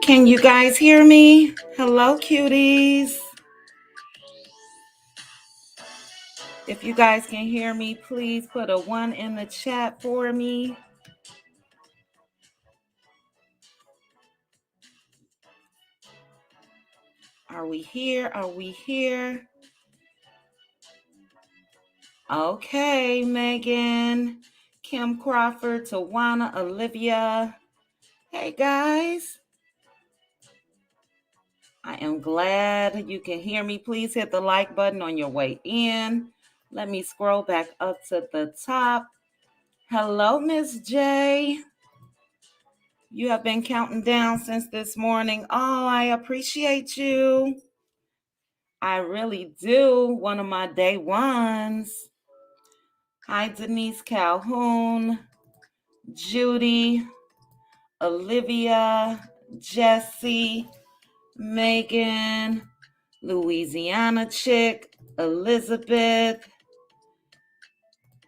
Can you guys hear me? Hello, cuties. If you guys can hear me, please put a 1 in the chat for me. Are we here? Are we here? Okay, Megan, Kim Crawford, Tawana, Olivia. Hey, guys. I am glad you can hear me. Please hit the like button on your way in. Let me scroll back up to the top. Hello, Miss J. You have been counting down since this morning. Oh, I appreciate you. I really do. One of my day ones. Hi, Denise Calhoun, Judy, Olivia, Jesse, Megan, Louisiana Chick, Elizabeth,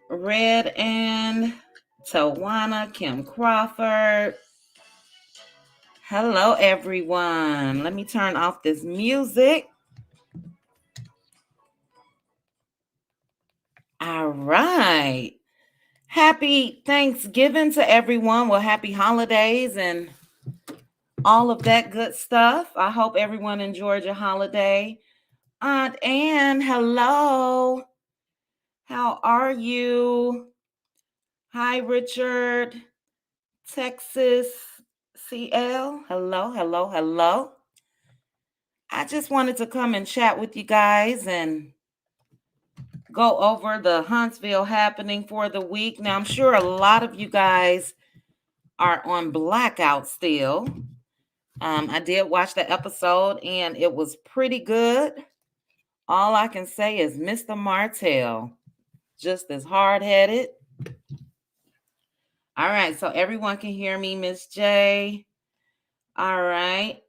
Red and Tawana, Kim Crawford. Hello, everyone. Let me turn off this music. All right. Happy Thanksgiving to everyone. Well, happy holidays and all of that good stuff. I hope everyone enjoyed your holiday. Aunt Ann, hello. How are you? Hi, Richard. Texas CL. Hello, hello, hello. I just wanted to come and chat with you guys and go over the Huntsville happening for the week. Now, I'm sure a lot of you guys are on blackout still. I did watch the episode and it was pretty good. All I can say is Mr. Martel, just as hard-headed. All right, so everyone can hear me, Miss J. All right.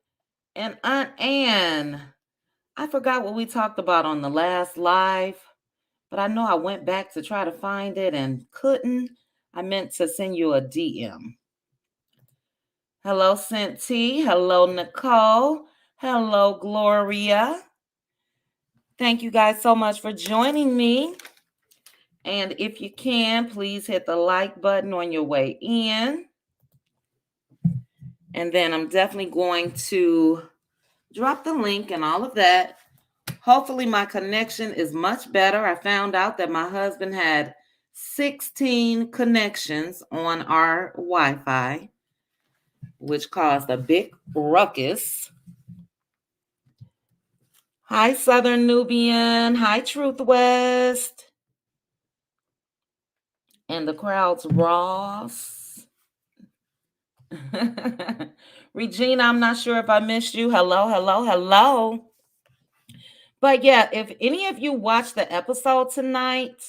And Aunt Ann, I forgot what we talked about on the last live, but I know I went back to try to find it and couldn't. I meant to send you a DM. Hello, Cinti. Hello, Nicole. Hello, Gloria. Thank you guys so much for joining me. And if you can, please hit the like button on your way in. And then I'm definitely going to drop the link and all of that. Hopefully my connection is much better. I found out that my husband had 16 connections on our Wi-Fi, which caused a big ruckus. Hi, Southern Nubian. Hi, Truth West. And the crowd's Ross. Regina, I'm not sure if I missed you. Hello, hello, hello. But yeah, if any of you watched the episode tonight,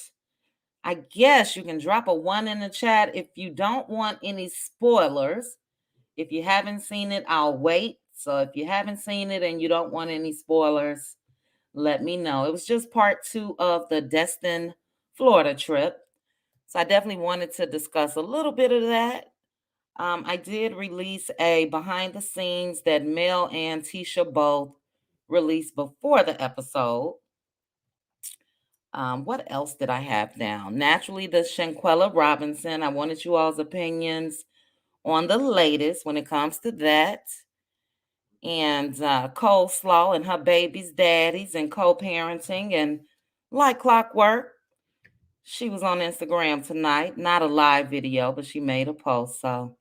I guess you can drop a 1 in the chat if you don't want any spoilers. If you haven't seen it, I'll wait. So if you haven't seen it and you don't want any spoilers, let me know. It was just part 2 of the Destin, Florida trip. So I definitely wanted to discuss a little bit of that. I did release a behind the scenes that Mel and Tisha both released before the episode. What else did I have down? Naturally, the Shanquella Robinson. I wanted you all's opinions on the latest when it comes to that. And coleslaw and her baby's daddies and co-parenting and like clockwork. She was on Instagram tonight. Not a live video, but she made a post. So,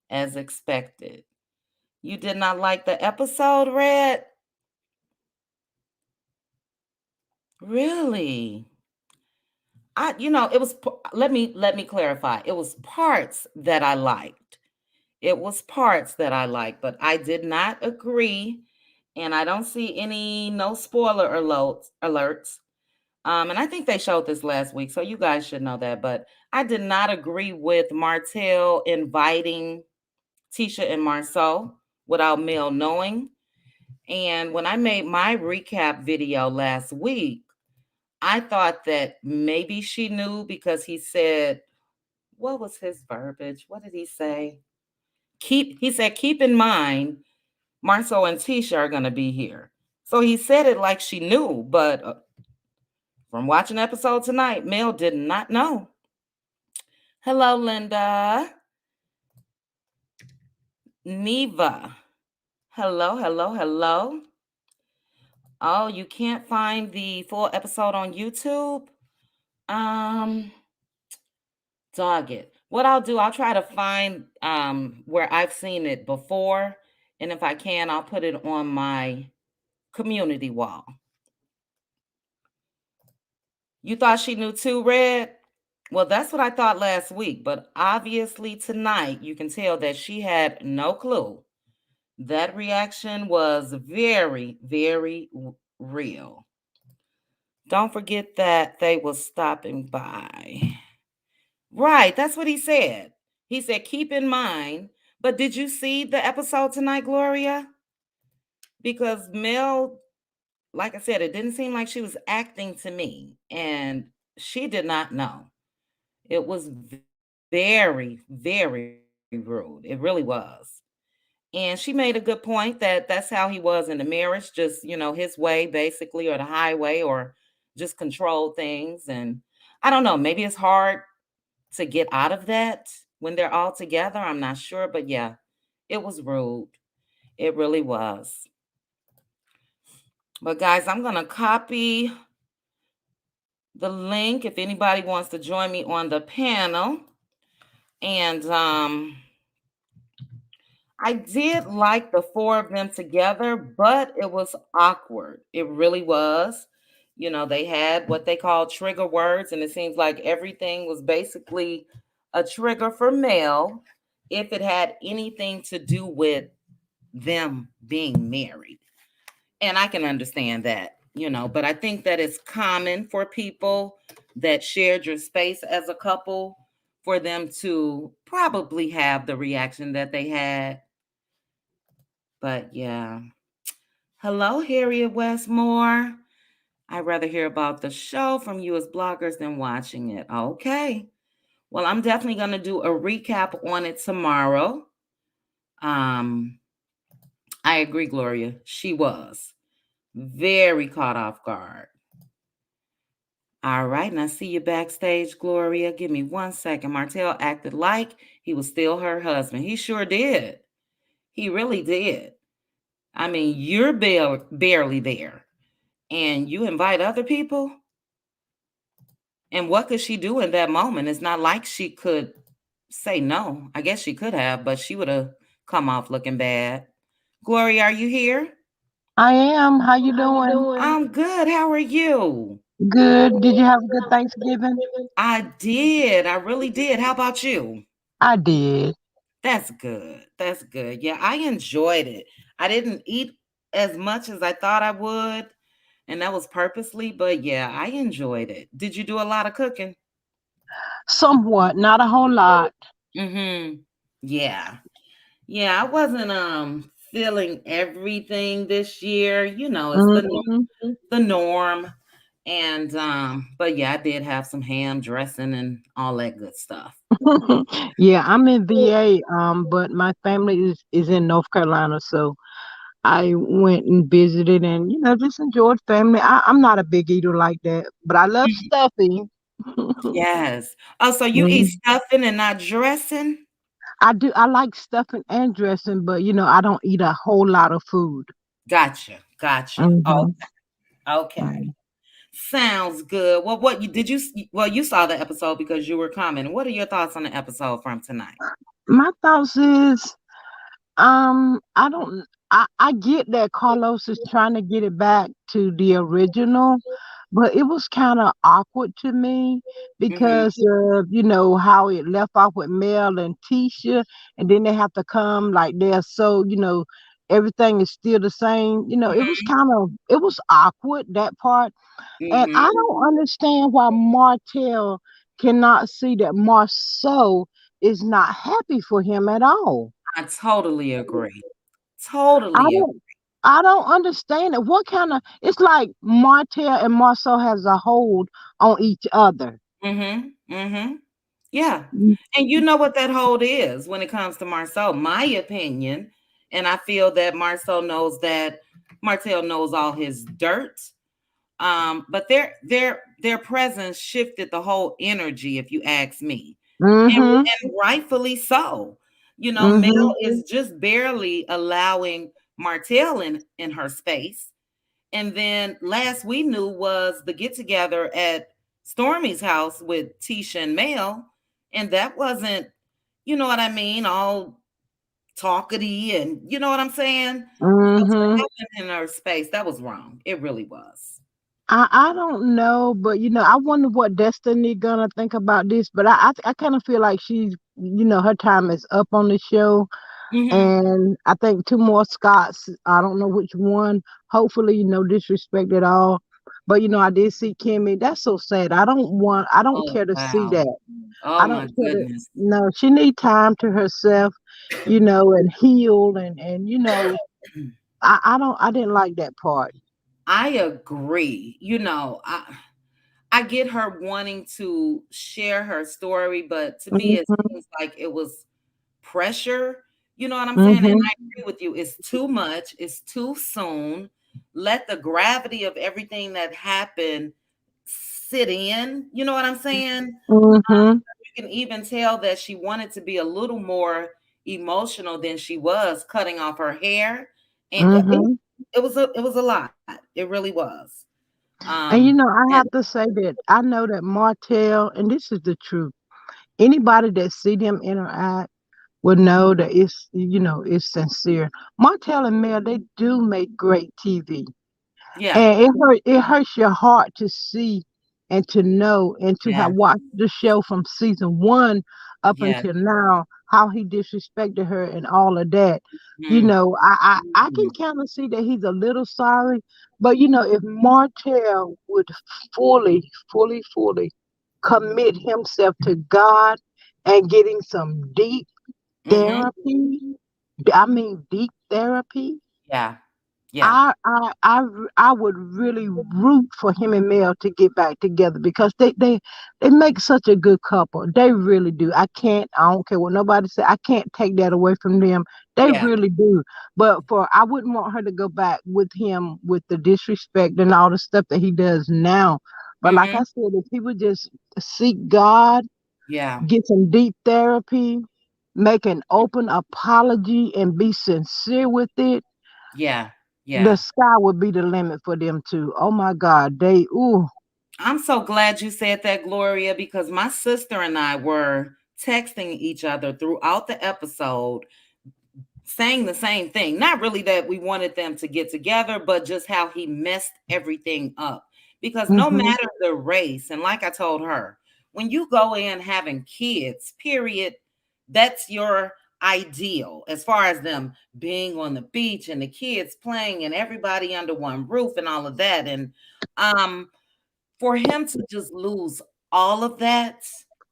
as expected. You did not like the episode, Red? Really? It was, let me clarify. It was parts that I liked. It was parts that I liked, but I did not agree. And I don't see any no spoiler alerts. And I think they showed this last week, so you guys should know that. But I did not agree with Martel inviting Tisha and Marceau without Mel knowing. And when I made my recap video last week, I thought that maybe she knew because he said, what was his verbiage? What did he say? He said, keep in mind, Marcel and Tisha are going to be here. So he said it like she knew, but from watching episode tonight, Mel did not know. Hello, Linda. Neva. Hello, hello, hello. Oh, you can't find the full episode on YouTube? Um, Dog it. What I'll do, I'll try to find where I've seen it before, and if I can, I'll put it on my community wall. You thought she knew too, Red? Well, that's what I thought last week, but obviously tonight you can tell that she had no clue. That reaction was very, very real. Don't forget that they were stopping by. Right, that's what he said. He said, keep in mind. But did you see the episode tonight, Gloria? Because Mel, like I said, it didn't seem like she was acting to me, and she did not know. It was very, very rude. It really was. And she made a good point that that's how he was in the marriage, just, his way, basically, or the highway, or just control things. And I don't know, maybe it's hard to get out of that when they're all together. I'm not sure, but yeah, it was rude. It really was. But guys, I'm going to copy the link if anybody wants to join me on the panel. And I did like the four of them together, but it was awkward. It really was. They had what they call trigger words, and it seems like everything was basically a trigger for Mel if it had anything to do with them being married. And I can understand that, but I think that it's common for people that shared your space as a couple for them to probably have the reaction that they had. But yeah. Hello, Harriet Westmore. I'd rather hear about the show from you as bloggers than watching it. Okay. Well, I'm definitely going to do a recap on it tomorrow. Um, I agree, Gloria. She was very caught off guard. All right, and I see you backstage, Gloria. Give me 1 second. Martel acted like he was still her husband. He sure did. He really did. I mean, you're barely there, and you invite other people. And what could she do in that moment? It's not like she could say no. I guess she could have, but she would have come off looking bad. Gloria, are you here? I am. How you doing? I'm good. How are you? Good. Did you have a good Thanksgiving? I did. I really did. How about you? I did. That's good. That's good. Yeah, I enjoyed it. I didn't eat as much as I thought I would, and that was purposely, but yeah, I enjoyed it. Did you do a lot of cooking? Somewhat, not a whole lot. Mhm. Yeah. Yeah, I wasn't feeling everything this year. It's Hmm. the norm. And but yeah, I did have some ham dressing and all that good stuff. Yeah, I'm in VA, but my family is in North Carolina, so I went and visited and just enjoyed family. I'm not a big eater like that, but I love Mhm. stuffing. Yes. Oh, so you eat Mhm. stuffing and not dressing? I do. I like stuffing and dressing, but I don't eat a whole lot of food. Gotcha. Gotcha. Oh, Hmm. okay. Sounds good. Well, what you did you well, you saw the episode because you were commenting. What are your thoughts on the episode from tonight? My thoughts is I don't. I get that Carlos is trying to get it back to the original, but it was kind of awkward to me Mhm. because of how it left off with Mel and Tisha, and then they have to come like they're so everything is still the same. It was awkward, that part, and Mhm. I don't understand why Martel cannot see that Marceau is not happy for him at all. I totally agree. I Totally agree. don't I don't understand it. What kind of it's like Martell and Marceau has a hold on each other. Mhm. Mhm. Yeah. And you know what that hold is when it comes to Marceau. My opinion, and I feel that Marceau knows that Martel knows all his dirt. But their presence shifted the whole energy, if you ask me. And, Mm-hmm. and rightfully so. You know, Mm-hmm. Mel is just barely allowing Martel in her space. And then last we knew was the get together at Stormy's house with Tisha and Mel. And that wasn't, you know what I mean, all talkity and you know what I'm saying? So to Mm-hmm. have him in her space, that was wrong. It really was. I don't know, but I wonder what Destiny gonna think about this. But I kind of feel like she's, her time is up on the show. Hmm. And I think two more Scots. I don't know which one. Hopefully, no disrespect at all. But I did see Kimmy. That's so sad. I don't Oh care to see wow. that. Oh I don't my care to. goodness. No, she need time to herself, and heal and I didn't like that part. I agree. I get her wanting to share her story, but to me it Mhm. seems like it was pressure. You know what I'm saying? And Mhm. I agree with you. It's too much. It's too soon. Let the gravity of everything that happened sit in. You know what I'm saying? Mhm. You can even tell that she wanted to be a little more emotional than she was cutting off her hair. And Mhm. it was a lot. It really was. And I And have to say that I know that Martell, and this is the truth. Anybody that see them interact will know that it's sincere. Martell and Mel, they do make great TV. yeah, And it hurts your heart to see and to know and to yeah, have watched the show from season one up yeah. until now, how he disrespected her and all of that. Mm, I can mhm. kind of see that he's a little sorry, but if Martell would fully, fully, fully commit himself to God and getting some deep Mhm. therapy, I mean deep therapy, Yeah, yeah, I would really root for him and Mel to get back together because they make such a good couple. They really do. I don't care what nobody say. I can't take that away from them. They yeah. really do. But I wouldn't want her to go back with him with the disrespect and all the stuff that he does now. But like I Mhm. said, if he would just seek God, Yeah, get some deep therapy, make an open apology, and be sincere with it, yeah, the yeah. sky would be the limit for them too. Oh my God, they ooh. I'm so glad you said that, Gloria, because my sister and I were texting each other throughout the episode saying the same thing. Not really that we wanted them to get together, but just how he messed everything up. Because no Mhm. matter the race, and like I told her, when you go in having kids, period, that's your ideal as far as them being on the beach and the kids playing and everybody under one roof and all of that. And um for him to just lose all of that,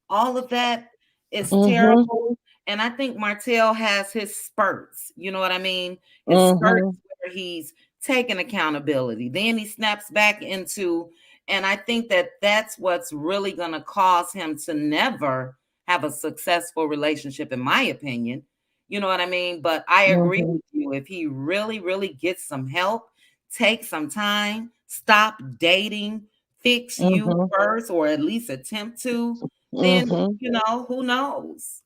all of that is Mhm. terrible. And I think Martell has his spurts. You know what I mean? His spurts Mhm. where he's taking accountability. Then he snaps back into, and I think that that's what's really going to cause him to never have a successful relationship, in my opinion. You know what I mean? But I agree Mhm. with you. If he really, really gets some help, take some time, stop dating, fix you Mhm. first or at least attempt to, then, Mhm. who knows?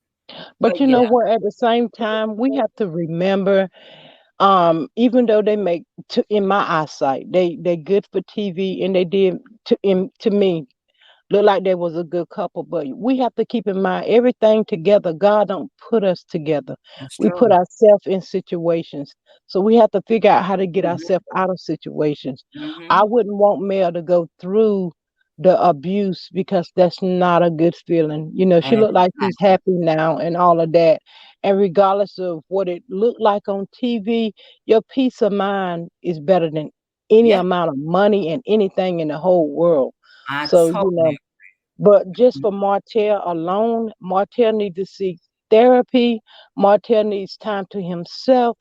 But But you know yeah, what? At the same time, we have to remember, even though they make in my eyesight, they good for TV, and they did to me look like they was a good couple. But we have to keep in mind everything together. God don't put us together. that's We put true. ourselves in situations. So we have to figure out how to get Mhm, ourselves out of situations. I mhm. wouldn't want Mel to go through the abuse because that's not a good feeling. She looked like she's Exactly. happy now and all of that. And regardless of what it looked like on TV, your peace of mind is better than any Yeah, amount of money and anything in the whole world. I So, totally but just agree. for Martell alone, Martell needs to seek therapy. Martell needs time to himself.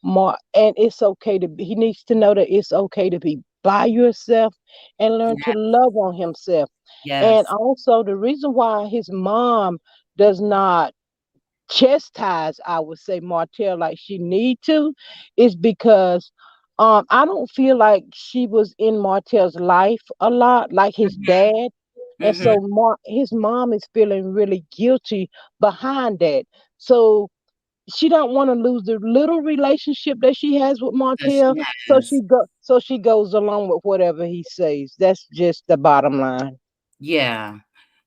And it's okay to be, he needs to know that it's okay to be by yourself and learn to Yeah. love on himself. And Yes. also, the reason why his mom does not chastise, I would say, Martell like she need to, is because I don't feel like she was in Martell's life a lot, like his Mhm. dad. And Mhm. so his mom is feeling really guilty behind that. So she don't want to lose the little relationship that she has with That she Martell. has. So she goes along with whatever he says. That's just the bottom line. Yeah.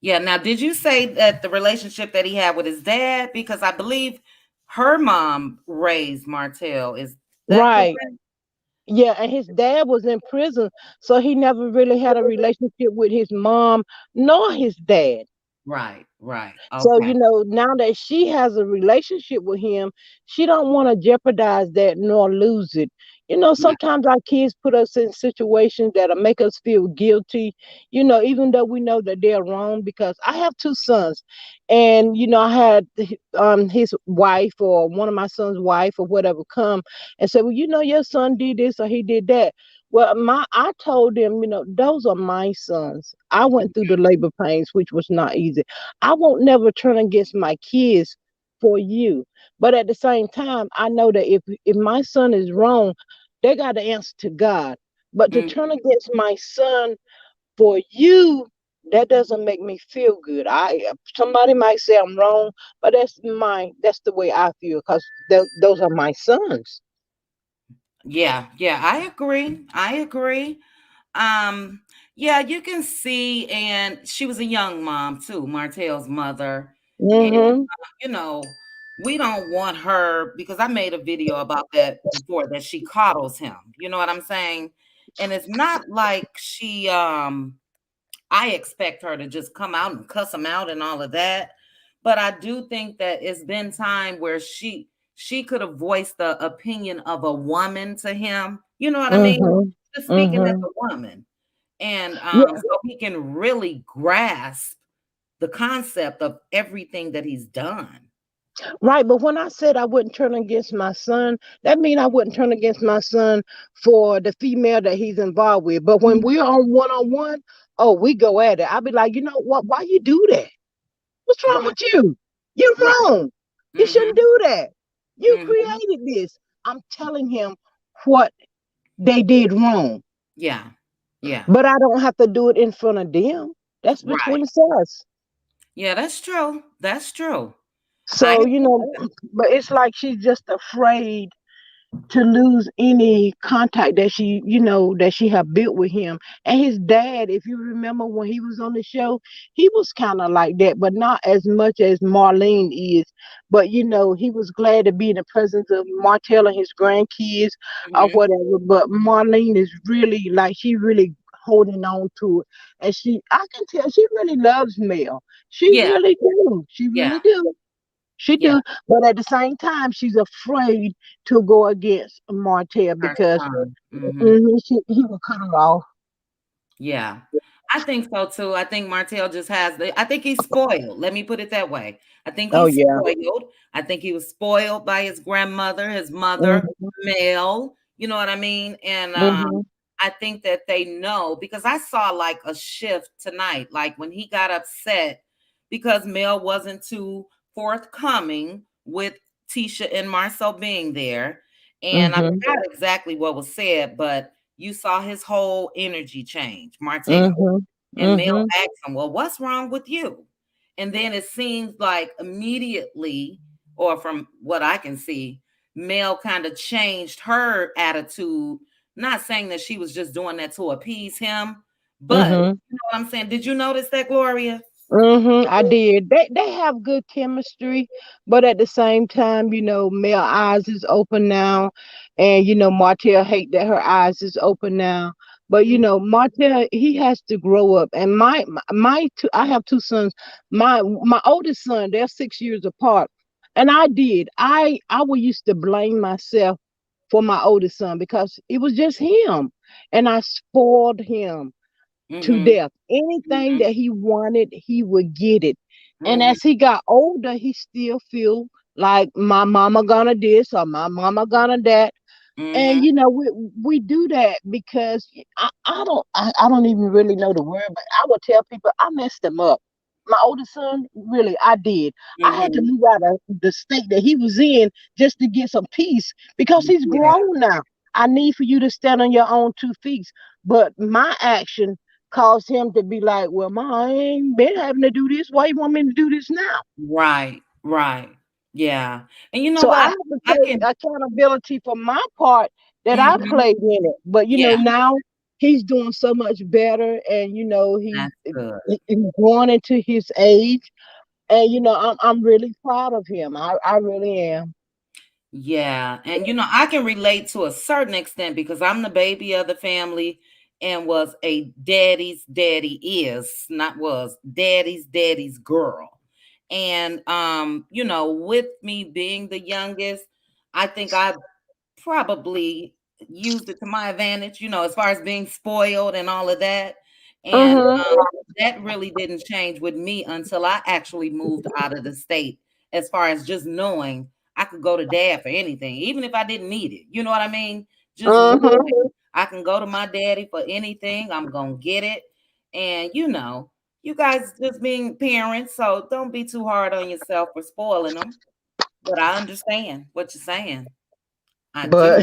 Yeah. Now, did you say that the relationship that he had with his dad? Because I believe her mom raised Martell. Is that correct? Right. Yeah, and his dad was in prison, so he never really had a relationship with his mom nor his dad. Right. Right. So, Okay. now that she has a relationship with him, she don't want to jeopardize that nor lose it. Yeah. Sometimes our kids put us in situations that'll make us feel guilty, even though we know that they're wrong. Because I have two sons, and I had his wife or one of my son's wife or whatever come and say, well, your son did this or he did that. Well, I told them, those are my sons. I went through the labor pains, which was not easy. I won't never turn against my kids for you. But at the same time, I know that if my son is wrong, they got to answer to God. But to Mhm. turn against my son for you, that doesn't make me feel good. Somebody might say I'm wrong, but that's the way I feel because those are my sons. Yeah. Yeah. I agree. I agree. Um, yeah, you can see, and she was a young mom too, Martell's mother. And Mhm. you know, we don't want her because I made a video about that before that she coddles him. You know what I'm saying? And it's not like I expect her to just come out and cuss him out and all of that. But I do think that it's been time where she could have voiced the opinion of a woman to him. You know what I mean? Mhm. Just speaking as Mhm. a woman. And Yeah. so he can really grasp the concept of everything that he's done. Right, but when I said I wouldn't turn against my son, that means I wouldn't turn against my son for the female that he's involved with. But when we're on one, oh, we go at it. I'll be like, you know what? Why you do that? What's wrong Right, with you? You're right. wrong. You shouldn't Mhm. do that. You Mhm. created this. I'm telling him what they did wrong, Yeah. Yeah. but I don't have to do it in front of them. That's Right. between us. Yeah, that's true. That's true. I So, but it's like she's just afraid to lose any contact that she had built with him. And his dad, if you remember when he was on the show, he was kind of like that, but not as much as Marlene is. But he was glad to be in the presence of Martell and his grandkids or Mhm. whatever. But Marlene is really like she really holding on to it. And I can tell she really loves Mel. She Yeah. really do. She Yeah. really do. She Yeah. do, but at the same time, she's afraid to go against Martell Her because son. Mhm. he will cut her off. Yeah. I think so too. I think Martell just has I think he's spoiled. Let me put it that way. I think Oh he's yeah. spoiled. I think he was spoiled by his grandmother, his mother, Mhm. Mel. You know what I mean? And Mhm. I think that they know because I saw like a shift tonight, like when he got upset because Mel wasn't too forthcoming with Tisha and Marcel being there. And I Mhm. forgot exactly what was said, but you saw his whole energy change, Martell. Mhm. And Mel Mhm. asked him, well, what's wrong with you? And then it seems like immediately, or from what I can see, Mel kind of changed her attitude. Not saying that she was just doing that to appease him, but Mhm. you know what I'm saying? Did you notice that, Gloria? I did. They have good chemistry, but at the same time, Mel eyes is open now, and Martell hate that her eyes is open now. But Mhm. Martell he has to grow up. And my two, I have two sons. My oldest son, they're 6 years apart, and I would used to blame myself for my oldest son because it was just him, and I spoiled him to Mhm. death. Anything Mhm. that he wanted, he would get it. And Mhm. as he got older, he still feel like my mama gonna this or my mama gonna that. Mm-hmm. And we do that because I don't even really know the word, but I will tell people I messed him up. My oldest son, really, I did. I had to Mm-hmm. move out of the state that he was in just to get some peace because he's Yeah. grown now. I need for you to stand on your own 2 feet. But my action caused him to be like, well, Ma, I ain't been having to do this. Why you want me to do this now? Right. Right. Yeah. And you know So I what? have to I take can. accountability for my part that I Mhm. played in it. But Yeah, now he's doing so much better, and that's good. he's growing into his age, and I'm really proud of him. I really am. Yeah. And I can relate to a certain extent because I'm the baby of the family and was a daddy's daddy is not was daddy's girl. And with me being the youngest, I think I probably used it to my advantage, as far as being spoiled and all of that. And Mhm. that really didn't change with me until I actually moved out of the state, as far as just knowing I could go to dad for anything, even if I didn't need it. You know what I mean? Just Mhm. knowing I can go to my daddy for anything, I'm going to get it. And, you guys just being parents, so don't be too hard on yourself for spoiling them. But I understand what you're saying. I do. But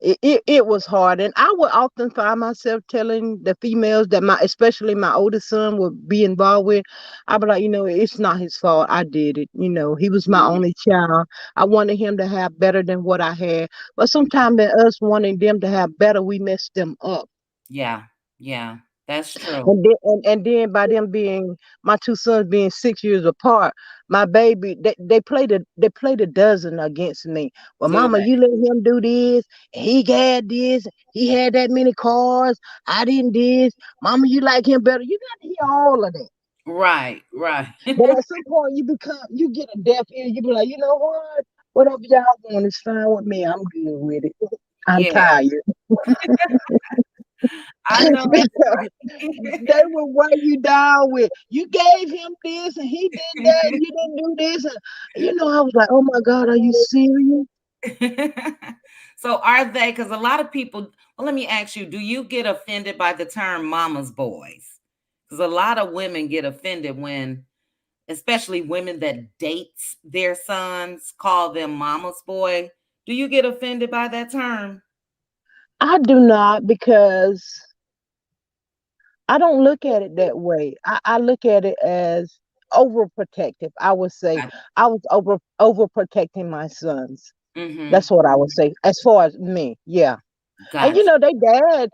it was hard, and I would often find myself telling the females that especially my oldest son would be involved with. I'd be like, it's not his fault. I did it. He was my Mhm. only child. I wanted him to have better than what I had, but sometimes in us wanting them to have better, we mess them up. Yeah, yeah, that's true. And then by them being my two sons being 6 years apart, my baby they played a dozen against me. Well, Do mama, they? you let him do this, and he had this, he had that many cars. I didn't this. Mama, you like him better. You got to hear all of that. Right, right. But at some point you get a deaf ear, you be like, you know what? Whatever y'all want is fine with me. I'm good with it. I'm Yeah, tired. I know that's Because right. they will weigh you down with you gave him this and he did that and you didn't do this. And I was like, oh my God, are you serious? So are they, because a lot of people, well, let me ask you, do you get offended by the term mama's boys? Because a lot of women get offended when, especially women that dates their sons, call them mama's boy. Do you get offended by that term? I do not, because I don't look at it that way. I look at it as overprotective. I would say Got I was overprotecting my sons. mm-hmm. That's what I would say as far as me. Yeah. And Got they dad,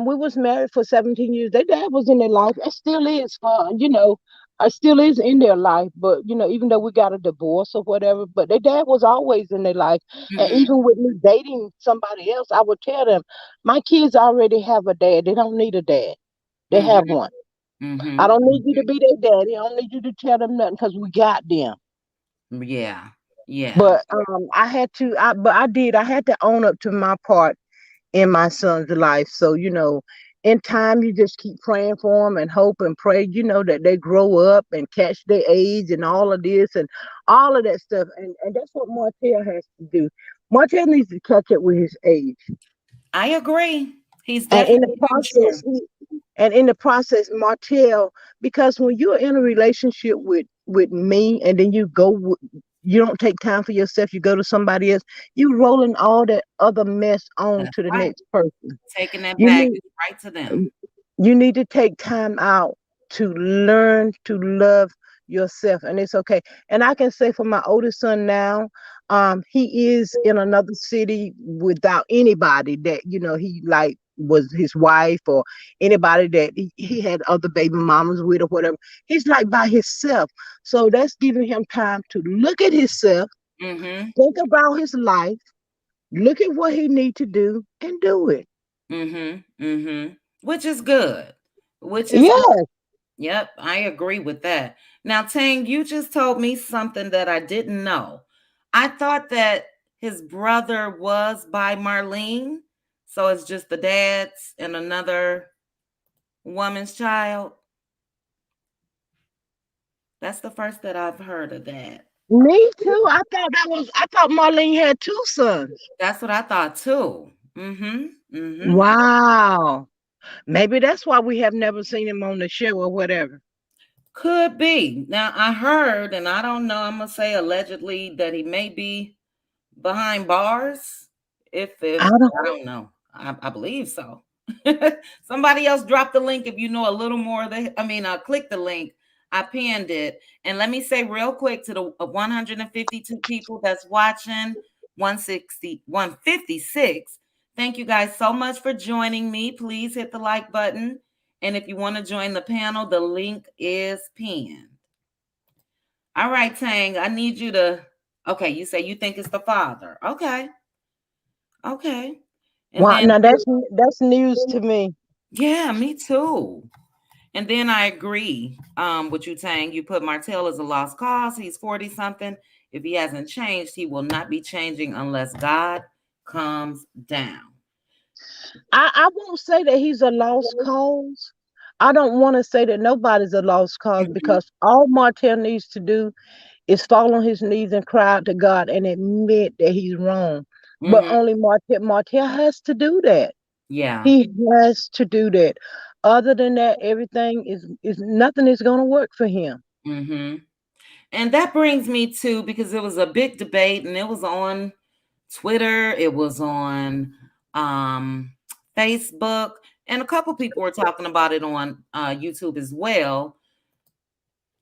we was married for 17 years. Their dad was in their life. It still is for, it still is in their life. But, even though we got a divorce or whatever, but their dad was always in their life. And you. even with me dating somebody else, I would tell them, my kids already have a dad. They don't need a dad. They have Mhm, one. I mhm. don't need you to be their daddy. I don't need you to tell them nothing because we got them. Yeah, yeah. But I had to own up to my part in my son's life. So, in time, you just keep praying for them and hope and pray, that they grow up and catch their age and all of this and all of that stuff. And that's what Martel has to do. Martel needs to catch up with his age. I agree. He's And in the definitely process, mature. Martel, because when you're in a relationship with me, and then you don't take time for yourself, you go to somebody else, you rolling all that other mess on That's to the right. next person. Taking that You baggage need right to them. you need to take time out to learn to love yourself, and it's okay. And I can say for my oldest son now, he is in another city without anybody that he like was his wife or anybody that he had other baby mamas with or whatever. He's like by himself, so that's giving him time to look at himself, Mhm, think about his life, look at what he need to do and do it. mhm, mhm. Which is good. Which is good. Yeah. Yep, I agree with that. Now, Tang, you just told me something that I didn't know. I thought that his brother was by Marlene, so it's just the dad's and another woman's child. That's the first that I've heard of that. Me too. I thought Marlene had two sons. That's what I thought too. Mm-hmm. Wow. Maybe that's why we have never seen him on the show or whatever. Could be. Now I heard, and I don't know, I'm gonna say allegedly that he may be behind bars. I If don't I don't know. I believe so. Somebody else drop the link if you know a little more. Click the link. I pinned it. And let me say real quick to the 152 people that's watching, 160, 156. Thank you guys so much for joining me. Please hit the like button. And if you want to join the panel, the link is pinned. All right, Tang, I need you to. Okay, you say you think it's the father. Okay. Okay. And Wow, then, now that's news to me. yeah, me too. And then I agree with you, Tang. You put Martel as a lost cause. He's 40 something. If he hasn't changed, he will not be changing unless God comes down. I won't say that he's a lost cause. I don't want to say that nobody's a lost cause Mm-hmm. because all Martel needs to do is fall on his knees and cry out to God and admit that he's wrong. But Mm-hmm. only Martel has to do that. Yeah. He has to do that. Other than that, everything is nothing is going to work for him. Mm-hmm. And that brings me to, because it was a big debate and it was on Twitter, it was on um, Facebook, and a couple people were talking about it on YouTube as well.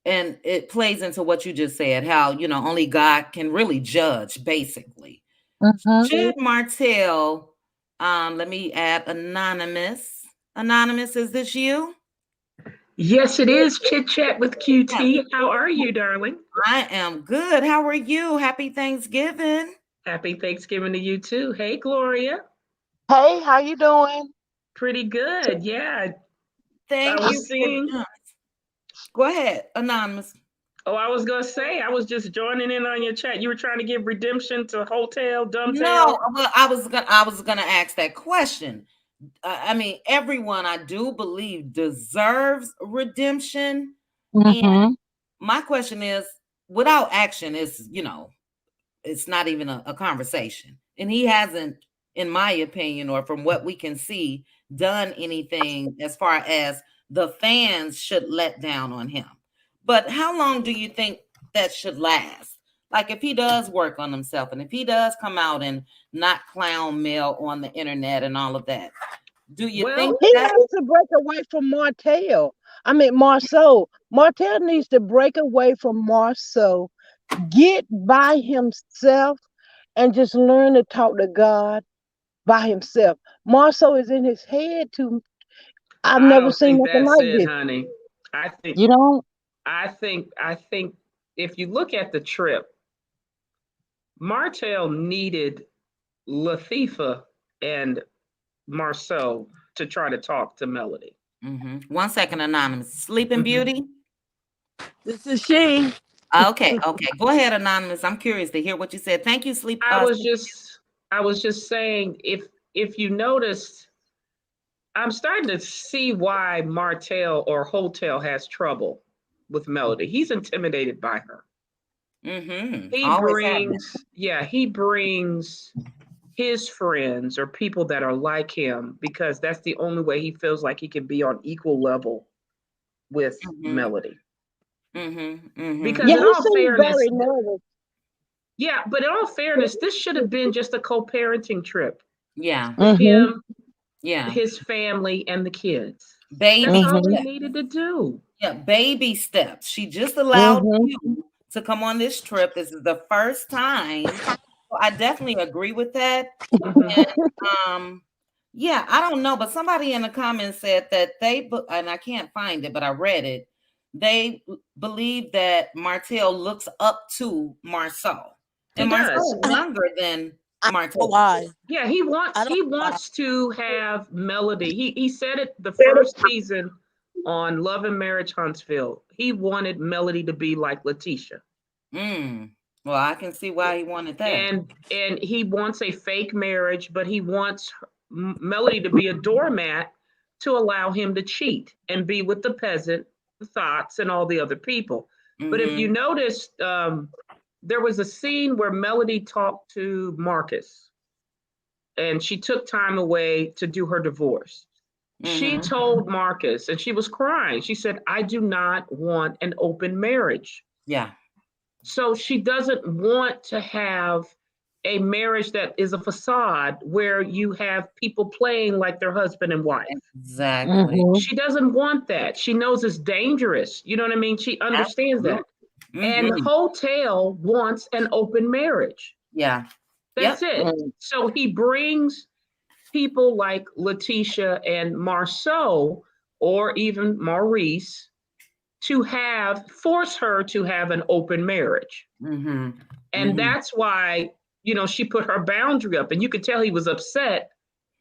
And it plays into what you just said, how, only God can really judge, basically. Hmm. Should Martell, let me add Anonymous. Anonymous, is this you? Yes, it is Chit Chat with Yeah. QT. How are you, darling? I am good. How are you? Happy Thanksgiving. Happy Thanksgiving to you too. Hey, Gloria. Hey, how you doing? Pretty good. Yeah. I Thank you was for seeing, Go ahead, Anonymous. I was going to say, I was just joining in on your chat. You were trying to give redemption to Hotel, No, Dumtail. well, I was gonna ask that question. Everyone I do believe deserves redemption. And Hmm. my question is, without action, it's not even a conversation. And he hasn't, in my opinion, or from what we can see, done anything as far as the fans should let down on him. But how long do you think that should last? Like if he does work on himself and if he does come out and not clown Mel on the internet and all of that, do you think Well, He that? has to break away from Martell. I mean, Marceau. Martell needs to break away from Marceau, get by himself, and just learn to talk to God by himself. Marceau is in his head too. I've I never don't seen think nothing that's like it, this. honey. I think, You know? I think if you look at the trip, Martell needed Latifah and Marceau to try to talk to Melody. 1 second, Anonymous. Sleeping Mhm. Beauty? This is she. Okay, okay. Go ahead, Anonymous. I'm curious to hear what you said. Thank you, I was Sleep. just I was just saying if you noticed, I'm starting to see why Martel or Hotel has trouble with Melody. He's intimidated by her. He Always have been. brings, yeah, he brings his friends or people that are like him because that's the only way he feels like he can be on equal level with Mhm, Melody. mhm. Because Yeah, in he all seems fairness, very nervous. yeah, but in all fairness, this should have been just a co-parenting trip Yeah, with Mm-hmm. him, yeah. his family, and the kids. That's Baby all Mm-hmm. he steps. needed to do. Yeah, baby steps. She just allowed Mm-hmm. you to come on this trip. This is the first time. So I definitely agree with that. Mhm. And yeah, I don't know, but somebody in the comments said that and I can't find it, but I read it. They believe that Martell looks up to Marceau. He And Marceau does. is younger than I don't Martell. lie. Yeah, he I wants don't he lie. wants to have Melody. He said it the first season on Love and Marriage Huntsville. He wanted Melody to be like Letitia. Mm. Well, I can see why he wanted that. And he wants a fake marriage, but he wants Melody to be a doormat to allow him to cheat and be with the peasant, the thoughts, and all the other people. But if you Mm-hmm. noticed, there was a scene where Melody talked to Marcus and she took time away to do her divorce. She told Marcus, and she was crying. She said, I do not want an open marriage. Yeah. So she doesn't want to have a marriage that is a facade where you have people playing like their husband and wife. Exactly. She doesn't want that. She knows it's dangerous. You know what I mean? She understands that. And Hotel wants an open marriage. Yeah. That's it. So he brings people like Letitia and Marceau, or even Maurice, to force her to have an open marriage. And that's why, she put her boundary up. And you could tell he was upset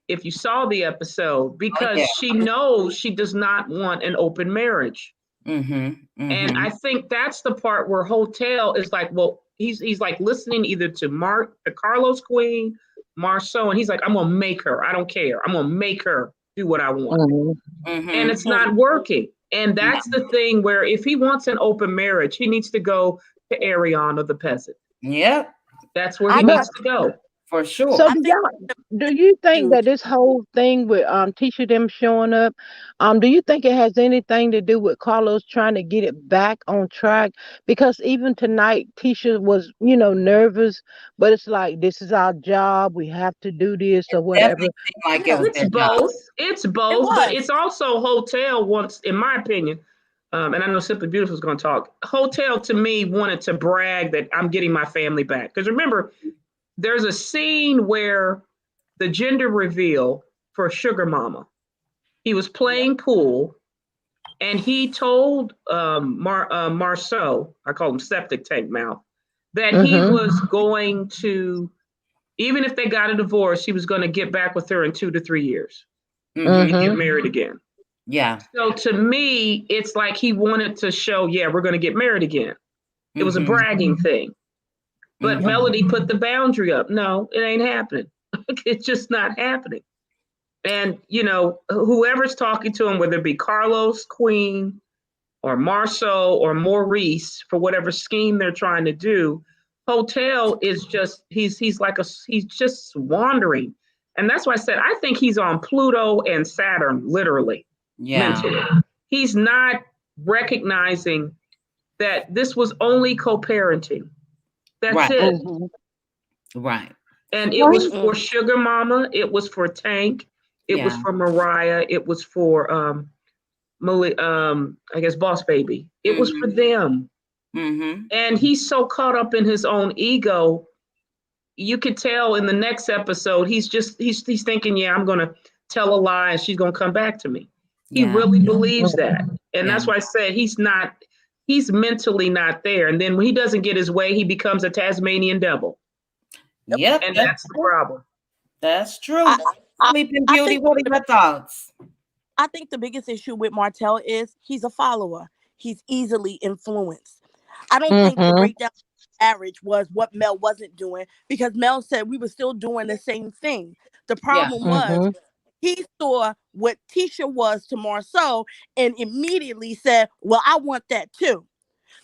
if you saw the episode, because she knows she does not want an open marriage. And I think that's the part where Hotel is like, well, he's like listening either to Carlos Queen, Marceau, and he's like, I'm gonna make her. I don't care. I'm gonna make her do what I want. And it's not working. And that's the thing where if he wants an open marriage, he needs to go to Ariana the peasant. Yep. That's where he needs to go. For sure. So do you think that this whole thing with Tisha them showing up, do you think it has anything to do with Carlos trying to get it back on track? Because even tonight Tisha was, nervous, but it's like, this is our job, we have to do this or whatever. Like it's both. It's both, but it's also Hotel wants, in my opinion, and I know Simply Beautiful is going to talk. Hotel to me wanted to brag that I'm getting my family back. Because remember, there's a scene where the gender reveal for Sugar Mama, he was playing pool and he told Marceau, I call him Septic Tank Mouth, that he was going to, even if they got a divorce, he was going to get back with her in 2 to 3 years and get married again. Yeah. So to me, it's like he wanted to show, we're going to get married again. It was a bragging thing. But Melody put the boundary up. No, it ain't happening. It's just not happening. And, whoever's talking to him, whether it be Carlos, Queen, or Marceau, or Maurice, for whatever scheme they're trying to do, Hotel is just, he's just wandering. And that's why I said, I think he's on Pluto and Saturn, literally, mentally. He's not recognizing that this was only co-parenting. That's it. Right. And it was for Sugar Mama. It was for Tank. It was for Mariah. It was for I guess Boss Baby. It was for them. And he's so caught up in his own ego. You could tell in the next episode, he's thinking, I'm gonna tell a lie and she's gonna come back to me. He really believes that. And that's why I said he's mentally not there. And then when he doesn't get his way, he becomes a Tasmanian devil. Yep. And that's the problem. That's true. Sleeping Beauty, what are your thoughts? I think the biggest issue with Martel is he's a follower. He's easily influenced. I don't think the breakdown of marriage was what Mel wasn't doing, because Mel said we were still doing the same thing. The problem was he saw what Tisha was to Marceau and immediately said, well, I want that too.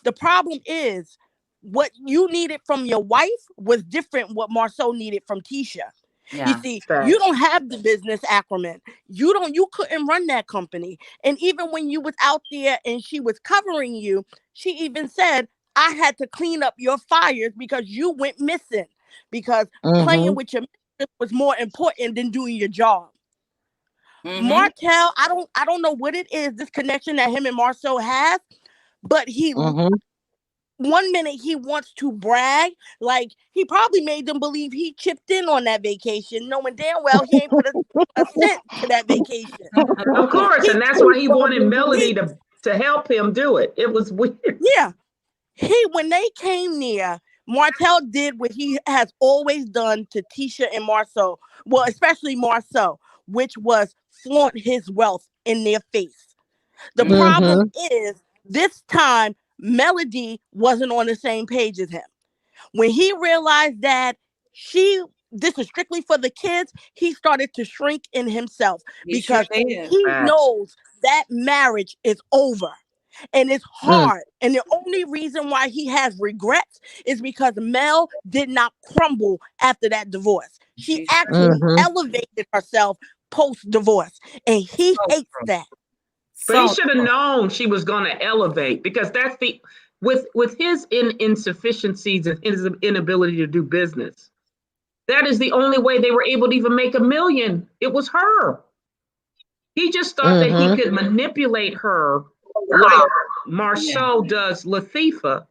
The problem is what you needed from your wife was different what Marceau needed from Tisha. You see, you don't have the business acumen. You couldn't run that company. And even when you was out there and she was covering you, she even said, I had to clean up your fires because you went missing, because playing with your mistress was more important than doing your job. Martel, I don't know what it is, this connection that him and Marceau have, but he 1 minute he wants to brag, like he probably made them believe he chipped in on that vacation, knowing damn well he ain't put a cent to that vacation. Of course, and that's why he wanted Melody to help him do it. It was weird. Yeah. When they came near, Martel did what he has always done to Tisha and Marceau, well, especially Marceau, which was flaunt his wealth in their face. The problem is this time Melody wasn't on the same page as him. When he realized that this is strictly for the kids, he started to shrink in himself, because he knows that marriage is over. And it's Mm. hard. And the only reason why he has regrets is because Mel did not crumble after that divorce. She She sure actually Mm-hmm. elevated herself post-divorce. And he so hates true. that. But he So should have true. known she was going to elevate, because that's the with his insufficiencies and his inability to do business. That is the only way they were able to even make $1 million. It was her. He just thought that he Mm-hmm. could manipulate her like Yeah. Marceau does Latifah,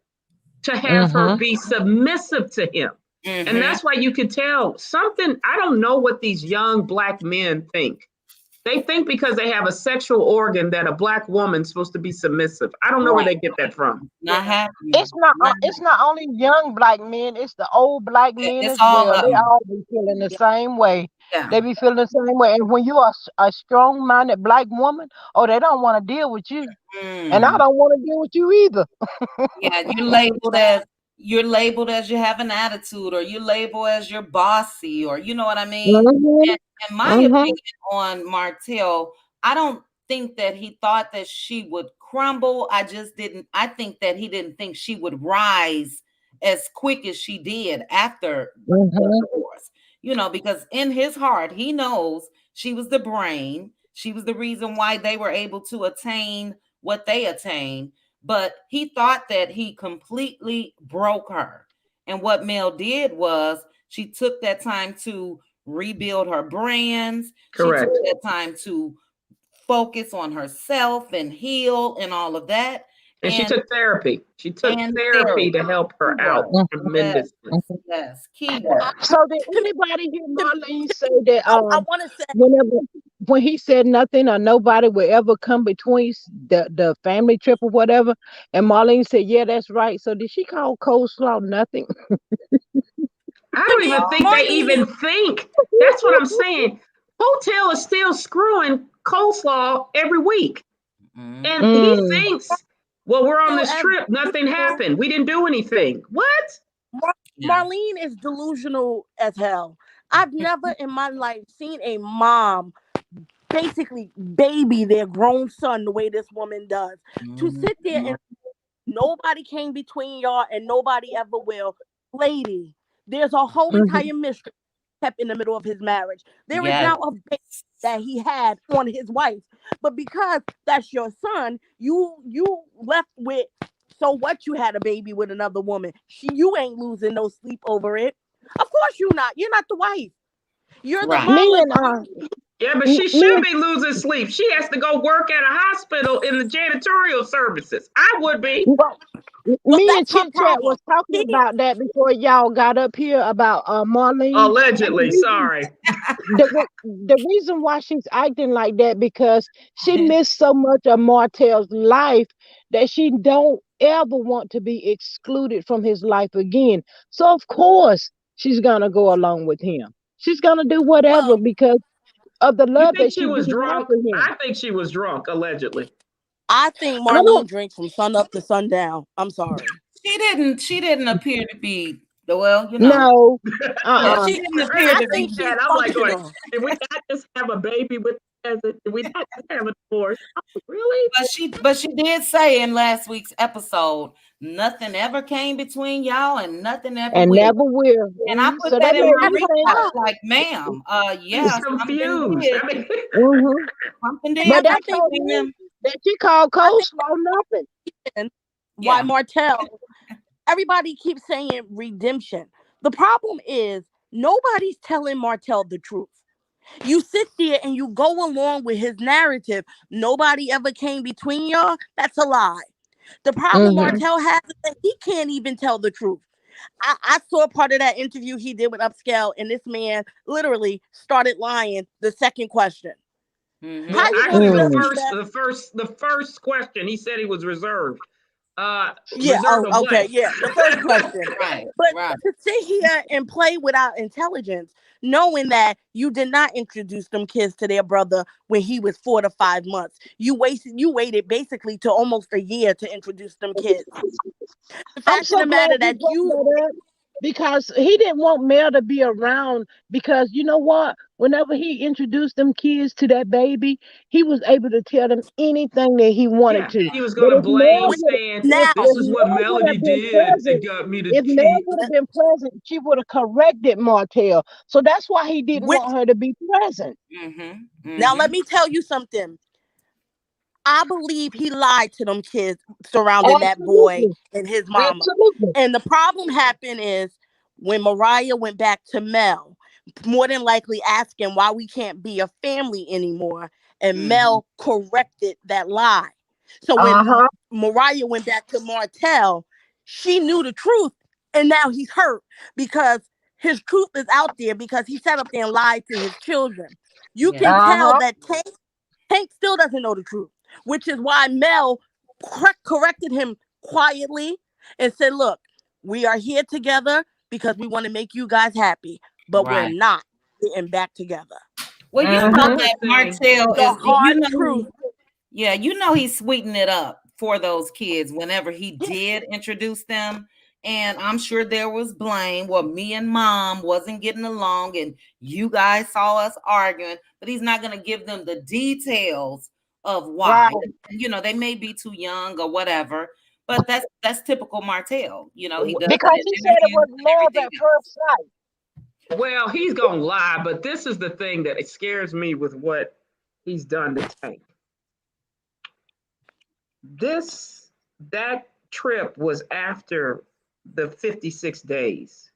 to have her Mm-hmm. be submissive to him. And Mm-hmm. that's why you could tell something. I don't know what these young Black men think. They think because they have a sexual organ that a Black woman's supposed to be submissive. I don't know where Right. they get that from. Not happening. It's not. Not It's not only young Black men. It's the old Black men It's as all well. of They them. all be feeling the same way. Yeah. They be feeling the same way. And when you are a strong-minded Black woman, oh, they don't want to deal with you, and I Mm. don't want to deal with you either. Yeah, you're labeled as you have an attitude, or you're labeled as you're bossy, or you know what I mean? Mm-hmm. And my Mm-hmm. opinion on Martell, I don't think that he thought that she would crumble. I think that he didn't think she would rise as quick as she did after the Mm-hmm. divorce. Because in his heart, he knows she was the brain. She was the reason why they were able to attain what they attained. But he thought that he completely broke her. And what Mel did was she took that time to rebuild her brands. She took Correct. that time to focus on herself and heal and all of that. And she And took therapy. She took and therapy therapy. to help her out Keyword. Mm-hmm. tremendously. Yes, yes. Keyword. So did To me, anybody hear to me, Marlene say that I want to say, whenever when he said nothing or nobody would ever come between the family trip or whatever, and Marlene said, "Yeah, that's right." So did she call coleslaw nothing? I to don't me, even think they Marlene, even think. That's what I'm saying. Hotel is still screwing coleslaw every week. Mhm. And he Mm. thinks, well, we're on still this as trip. Nothing delusional. happened. We didn't do anything. What? Yeah. Marlene is delusional as hell. I've never in my life seen a mom basically baby their grown son the way this woman does. To Mhm. sit there and nobody came between y'all and nobody ever will. Lady, there's a whole Mhm. entire mystery kept in the middle of his marriage. There is Yes. now a baby that he had on his wife. But because that's your son, you left with, so what, you had a baby with another woman. You ain't losing no sleep over it. Of course you not. You're not the wife. You're the Right. Me mom and that's Yeah, but she me should be losing sleep. She has to go work at a hospital in the janitorial services. I would be. and well, well, me and that's her Chit Chat problem. was talking He about that before y'all got up here about Marlene. And Allegedly, sorry. the reason why she's acting like that because she missed so much of Martell's life that she don't ever want to be excluded from his life again. So of course she's gonna go along with him. She's gonna do whatever well, because of the You love think that she she do was have drunk? for him. I think she was drunk, allegedly. I think I Marlene don't drinks from sun up to sundown. I'm sorry. She didn't appear to be well, know. yeah, Uh-uh. she She, didn't appear I I to think think be she's that I'm like going, functional. did we not just have a baby with the peasant? Did we not just have a divorce? Oh, really? but she did say in last week's episode, nothing ever came between y'all and nothing ever And will. never will. And I put So that that in made my me That's a think, recap, lie. like, ma'am, He's yeah, something confused. did, I mean, hmm something did but come I that think told between me them. that she called I think coleslaw nothing. why Yeah. Martell, everybody keeps saying redemption. The problem is nobody's telling Martell the truth. You sit there and you go along with his narrative. Nobody ever came between y'all. That's a lie. The problem hmm Martell has is that he can't even tell the truth. I saw part of that interview he did with Upscale, and this man literally started lying the second question. How well, Mm-hmm. you gonna actually, the tell me Mm. first, that? the first, the first question, he said he was reserved. Yeah. Reserved Oh, of what? okay. Yeah. The first question. Right, But right. to sit here and play without intelligence, knowing that you did not introduce them kids to their brother when he was 4 to 5 months, you waited basically to almost a year to introduce them kids. The I'm fact of so the glad matter you that brought you that up. because he didn't want Mel to be around because you know what? Whenever he introduced them kids to that baby, he was able to tell them anything that he wanted Yeah, to. he was But going to blame, saying, Now, this if is what Mel would Melody have been did that present, got me to if Mel cheat. would have been present, she would have corrected Martell. So that's why he didn't which want her to be present. Mm-hmm. now let Mm-hmm. me tell you something. I believe he lied to them kids surrounding that boy Absolutely. and his mama. Absolutely. And the problem happened is when Mariah went back to Mel, more than likely asking why we can't be a family anymore. And Mm-hmm. Mel corrected that lie. So when Uh-huh. Mariah went back to Martel, she knew the truth. And now he's hurt because his truth is out there because he sat up there and lied to his children. You Yeah. can tell Uh-huh. that Tank still doesn't know the truth, which is why Mel corrected him quietly and said, "Look, we are here together because we want to make you guys happy, but we're Right. not getting back together." Well, you know Mm-hmm. Another that thing, Martell The is, you hard know, truth. yeah, you know he sweetened it up for those kids whenever he did introduce them. And I'm sure there was blame. Well, me and mom wasn't getting along, and you guys saw us arguing, but he's not going to give them the details of Right. why. You know, they may be too young or whatever, but that's typical Martell. You know, he does it Because he in said it interviews was and love everything at else. first sight. well, he's going to lie, but this is the thing that it scares me with what he's done to Tank. That trip was after the 56 days.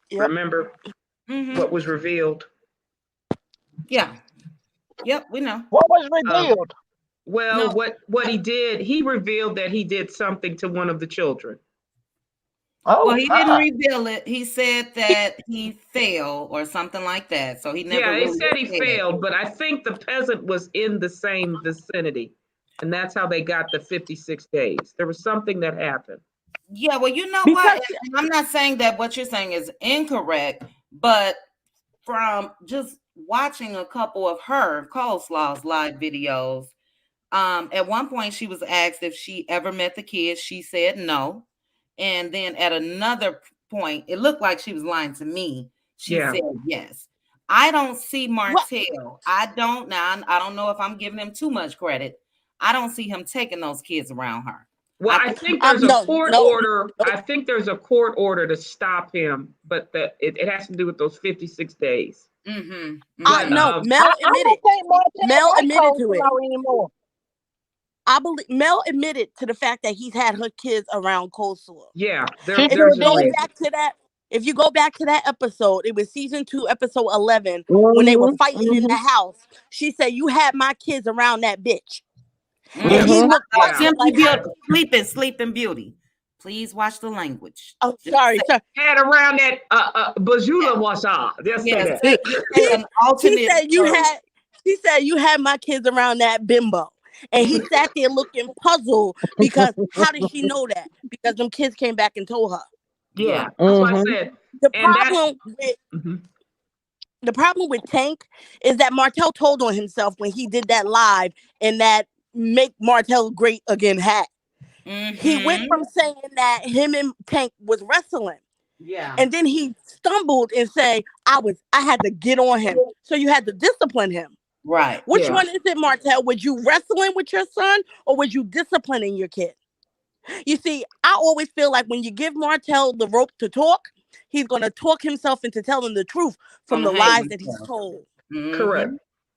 Yep. Remember what Mm-hmm. was revealed? Yeah. Yep. We know. What was Uh, revealed? well, No. what he did, he revealed that he did something to one of the children. Well, Oh, he didn't huh. reveal it. He said that he fell or something like that. So he never Yeah, they really said he said. failed, but I think the peasant was in the same vicinity. And that's how they got the 56 days. There was something that happened. Yeah, well, you know what? Because And I'm not saying that what you're saying is incorrect, but from just watching a couple of her Coleslaw's live videos, at one point she was asked if she ever met the kids. She said no. And then at another point, it looked like she was lying to me. She Yeah. said yes. I don't see what Martell. I don't now. I don't know if I'm giving him too much credit. I don't see him taking those kids around her. Well, I I think think there's a no, court no, order. no. I think there's a court order to stop him, but it has to do with those 56 days. But Mm-hmm. No, I don't think Martell Mel like admitted cold to it. flow anymore. I believe Mel admitted to the fact that he's had her kids around coleslaw. yeah, She If sure you there's a go did. reason. back to that, if you go back to that episode, it was season 2, episode 11, when they were Mm-hmm. fighting in the Mm-hmm. house. She said, "You had my kids around that bitch," and he Mm-hmm. looked Yeah. puzzled, Simply like, Beauty, "How?" Sleeping Beauty. Please watch the language. Oh, Just sorry, say sorry. Had around that that. Bajula Washa. Just say Yeah, that. say an She alternate said you word. had. She said you had my kids around that bimbo, and he sat there looking puzzled because how did she know that? Because them kids came back and told her. Yeah. Yeah, that's what I Mm-hmm. said. The And that, problem with mhm. the problem with Tank is that Martel told on himself when he did that live and that "Make Martel Great Again" hat. He went Mm-hmm. from saying that him and Tank was wrestling, Yeah. and then he stumbled and say, I had to get on him. So you had to discipline him. Right. Which Yeah, one is it, Martel? Was you wrestling with your son or was you disciplining your kid? You see, I always feel like when you give Martel the rope to talk, he's going to talk himself into telling the truth from Gonna the hang lies that he's himself. told. correct.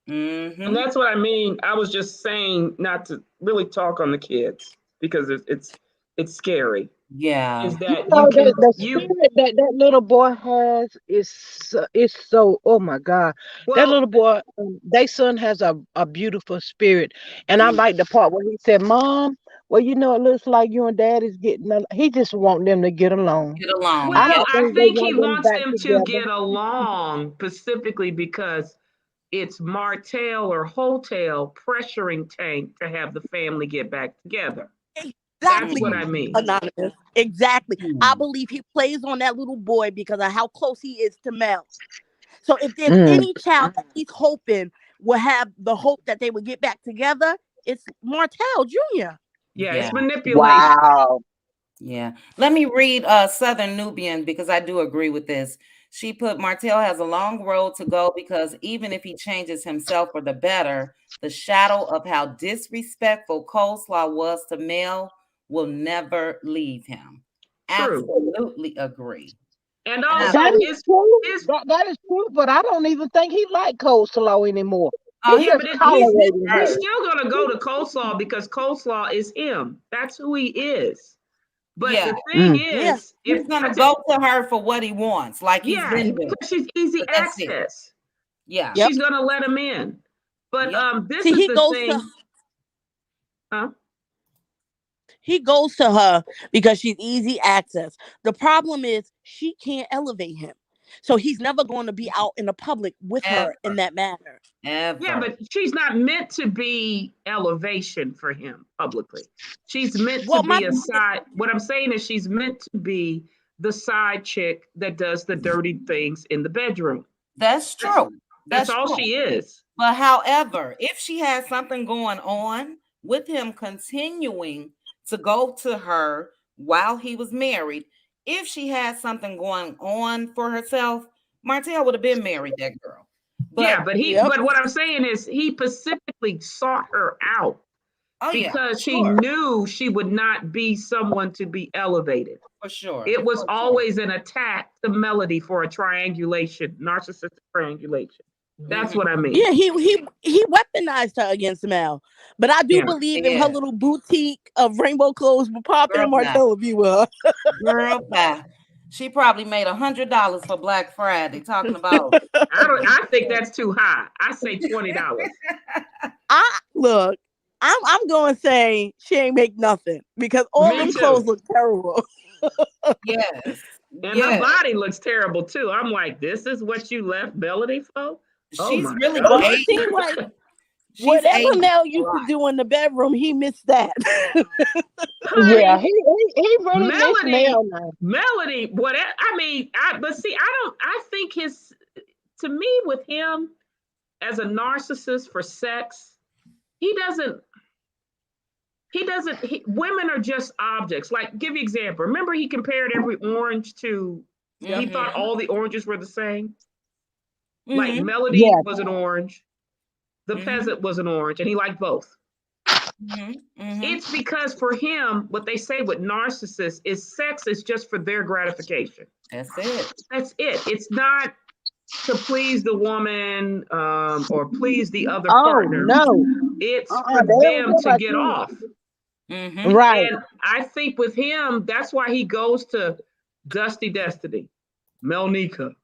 Mm-hmm. And Mm-hmm. that's what I mean. I was just saying not to really talk on the kids because it's scary. Yeah. Is You that you know can the you spirit that that little boy has is so. Oh my God, that well little boy, they son has a beautiful spirit, and I Mm, like the part where he said, "Mom, well, you know, it looks like you and Dad is getting. He just want them to get along. get along. I well Yep. don't I think they think he want them wants back them to together." get along specifically because it's Martell or Hotel pressuring Tank to have the family get back together. That's Exactly, what I Mm, mean. Anonymous. Exactly. I mm, believe he plays on that little boy because of how close he is to Mel. So if there's Mm. any child that he's hoping will have the hope that they would get back together, it's Martel Jr. Yeah, it's yeah. manipulation. Wow. Yeah. Let me read Southern Nubian because I do agree with this. She put Martell has a long road to go because even if he changes himself for the better, the shadow of how disrespectful Coleslaw was to Mel will never leave him. True. Absolutely agree. And Ab- That also is true. his That is true, but I don't even think he like coleslaw anymore. Oh, He he yeah, just but he's tolerating he's her. hurt. still gonna go to coleslaw because coleslaw is him. That's who he is. But Yeah. the thing Mm. Yeah. is, if He's gonna I tell, go to her for what he wants, like he's yeah, been doing. because she's easy But that's it. access. Yeah. Yep. She's gonna let him in. But Yep. this See, is the thing. Huh? he goes to her because she's easy access. The problem is she can't elevate him. So he's never going to be out in the public with her in Ever. that manner. Yeah, Ever. but she's not meant to be elevation for him publicly. She's meant to Well, my be a side. What I'm saying is she's meant to be the side chick that does the dirty things in the bedroom. That's That's true. that's That's all true. she is. But however, if she has something going on with him continuing to go to her while he was married, if she had something going on for herself, Martell would have been married that girl. Yeah, But yep. but what I'm saying is he specifically sought her out oh yeah, because he sure, knew she would not be someone to be elevated. for sure, It was for sure. always an attack to Melody for a triangulation, narcissistic triangulation. That's Mhm. what I mean. Yeah, he weaponized her against Mel. But I do Yeah. believe if her Yeah, little boutique of rainbow clothes would pop girl in, bye, Martell would be with girl bye. She probably made $100 for Black Friday talking about. her. I think that's too high. I say $20. I look, I'm going to say she ain't make nothing because all Me them too. clothes look terrible. Yes, And her yes. body looks terrible too. I'm like, this is what you left Melody for? Oh She's my really Well, it God. seemed aged. like She's whatever aged Mel a used to lot. do in the bedroom, he missed that. Yeah, Honey, he really missed Melody, Mel now. Melody, whatever. I mean, but see, I think to me, with him as a narcissist for sex, he doesn't, women are just objects. Like, give you example. Remember he compared every orange to, Yep. he thought Mhm. all the oranges were the same? Like Mhm. Melody Yeah. was an orange, the Mhm. peasant was an orange, and he liked both. Mhm. Mhm. It's because for him, what they say with narcissists is sex is just for their gratification. That's it. That's it. It's not to please the woman or please the other Oh partner. no. It's for They don't them care to about get you. off. Mhm. Right. And I think with him, that's why he goes to Dusty Destiny, Melnica.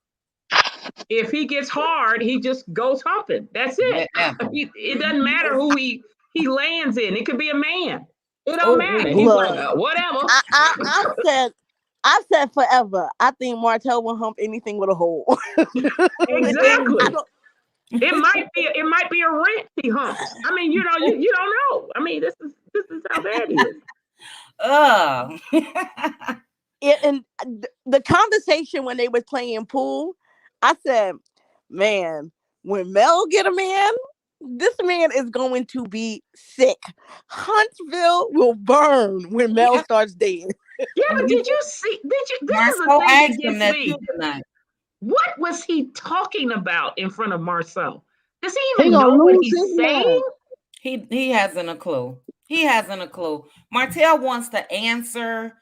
If he gets hard, he just goes humping. That's it. Wherever. It doesn't matter who he lands in. It could be a man. It don't Oh, matter. He's like, Look, whatever. I said forever. I think Martell will hump anything with a hole. I Exactly. don't. It might be a rent he humps. I mean, you don't know. I mean, this is how bad he is. oh. And the conversation when they were playing pool, I said, "Man, when Mel get a man, this man is going to be sick. Huntsville will burn when Mel Yep. starts dating." Yeah, but You did you see? Did you? This is the Marcel thing that asked him gets that too me. tonight. What was he talking about in front of Marcel? Does he He even gonna know what lose he's his saying? mind. He hasn't a clue. He hasn't a clue. Martell wants to answer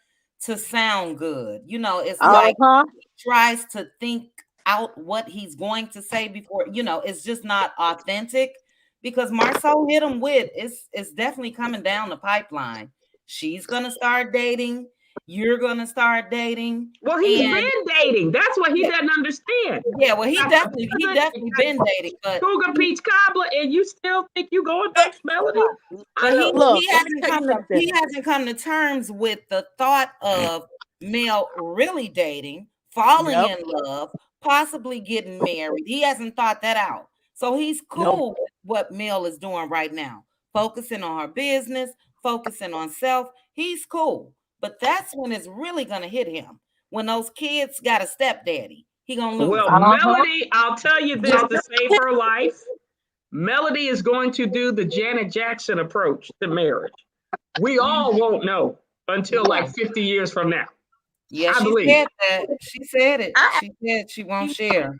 to sound good. It's like Uh-huh. he tries to think out what he's going to say before, it's just not authentic because Marcel hit him with it's definitely coming down the pipeline. She's gonna start dating, you're gonna start dating, Well, he's and been dating. That's what he yeah, doesn't understand. yeah, well, You he got the definitely he peasant, you definitely got been dating, but Cougar Peach Cobbler, and you still think you going back to Melody? I But he don't. Look, he let me hasn't tell you come to something. he hasn't come to terms with the thought of Mel really dating, falling Yep. in love, possibly getting married. He hasn't thought that out. So he's Nope. cool with what Mel is doing right now, focusing on her business, focusing on self. He's cool. But that's when it's really gonna hit him. When those kids got a stepdaddy, he gonna lose Well, it. Uh-huh. Melody, I'll tell you this to save her life. Melody is going to do the Janet Jackson approach to marriage. We all won't know. until like 50 years from now. Yeah, I she believe said it. that. She said it. I She said she won't share.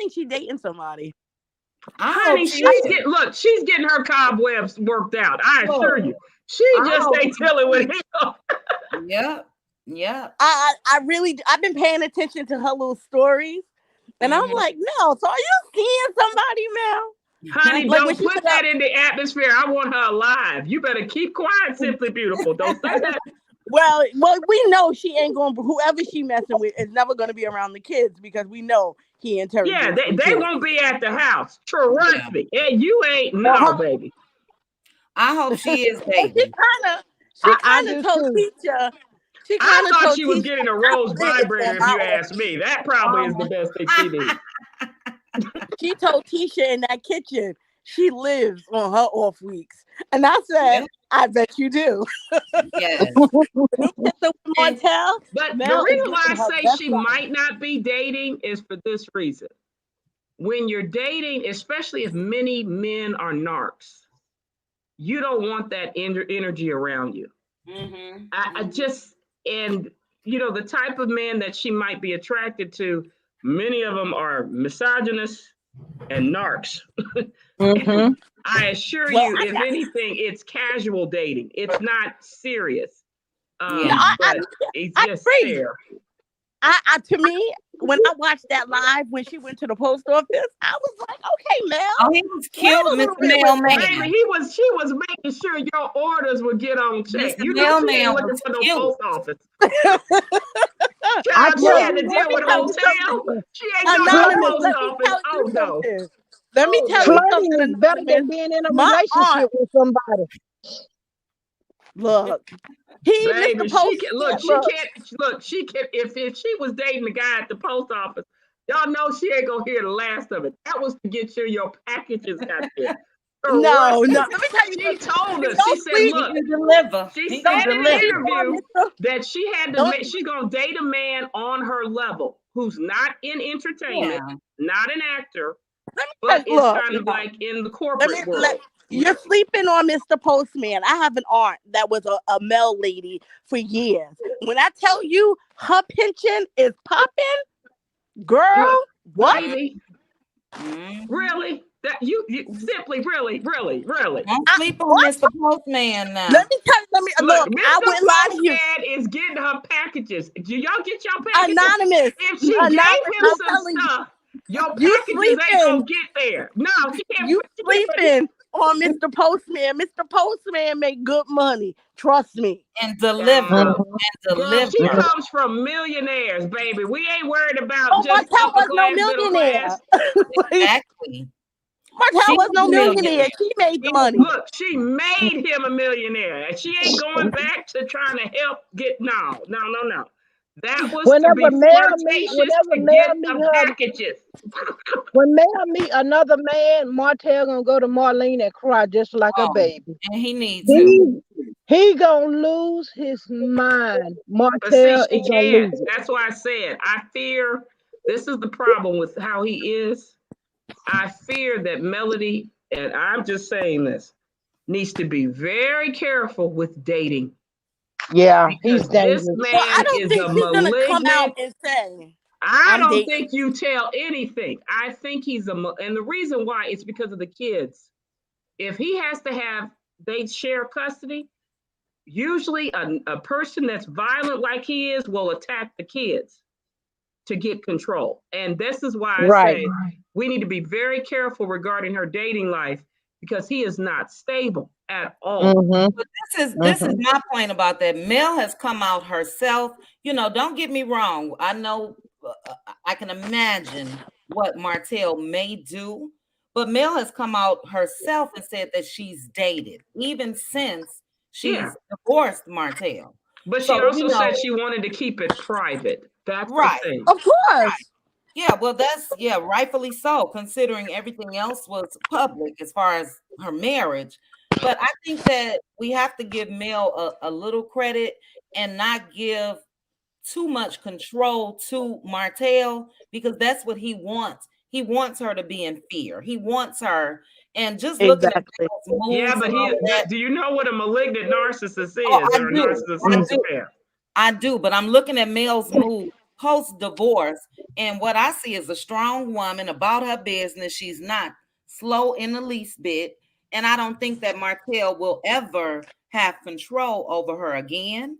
think she's dating somebody. I Honey, hope she is. she's getting her cobwebs worked out. I assure Look, you. She I just hope ain't telling with him. Yep. Yep. I've been paying attention to her little stories, and I'm like, Mel, so are you seeing somebody, Mel? Honey, Like when don't she put put that up, in the atmosphere. I want her alive. You better keep quiet, Simply Beautiful. Don't say that. well, we know she ain't going. Whoever she messing with is never going to be around the kids because we know he Yeah, interrogates they kids. won't be at the house. Trust Yeah. me. And you ain't no, baby. I hope she is And she dating. kind do of told too. teacher. She I kind of thought told she was teacher. getting a "I Rose live vibrator, on if my you off ask me. That probably is the best thing she needs. She told Tisha in that kitchen she lives on her off weeks. And I said, Yep. I bet you do. Yes. And Martel, But the Mel is reason why I living her say best she life. might not be dating is for this reason. When you're dating, especially if many men are narcs, you don't want that energy around you. I just, and the type of man that she might be attracted to, many of them are misogynists and narcs. Mm-hmm. I assure Well, you, if anything, it's casual dating. It's not serious. Yeah. But it's I just agree. there. To me, when I watched that live when she went to the post office, I was like, okay, Mel. Oh, he was wait cute, a Mr. little bit with Mailman. Baby, she was making sure your orders would get on check. Mr. You know she ain't Mailman looking was for no cute. post office. I Child, she tell had to you deal what, with tell you hotel. something. She ain't doing no Anonymous, post let me office. tell Oh you no. something. Let me Oh tell no. you flirting something, is better than Anonymous. being in a My relationship aunt, with somebody. look, Baby, Mr. she Postman, can look, she can't look, she can if she was dating the guy at the post office, y'all know she ain't gonna hear the last of it. That was to get sure your packages got there. no. Correct. Let me tell you She something. told us, she Don't said, sleep. He look, can deliver. she He said can Don't in the deliver. sleep on interview Mr. that she had to Don't, she's gonna date a man on her level who's not in entertainment, Yeah. not an actor, let me tell but you, is look. kind of like in the Let me corporate let world. you're sleeping on Mr. Postman. I have an aunt that was a Mel lady for years. When I tell you her pension is popping, Look, girl, what? baby, Mhm. really? That you simply really. Don't sleep on What? Mr. Postman now. Let me tell you. Let me Look, look. I Mr. wouldn't lie to you. Postman is getting her packages. Do y'all get y'all packages? Anonymous, If she gave anonymous. him I'm some telling you, stuff, your you packages ain't sleeping. gonna get there. No, she can't You put sleeping on Mr. Postman. Mr. Postman make good money. Trust me. And deliver. Mhm. And girl, she deliver. comes from millionaires, baby. We ain't worried about Oh, just Martel upper was no class, middle class. millionaire. Exactly. Martel She's was no a millionaire. millionaire. She made the She money. Look, she made him a millionaire, and she ain't going back to trying to help get no. That was to be flirtatious Whenever to Mel get meet the her, packages. when Mel meet another man, Martel gonna go to Marlene and cry just like a Oh, baby. and he need to. He gonna lose his mind. But see, Martel she is gonna can't. lose it. That's why I said I fear this is the problem with how he is. I fear that Melody, and I'm just saying this, needs to be very careful with dating Yeah, he's because this dangerous. Well, I man don't is think a she's gonna come out malignant. and say, I "I'm don't dating." think you tell anything. I think and the reason why is because of the kids. If he has to have, they share custody, usually a person that's violent like he is will attack the kids to get control. And this is why I Right. say we need to be very careful regarding her dating life because he is not stable at all. Mm-hmm. But this is my point about that. Mel has come out herself. Don't get me wrong. I know I can imagine what Martell may do, but Mel has come out herself and said that she's dated, even since Yeah. she's divorced Martell. But she So, also said she wanted to keep it private. That's the right. thing. Of course. Yeah, well, rightfully so, considering everything else was public as far as her marriage. But I think that we have to give Mel a little credit and not give too much control to Martell because that's what he wants. He wants her to be in fear. He wants her, And just looking at Exactly. those Yeah, moves but and all that. do you know what a malignant narcissist Oh, is, I or a do. narcissist I do. sociopath? I do, but I'm looking at Mel's move post divorce, and what I see is a strong woman about her business. She's not slow in the least bit, and I don't think that Martel will ever have control over her again.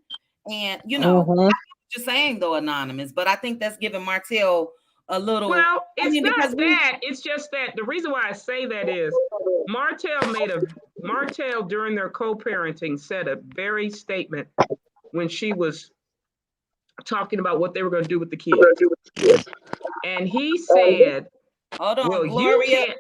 And Mm-hmm. just saying though, anonymous, but I think that's giving Martel a little. Well, I it's mean, because not that. It's just that the reason why I say that is Martel during their co-parenting said a very statement when she was talking about what they were going to do with the kids. And he said, hold on, well, you Gloria, can't,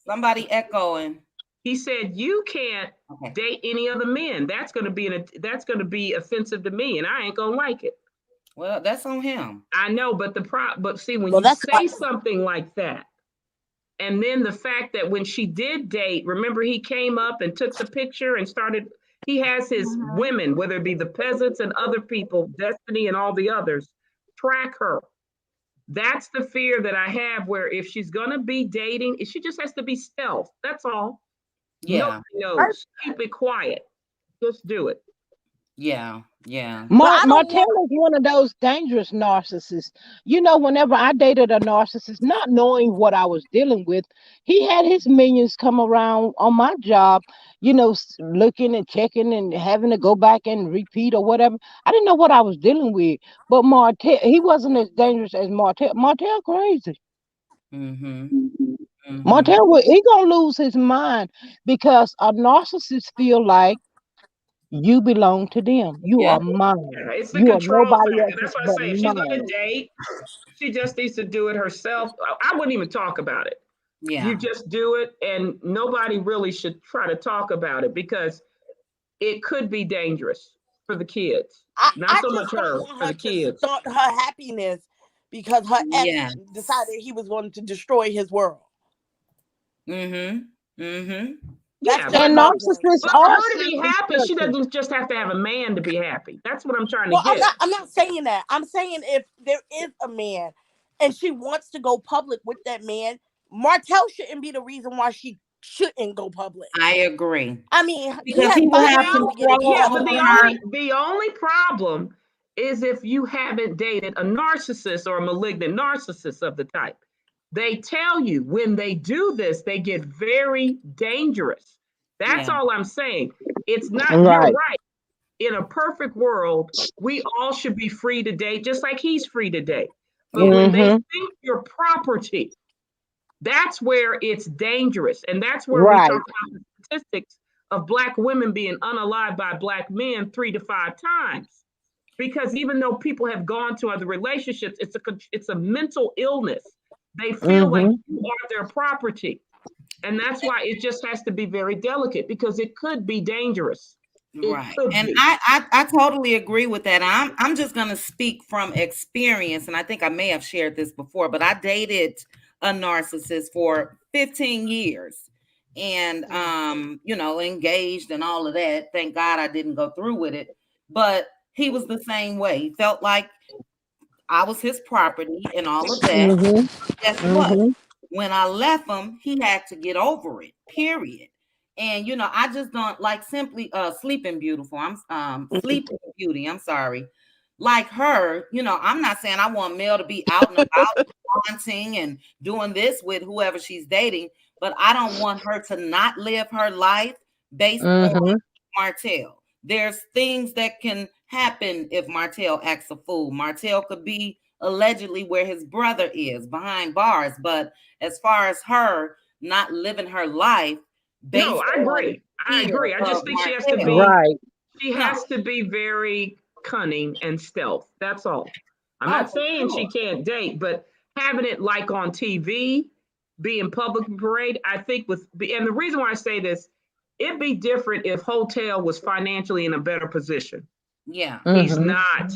somebody echoing. he said, you can't Okay. date any other men. That's going to be offensive to me, and I ain't going to like it. Well, that's on him. I know, but see, when Well, you that's say something like that, and then the fact that when she did date, remember he came up and took the picture and started, he has his women, whether it be the peasants and other people, Destiny and all the others, track her. That's the fear that I have, where if she's going to be dating, she just has to be stealth. That's all. Yeah. Nobody knows. Keep it quiet. Just do it. Yeah. Yeah. But I don't Martel want. is one of those dangerous narcissists. You know, whenever I dated a narcissist, not knowing what I was dealing with, he had his minions come around on my job, looking and checking and having to go back and repeat or whatever. I didn't know what I was dealing with. But Martel, he wasn't as dangerous as Martel. Martel crazy. Mm-hmm. Mm-hmm. Martel, he gonna lose his mind because a narcissist feel like you belong to them. You Yeah. are mine. Yeah, it's the You are control nobody factor. else's That's why I but say if she's going to mine. date, she just needs to do it herself. I wouldn't even talk about it. You Yeah. just do it, and nobody really should try to talk about it because it could be dangerous for the kids. Not I so much just don't her, want for her the to kids. stunt her happiness because her ex Yeah. decided he was going to destroy his world. Mm-hmm. Mm-hmm. That's Yeah, just And my point. narcissists but for are her to be happy, she self-destructive. doesn't just have to have a man to be happy. That's what I'm trying to Well, get. I'm not saying that. I'm saying if there is a man and she wants to go public with that man, Martel shouldn't be the reason why she shouldn't go public. I agree. I mean, he Because has he will 5 have years Well, to get it control yeah, together. but over the her. only problem is if you haven't dated a narcissist or a malignant narcissist of the type. They tell you when they do this, they get very dangerous. That's Yeah. all I'm saying. It's not, you're Right. right. In a perfect world, we all should be free to date, just like he's free to date. But Yeah. when they Mm-hmm. think you're property, that's where it's dangerous. And that's where we talk Right. about the statistics of Black women being unalived by Black men 3 to 5 times. Because even though people have gone to other relationships, it's a mental illness. They feel like Mm-hmm. you are their property. And that's why it just has to be very delicate because it could be dangerous. It Right. could And be. I totally agree with that. I'm just gonna speak from experience, and I think I may have shared this before, but I dated a narcissist for 15 years and engaged and all of that. Thank God I didn't go through with it. But he was the same way. He felt like I was his property and all of that. Mm-hmm. Guess what? Mm-hmm. When I left him, he had to get over it, period. And I just don't like simply sleeping beautiful. I'm sleeping beauty. I'm sorry. Like her, I'm not saying I want Mel to be out and about hunting and doing this with whoever she's dating, but I don't want her to not live her life based on Mm-hmm. Martel. There's things that can happen if Martel acts a fool. Martel could be allegedly where his brother is behind bars, but as far as her not living her life No, based I on agree. I fear agree. I just of think Martel, Right. she no. has to be very cunning and stealth. That's all. I'm Oh, not for saying she sure. can't date, but having it like on TV, being public parade, I think and the reason why I say this, it'd be different if Hotel was financially in a better position. Yeah. He's Mm-hmm. not.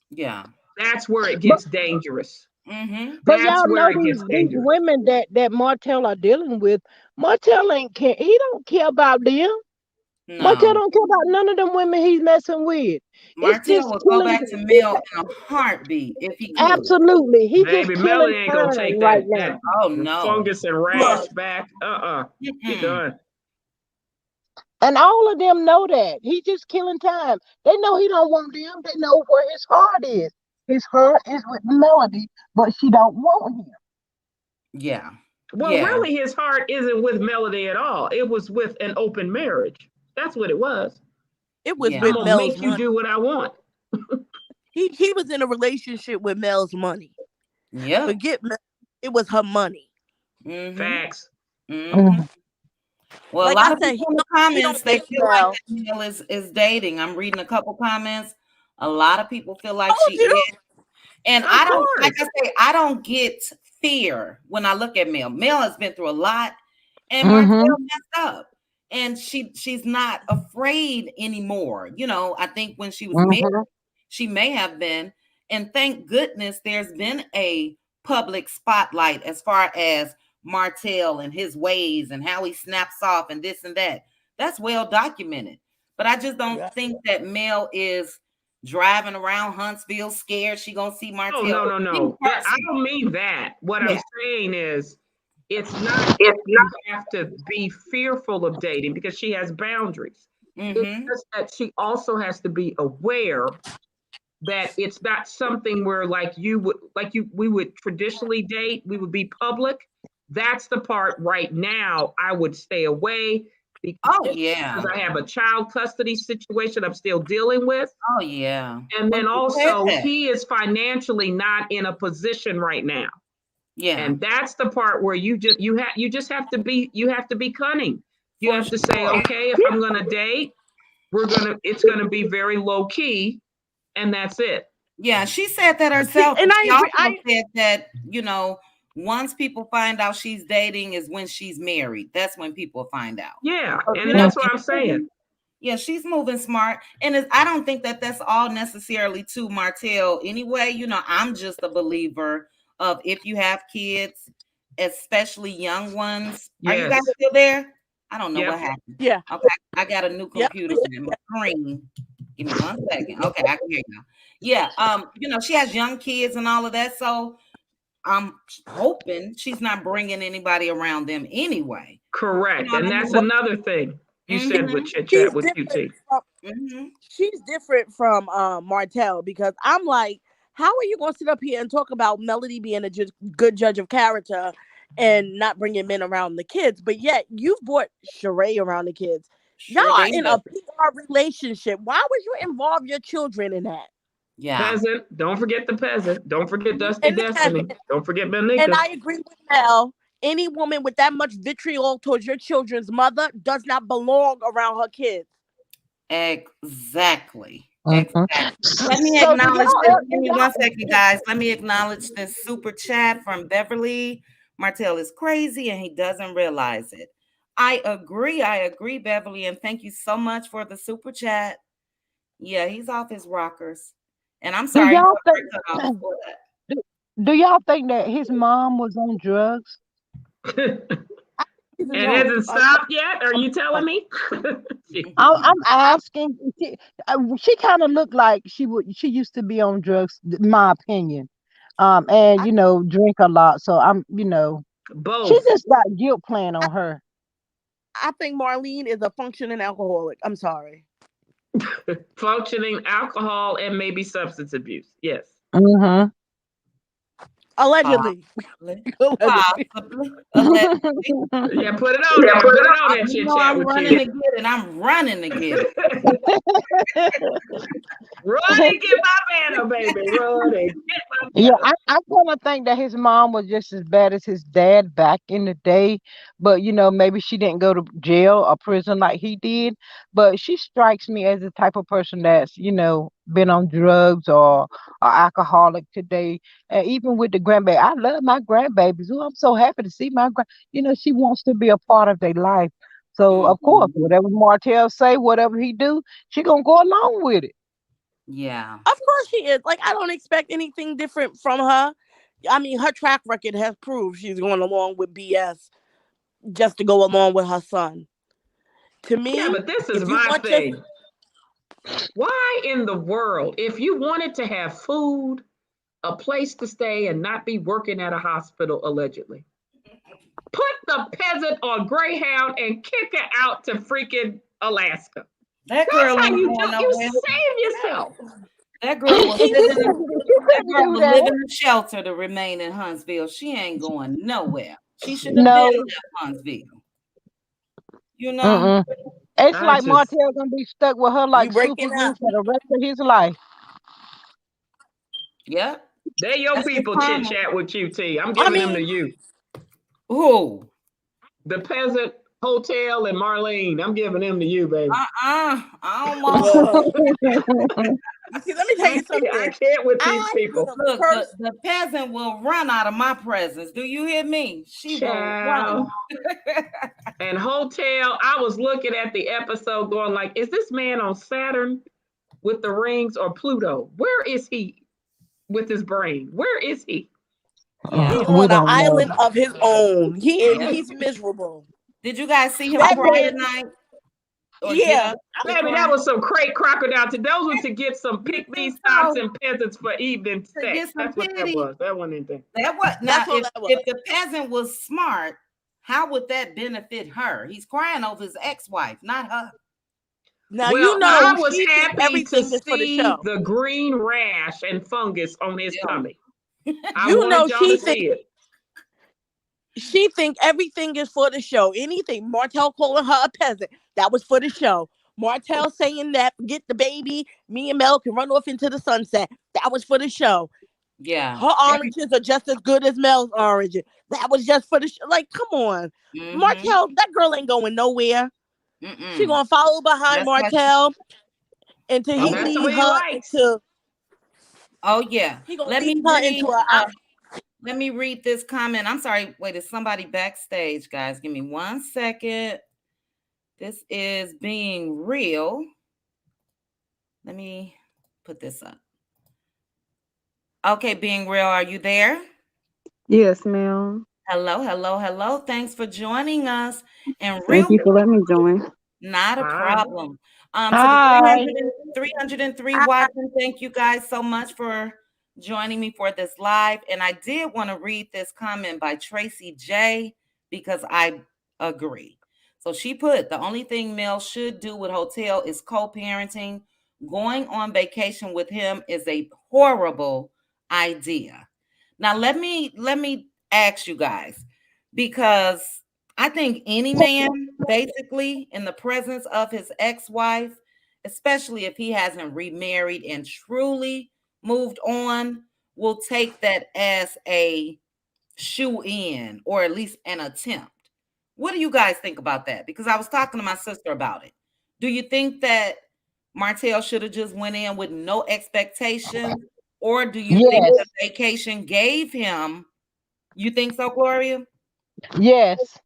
Yeah. That's where it But gets dangerous. Mm-hmm. but That's y'all where know it these gets these dangerous. women that Martel are dealing with. Martel ain't care. He don't care about them. Martel No. don't care about none of them women he's messing with. It's Martel just would go killing. back to Mel in a heartbeat if he could. Absolutely, he just Baby, killing Melody ain't gonna time take right that now. Oh no. fungus and rash Look, back. She Mm-mm. done. And all of them know that. He just killing time. They know he don't want them. They know where his heart is. His heart is with Melody, but she don't want him. Yeah. Well, Yeah. really, his heart isn't with Melody at all. It was with an open marriage. That's what it was. it was Yeah. I'm with gonna Mel's make you money. do what I want. He was in a relationship with Mel's money. Yep. Forget Mel, it was her money. Mm-hmm. Facts. Mm-hmm. Mhm. Well, a Like lot I of said, people in the he comments don't they miss feel like Mel. that Mel is dating. I'm reading a couple comments. A lot of people feel like Told she you. is. And Of I don't, like course. I say, I don't get fear when I look at Mel. Mel has been through a lot, and Martell Mhm. messed up. And she's not afraid anymore. I think when she was married, Mhm. she may have been. And thank goodness there's been a public spotlight as far as Martell and his ways and how he snaps off and this and that. That's well documented. But I just don't Yeah. think that Mel is driving around Huntsville scared she gonna see Oh Martell. no, no, no. I don't mean that. What I'm Yeah. saying is, it's not It's you have to be fearful of dating because she has boundaries. It's Mm-hmm. just that she also has to be aware that it's not something where we would traditionally date, we would be public. That's the part right now I would stay away Oh because yeah. I have a child custody situation I'm still dealing with. Oh yeah. And But then you said also that. he is financially not in a position right now. Yeah, And that's the part where you have to be cunning. You for have to say, sure. okay, if I'm gonna date, it's gonna be very low key, and that's it. Yeah, she said that See, herself. and And I she agree. also said that, once people find out she's dating is when she's married. That's when people find out. Yeah, So, and that's what I'm she's saying. moving, yeah, she's moving smart. And I don't think that that's all necessarily to Martell anyway. I'm just a believer of if you have kids, especially young ones. Are you guys Yes. still there? I don't know what Yep. happened. Yeah. Okay, I got a new Yeah. computer and my screen. Give me 1 second. Okay, I can hear you now. Yeah, she has young kids and all of that, so I'm hoping she's not bringing anybody around them anyway. You Correct. know what And I that's mean? another thing you said Mhm. with chit She's chat with different. QT. Mhm. She's different from Martell because I'm like, how are you going to sit up here and talk about Melody being a good judge of character and not bringing men around the kids, but yet you've brought Sheree around the kids. Y'all Sure are did. in a PR relationship. Why would you involve your children in that? Yeah. Peasant. Don't forget the peasant. Don't forget Dusty And Destiny. Don't forget and Benika. I agree with Mel. Any woman with that much vitriol towards your children's mother does not belong around her kids. Exactly. Mhm. Exactly. Let me So do acknowledge y'all? this. Give Do me y'all? 1 second, guys. Let me acknowledge this super chat from Beverly. Martell is crazy and he doesn't realize it. I agree. I agree, Beverly. And thank you so much for the super chat. Yeah, he's off his rockers. And I'm Do sorry, you y'all were cut off think? before that. Do, do y'all think that his mom was on drugs? It No. hasn't stopped yet? Are you telling me? I'm asking. She kind of looked like she would. She used to be on drugs, in my opinion. And I, drink a lot. So she Both. just got guilt playing on her. I think Marlene is a functioning alcoholic. I'm sorry. Functioning alcohol and maybe substance abuse. Yes. Mm-hmm. Allegedly. Allegedly. Possibly. Allegedly. Yeah, put it on there. Put it on there, You chit know chat I'm with running you. to get it. I'm running to get it. Run and get my banner, baby. Run and get my Yeah, banner. I kind of think that his mom was just as bad as his dad back in the day, but maybe she didn't go to jail or prison like he did. But she strikes me as the type of person that's been on drugs or alcoholic today. And even with the grandbaby, I love my grandbabies. Oh, I'm so happy to see my grand. She wants to be a part of their life. So of course, Mhm. whatever Martell say, whatever he do, she gonna go along with it. Yeah. Of course she is. Like, I don't expect anything different from her. I mean, her track record has proved she's going along with BS just to go along with her son. To Yeah, me, but this is if you my want your thing. Why in the world, if you wanted to have food, a place to stay, and not be working at a hospital allegedly, put the peasant on Greyhound and kick her out to freaking Alaska. That That's girl how ain't you going do. You nowhere. save yourself. That She girl will she live in that couldn't girl do will live that. in a shelter to remain in Huntsville. She ain't going nowhere. She should have been No. left Huntsville. You know? Mm-mm. It's I like just, Martel gonna be stuck with her you like super breaking glue up. for the rest of his life. Yep. they're your That's his people chit karma. chat with QT. I'm I giving them to mean, you. Who? The peasant, Hotel, and Marlene. I'm giving them to you, baby. I don't want them. well, see, let me tell you I something. can't with these I would people. have Look, cursed. the peasant will run out of my presence. Do you hear me? She will Child. run. And Hotel, I was looking at the episode going like, is this man on Saturn with the rings or Pluto? Where is he with his brain? Where is he? Yeah. He's We on an don't know. island of his own. Yep. He's miserable. Did you guys see him I That cry said, man, tonight or get yeah. up to Baby, cry? that was some crate crocodile. Those were to get some You pick think these socks so? and peasants for evening To get sex. some That's what that pity? was. That wasn't anything. That what now That's all that was. if the peasant was smart, how would that benefit her? He's crying over his ex-wife, not her. Now Well, you I know was she think happy to everything is for the see show. the green rash and fungus on his Yeah. tummy. I You know wanted y'all to see it. she think everything is for the show. Anything Martel calling her a peasant, that was for the show. Martel saying that get the baby, me and Mel can run off into the sunset. That was for the show. Yeah. Her oranges are just as good as Mel's oranges. That was just for the show. Like, come on, Mm-hmm. Martel. That girl ain't going nowhere. She Mm-mm. gonna follow behind That's why she Martel until And he that's okay. the lead way he her likes. into. Oh yeah. He gonna Let lead me her read into a. let me read this comment. I'm sorry. Wait, is somebody backstage, guys? Give me 1 second. This is being real. Let me put this up. Okay, being real, are you there? Yes, ma'am. Hello, hello, hello. Thanks for joining us. And Thank real you for quick, letting me join. not a Hi. problem. To the hi. 303 watching, thank you guys so much for joining me for this live. And I did want to read this comment by Tracy J because I agree. So she put the only thing Mel should do with Hotel is co-parenting. Going on vacation with him is a horrible idea. Now let me ask you guys because I think any man, basically, in the presence of his ex-wife, especially if he hasn't remarried and truly moved on, will take that as a shoe in or at least an attempt. What do you guys think about that? Because I was talking to my sister about it. Do you think that Martell should have just went in with no expectation, or do you think Yes. the vacation gave him? You think so, Gloria? Yes.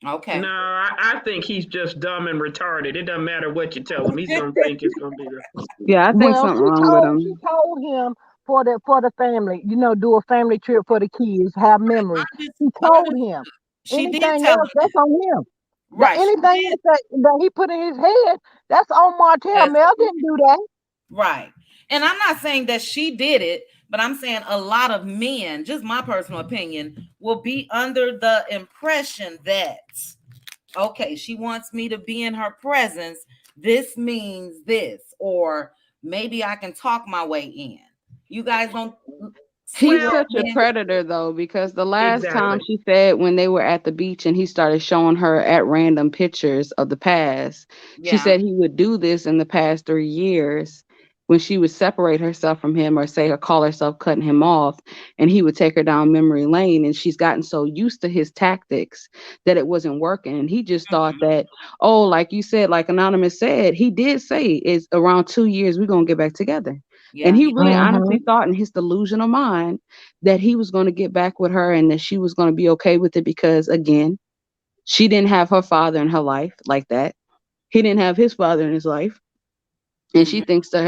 No, Okay. I think he's just dumb and retarded. It doesn't matter what you tell him. He's going to think it's going to be there. Yeah, I think Well, something wrong with she him. told him for the family, do a family trip for the kids, have memories. She told Understood. him. She did Anything tell else, him that. that's on him. Right. She Anything did. else that he put in his head, that's on Martel. That's Mel didn't do that. right. And I'm not saying that she did it, but I'm saying a lot of men, just my personal opinion, will be under the impression that, okay, she wants me to be in her presence. This means this, or maybe I can talk my way in. You guys don't see He's what Well, such a men. predator though, because the last time exactly. she said when they were at the beach and he started showing her at random pictures of the past, she Yeah. said he would do this in the past 3 years when she would separate herself from him or say or call herself cutting him off, and he would take her down memory lane, and she's gotten so used to his tactics that it wasn't working, and he just thought Mhm. that, oh, like you said, like Anonymous said, he did say it's around 2 years we're gonna get back together. And Yeah. he He really did. Mm-hmm. honestly thought in his delusional mind that he was going to get back with her and that she was going to be okay with it because, again, she didn't have her father in her life like that. He didn't have his father in his life. And Mhm.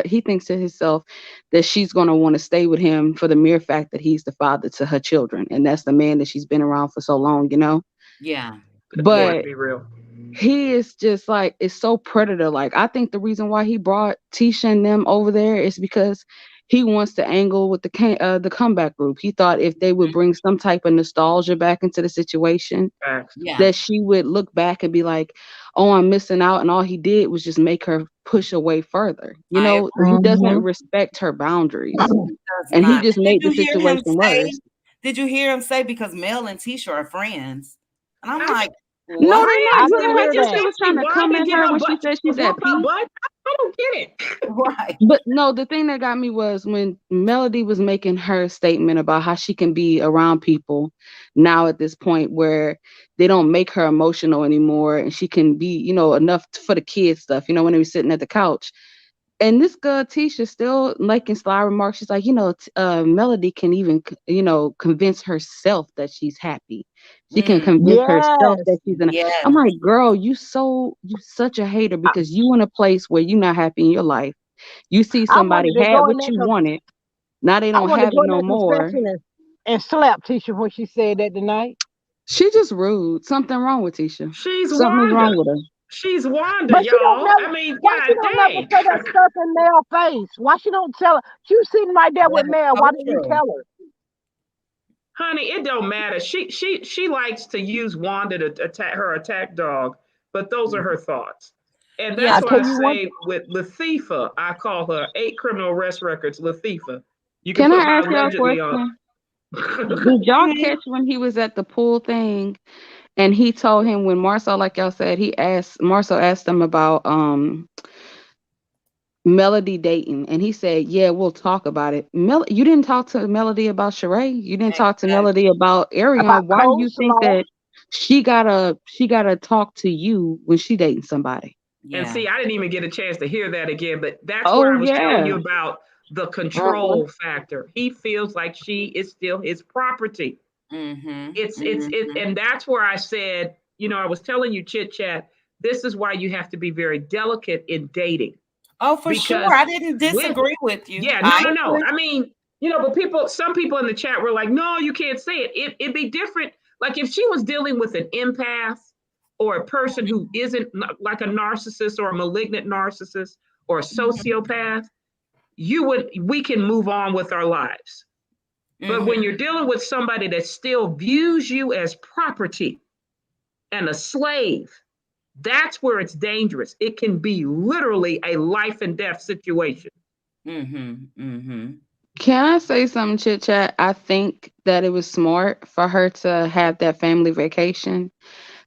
he thinks to himself that she's going to want to stay with him for the mere fact that he's the father to her children. And that's the man that she's been around for so long, you know? Yeah. That can't Yeah. But be real. he is just like, it's so predator like. I think the reason why he brought Tisha and them over there is because he wants to angle with the comeback group. He thought if they would bring some type of nostalgia back into the situation, Facts. Yeah. that she would look back and be like, oh, I'm missing out. And all he did was just make her push away further. You I know, agree. he doesn't Mhm. respect her boundaries. Does And he not. just Did made you the hear him situation say? worse. Did you hear him say because Mel and Tisha are friends? And I'm I, like, No, what? they're I not. You didn't know how hear just Tisha that. was asked me trying to come Wanda at get her her when she butt said she's whoop at her peace? butt. I don't get it. Right. But no, the thing that got me was when Melody was making her statement about how she can be around people now at this point where they don't make her emotional anymore and she can be, enough for the kids stuff, when they were sitting at the couch. And this girl Tisha still making sly remarks. She's like, Melody can even, convince herself that she's happy. She can Mm, convince herself Yes. that she's in. yes. I'm like, girl, you such a hater I, because you in a place where you're not happy in your life. You see I somebody wanted to had go in what that. you wanted. Now they I don't wanted to have it go in no that more. confession and slap Tisha when she said that tonight. She just rude. Something wrong with Tisha. She's Something is wrong Wanda. with her. She's Wanda, But she don't y'all. never. I mean, Why she god don't never dang. say that stuff in Mel's face? Why she don't tell her? She was sitting right there That with is Mel. so Why didn't you true. tell her? Honey, it don't matter. She likes to use Wanda to attack her attack dog, but those are her thoughts. And Yeah. that's I why tell I you one. say with Latifah, I call her 8 criminal arrest records, Latifah. You can Can put I my ask y'all a allegedly on. question? Did y'all Mhm. catch when he was at the pool thing and he told him when Marcel, like y'all said, Marcel asked him about Melody dating, and he said, "Yeah, we'll talk about it." You didn't talk to Melody about Sheree. You didn't talk to Exactly. Melody about About Arion. Why do you think coleslaw. that she gotta talk to you when she dating somebody? And Yeah. see, I didn't even get a chance to hear that again, but that's where Oh I was telling yeah. you about the Mhm. control factor. He feels like she is still his property. Mm-hmm. It's Mm-hmm. and that's where I said, I was telling you, chit chat, this is why you have to be very delicate in dating. Oh, for sure. Because I didn't with disagree with you. yeah, I no. agree. I mean, but some people in the chat were like, no, you can't say it. It'd be different. Like if she was dealing with an empath or a person who isn't like a narcissist or a malignant narcissist or a Mm-hmm. sociopath, we can move on with our lives. But Mm-hmm. when you're dealing with somebody that still views you as property and a slave, that's where it's dangerous. It can be literally a life and death situation. Mm-hmm. Mm-hmm. Can I say something, chit chat? I think that it was smart for her to have that family vacation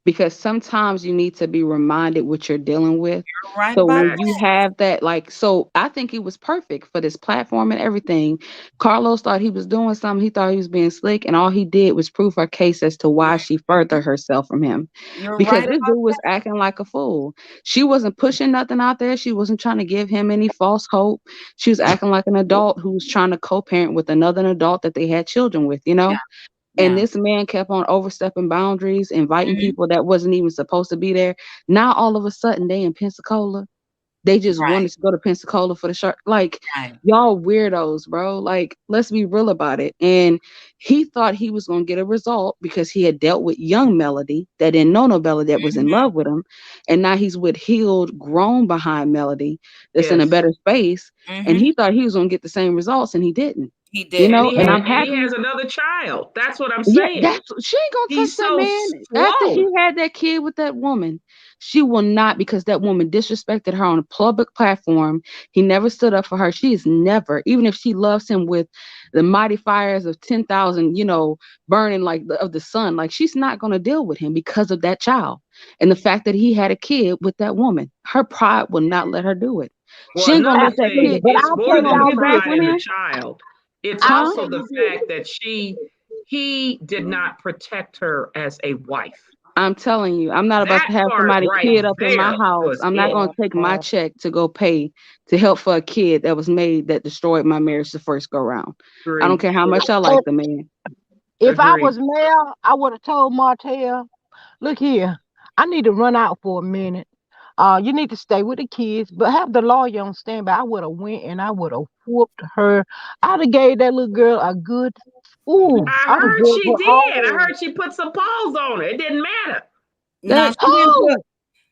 because sometimes you need to be reminded what you're dealing with. You're right So about when you Facts. that. have that, so I think it was perfect for this platform and everything. Carlos thought he was doing something. He thought he was being slick, and all he did was prove her case as to why she Mhm. furthered herself from him. You're Because right this about dude was that. acting like a fool. She wasn't pushing nothing out there. She wasn't trying to give him any false hope. She was acting like an adult who was trying to co-parent with another adult that they had children with, you Yeah. know? And Yeah. this man kept on overstepping boundaries, inviting Mhm. people that wasn't even supposed to be there. Now all of a sudden they in Pensacola. They just Right. wanted to go to Pensacola for the shark. Like, Right. y'all weirdos, bro. Like, let's be real about it. And he thought he was gonna get a result because he had dealt with young Melody that didn't know no Melody that was in Mhm. love with him. And now he's with healed, grown behind Melody that's in a Yes. better space. And Mhm. he thought he was gonna get the same results and he didn't. He You And didn't. know, he and had I'm and he happy. has another child. That's what I'm Yeah, saying. she ain't gonna touch He's that so man after he slow. had that kid with that woman. She will not because that woman disrespected her on a public platform. He never stood up for her. She is never, even if she loves him with the mighty fires of 10,000, burning like of the sun, like she's not gonna deal with him because of that child and the fact that he had a kid with that woman. Her pride will not let her do it. She Well, ain't gonna another let that Absolutely. thing, kid. But it's I'll She more tell ain't than gonna the y'all get this. back pride with and the him, child. It's I'll huh? also tell the you this. fact that he did not protect her as a wife. I'm telling you, I'm not about That to have part somebody right kid up in my there house. was I'm not it. going to take my check to go pay to help for a kid that was made that destroyed my marriage the first go round. I don't Agreed. care how much I like And the man. if I Agreed. was Mel, I would have told Martel, look here, I need to run out for a minute. You need to stay with the kids, but have the lawyer on standby. I would have went and I would have whooped her. I'd have gave that little girl a good, ooh, I I'd have heard whooped she her did. I all. heard she put some paws on her. It didn't matter. No, That she didn't put Who?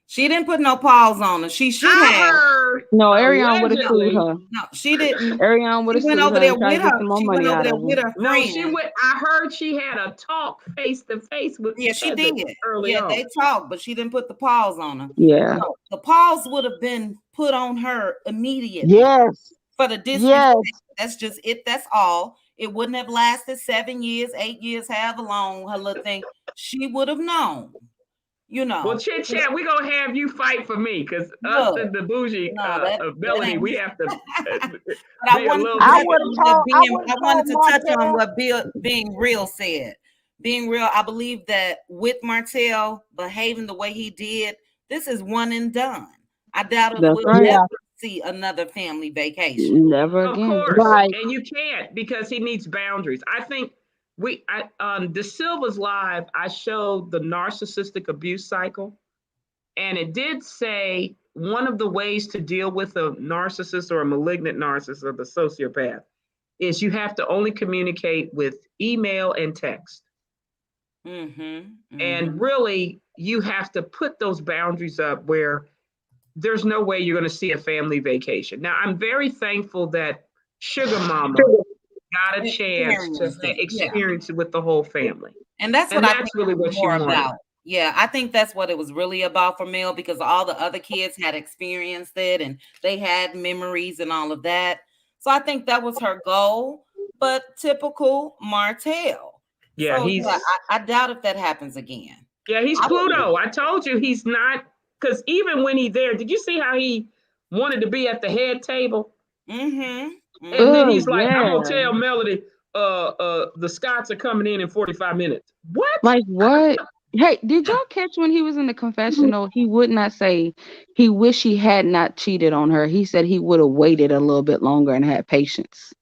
She didn't put no pause on her. She should I have. heard No, Ariane would have sued allegedly. her. No, she didn't. Ariane would She have went sued over her there and tried with to get her. some more She went money over out there of her. with her No, she friend. went. I heard she had a talk face to face with Yeah, the she cousin did. early Yeah, on. they talked, but she didn't put the pause on her. Yeah. So the pause would have been put on her immediately Yes, for the disrespect. yes, That's just it. That's all. It wouldn't have lasted 7 years, 8 years, however long her little thing. She would have known, you Well, know. Chit Chat, we're gonna have you fight for me because us Look, and the bougie no, that Melody, ain't. we have to uh, But I be a wanted little to I touch bit. would on have what told. I being. would I have wanted told to touch on Martell. what being real said. Being real, I believe that with Martel behaving the way he did, this is one and done. I doubt if That's we'll right. never Yeah, see another family vacation. Never Of again. course, right. and you can't because he needs boundaries. I think I on De Silva's live, I showed the narcissistic abuse cycle, and it did say one of the ways to deal with a narcissist or a malignant narcissist or the sociopath is you have to only communicate with email and text. Mm-hmm. And Mm-hmm. really, you have to put those boundaries up where there's no way you're going to see a family vacation. Now, I'm very thankful that Sugar Mama got a chance to Experience it. Yeah. experience it with the whole family. And that's what And I think that's really it was what she more wanted. about. Yeah, I think that's what it was really about for Mel because all the other kids had experienced it and they had memories and all of that. So I think that was her goal, but typical Martell. Yeah, So yeah, he's I doubt if that happens again. yeah, he's I would. Pluto. I told you he's not because even when he there, did you see how he wanted to be at the head table? Mm-hmm. And then Mm-hmm. Oh he's like, I'm gonna yeah. tell Melody, the Scots are coming in 45 minutes. What? Like what? Hey, did y'all catch when he was in the confessional? He would not say he wished he had not cheated on her. He said he would have waited a little bit longer and had patience.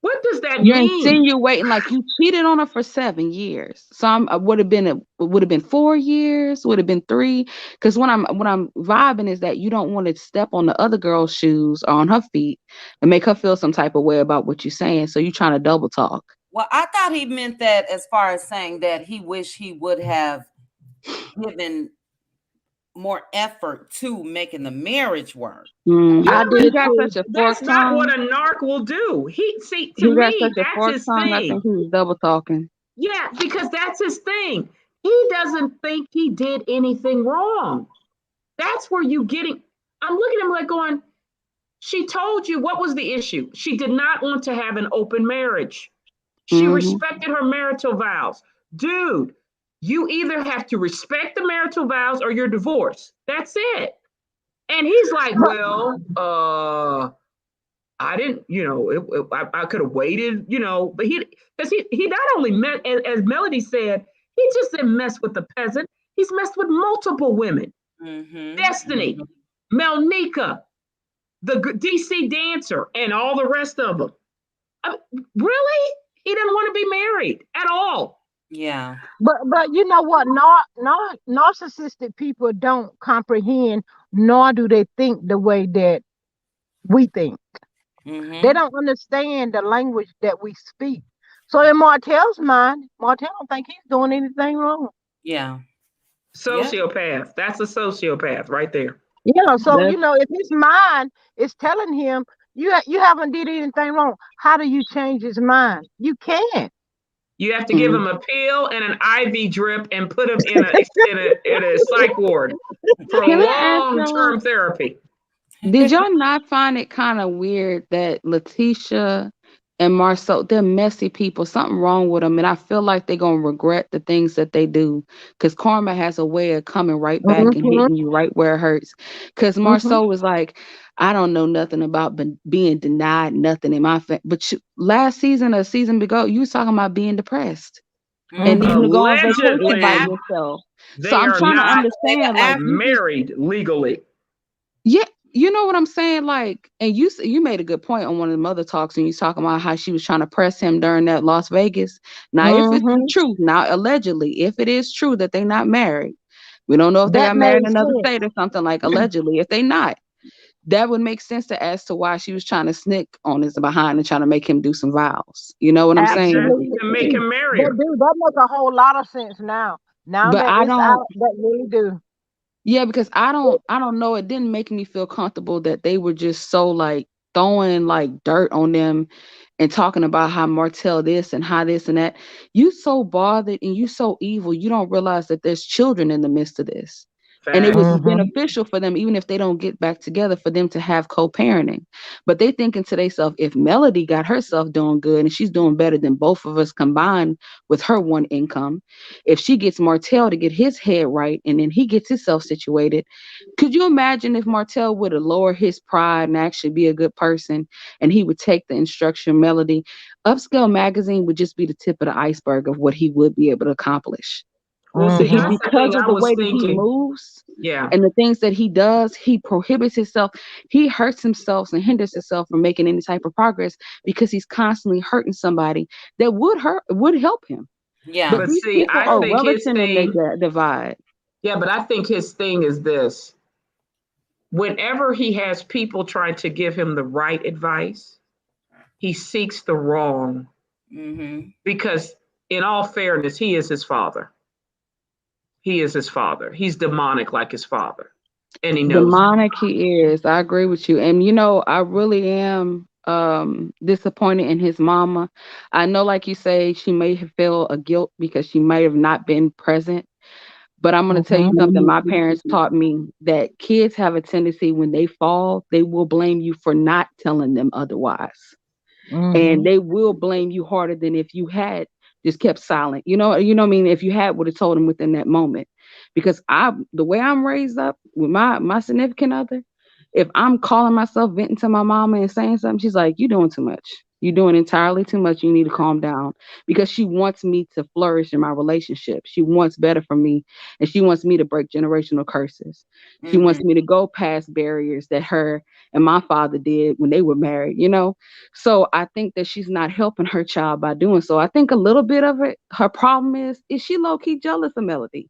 What does that You're mean? insinuating like you cheated on her for 7 years. So I would have been 4 years, would have been 3. Because what I'm vibing is that you don't want to step on the other girl's shoes or on her feet and make her feel some type of way about what you're saying. So you're trying to double talk. Well, I thought he meant that as far as saying that he wished he would have given more effort to making the marriage work. Yeah, I but He did got too. such a that's forked not what tongue. a narc will do. He see to He got such me, a that's forked his tongue. I thing. think he was double talking. Yeah, because that's his thing. He doesn't think he did anything wrong. That's where you getting. I'm looking at him like going, she told you what was the issue. She did not want to have an open marriage. She Hmm. respected her marital vows. Dude, you either have to respect the marital vows or you're divorced. That's it. And he's like, well, I didn't, I could have waited, but because he not only met, as Melody said, he just didn't mess with the peasant. He's messed with multiple women. Destiny, Mm-hmm. Melnika, the DC dancer, and all the rest of them. Really? He didn't want to be married at all. Yeah. But you know what? Narcissistic people don't comprehend, nor do they think the way that we think. They Mm-hmm. don't understand the language that we speak. So in Martell's mind, Martell don't think he's doing anything wrong. Yeah. Yeah. Sociopath. That's a sociopath right there. Yeah. So That's if his mind is telling him you haven't did anything wrong, how do you change his mind? You can't. You have to give mm. him a pill and an IV drip and put him in a psych ward for Can I ask long y'all? term therapy. Did y'all not find it kind of weird that Letitia and Marceau, they're messy people, something wrong with them, and I feel like they're gonna regret the things that they do, because karma has a way of coming right back and Hmm. hitting you right where it hurts. Because Hmm. Marceau was like, I don't know nothing about being denied nothing in my but last season, a season ago, you was talking about being depressed and Mm-hmm. Hmm. needing to go on No, but vacation by Allegedly, yourself. So they I'm are trying to not understand, like after. you just married legally. yeah, you know what I'm saying? Like, and you made a good point on one of the mother talks, and you talking about how she was trying to press him during that Las Vegas. Now, if it's the Hmm. truth, now allegedly, if it is true that they're not married, we don't know if they That got married made in another sense. state or something. Like allegedly, if they not, that would make sense as to why she was trying to sneak on his behind and trying to make him do some vows. You know what I'm saying? Exactly. Absolutely. To make him marry That her. do that make a whole lot of sense now. Now But that I it's don't. out, that really do. Yeah, because I don't know. It didn't make me feel comfortable that they were just so like throwing like dirt on them and talking about how Martell this and how this and that. You so bothered and you so evil, you don't realize that there's children in the midst of this. And it would be Facts. Mm-hmm. beneficial for them, even if they don't get back together, for them to have co-parenting. But they thinking to themselves, if Melody got herself doing good and she's doing better than both of us combined with her one income, if she gets Martell to get his head right and then he gets himself situated, could you imagine if Martell would have lowered his pride and actually be a good person and he would take the instruction Melody? Upscale magazine would just be the tip of the iceberg of what he would be able to accomplish. Well, But see, he, Mm-hmm. that's the because thing of I the was way that he thinking. moves Yeah. and the things that he does, he prohibits himself. He hurts himself and hinders himself from making any type of progress because he's constantly hurting somebody that would help him. Yeah. But But these see, people I are think his relishing in the thing, divide. yeah, but I think his thing is this. Whenever he has people trying to give him the right advice, he seeks the wrong Mm-hmm. because, in all fairness, he is his father. He is his father. He's demonic like his father, and he knows it. Demonic he is. I agree with you. And I really am disappointed in his mama. I know, like you say, she may have felt a guilt because she may have not been present. But I'm going to tell you Mm-hmm. something. My parents taught me that kids have a tendency when they fall, they will blame you for not telling them otherwise, and Mm-hmm. they will blame you harder than if you had just kept silent. What I mean, if you had would have told them within that moment. Because the way I'm raised up with my significant other, if I'm calling myself venting to my mama and saying something, she's like, "You doing too much. You're doing entirely too much. You need to calm down." Because she wants me to flourish in my relationship. She wants better for me, and she wants me to break generational curses. She Mm-hmm. wants me to go past barriers that her and my father did when they were married. So I think that she's not helping her child by doing so. I think a little bit of it, her problem is she low key jealous of Melody.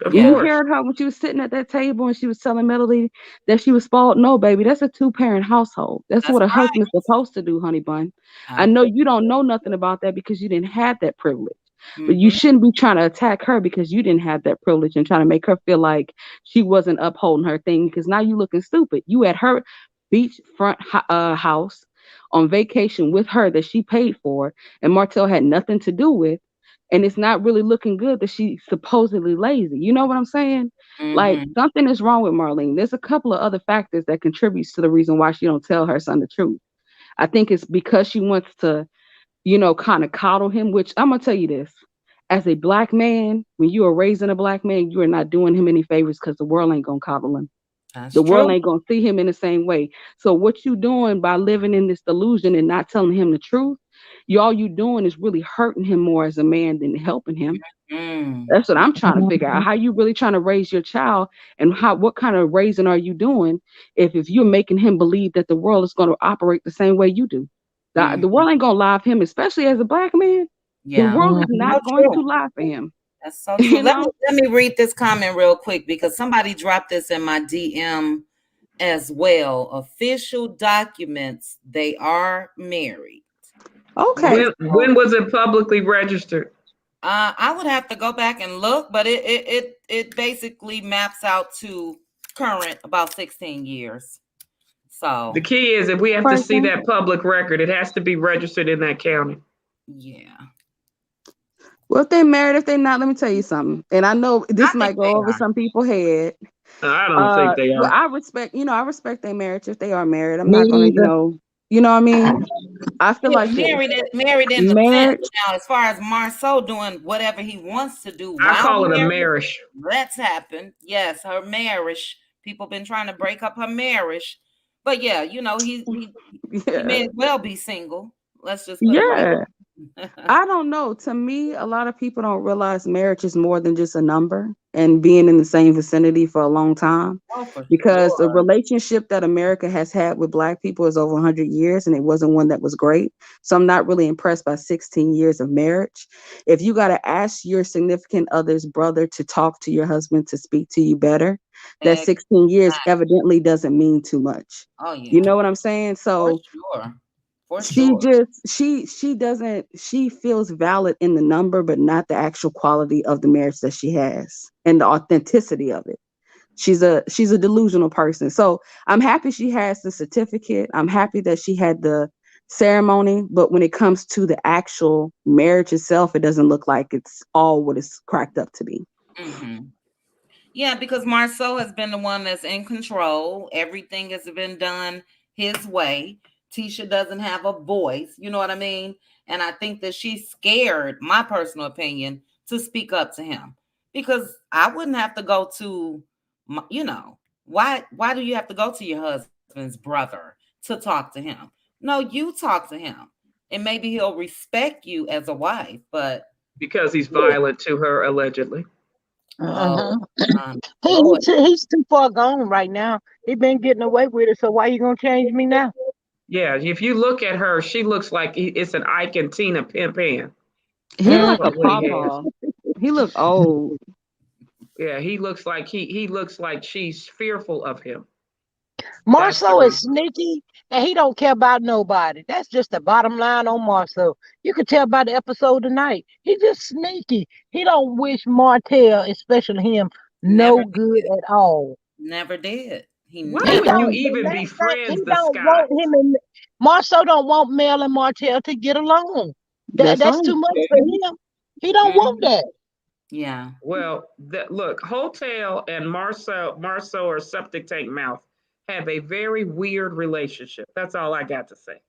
Of When Yeah. you course. heard her when she was sitting at that table and she was telling Melody that she was spoiled, no, baby, that's a two-parent household. That's That's what a right. husband is supposed to do, honey bun. I know Absolutely. you don't know nothing about that because you didn't have that privilege. But you Mm-hmm. shouldn't be trying to attack her because you didn't have that privilege and trying to make her feel like she wasn't upholding her thing because now you looking stupid. You at her beachfront house on vacation with her that she paid for and Martell had nothing to do with, and it's not really looking good that she's supposedly lazy. You know what I'm saying? Like Mm-hmm. something is wrong with Marlene. There's a couple of other factors that contributes to the reason why she don't tell her son the truth. I think it's because she wants to, kind of coddle him, which I'm gonna tell you this. As a black man, when you are raising a black man, you are not doing him any favors because the world ain't gonna coddle him. That's The world true. ain't gonna see him in the same way. So what you doing by living in this delusion and not telling him the truth, all you doing is really hurting him more as a man than helping him. Mm. That's what I'm trying to figure Mm-hmm. out. How you really trying to raise your child, and what kind of raising are you doing if you're making him believe that the world is going to operate the same way you do? The Mm. world ain't gonna lie for him, especially as a black man. The Yeah. world is Mm-hmm. So not going true. to lie for him. That's so true. You Let me know? let me read this comment real quick because somebody dropped this in my DM as well. Official documents, they are married. Okay. When was it publicly registered? I would have to go back and look, but it basically maps out to current about 16 years. The So key is if we have to see Person. that public record, it has to be registered in that county. yeah, Well, if they married, if they not, let me tell you something. And I know I this think might they go over are. some people's head. I don't think they Well, are. I respect their marriage if they are married. I'm Me not gonna, either. you know what I mean? I feel Yeah, like this. married in the sense. Marriage, Now, as far as Marceau doing whatever he wants to do I while call it a married, marriage. that's happened. Yes, her marriage. People been trying to break up her marriage, but yeah, he yeah. may as well be single. Let's just put it like Yeah. that. I don't know. To me, a lot of people don't realize marriage is more than just a number and being in the same vicinity for a long time. Oh, for Because the sure. relationship that America has had with Black people is over 100 years and it wasn't one that was great. So I'm not really impressed by 16 years of marriage. If you got to ask your significant other's brother to talk to your husband to speak to you better, that Exactly. 16 years evidently doesn't mean too much. Oh You yeah, know what I'm saying? for So sure, for she sure. just she doesn't she feels valid in the number but not the actual quality of the marriage that she has and the authenticity of it. she's a delusional person. So I'm happy she has the certificate. I'm happy that she had the ceremony, but when it comes to the actual marriage itself, it doesn't look like it's all what it's cracked up to be. Mm-hmm. Yeah, because Marceau has been the one that's in control. Everything has been done his way. Tisha doesn't have a voice. You know what I mean? And I think that she's scared, my personal opinion, to speak up to him because I wouldn't have to go to, why do you have to go to your husband's brother to talk to him? No, you talk to him, and maybe he'll respect you as a wife. But Because he's violent to her allegedly. oh, Uh-huh. Lord, He's too far gone right now. He been getting away with it. So why you gonna change me now? Yeah, if you look at her, she looks like it's an Ike and Tina Pin Pan. He That's like a what he has. pawpaw. He look old. Yeah, he looks like he looks like she's fearful of him. That's the Marceau is reason. sneaky and he don't care about nobody. That's just the bottom line on Marceau. You can tell by the episode tonight. He just sneaky. He don't wish Martel, especially him, never no good at all. Never did. He Why He never. would you don't. The even main thing, he befriend the don't want Scotts? him and Marceau don't want Mel and Martel to get along. That's That's right. too much for him. He don't want Mhm. that. Yeah. Well, look, Hotel and Marceau or Septic Tank Mouth have a very weird relationship. That's all I got to say.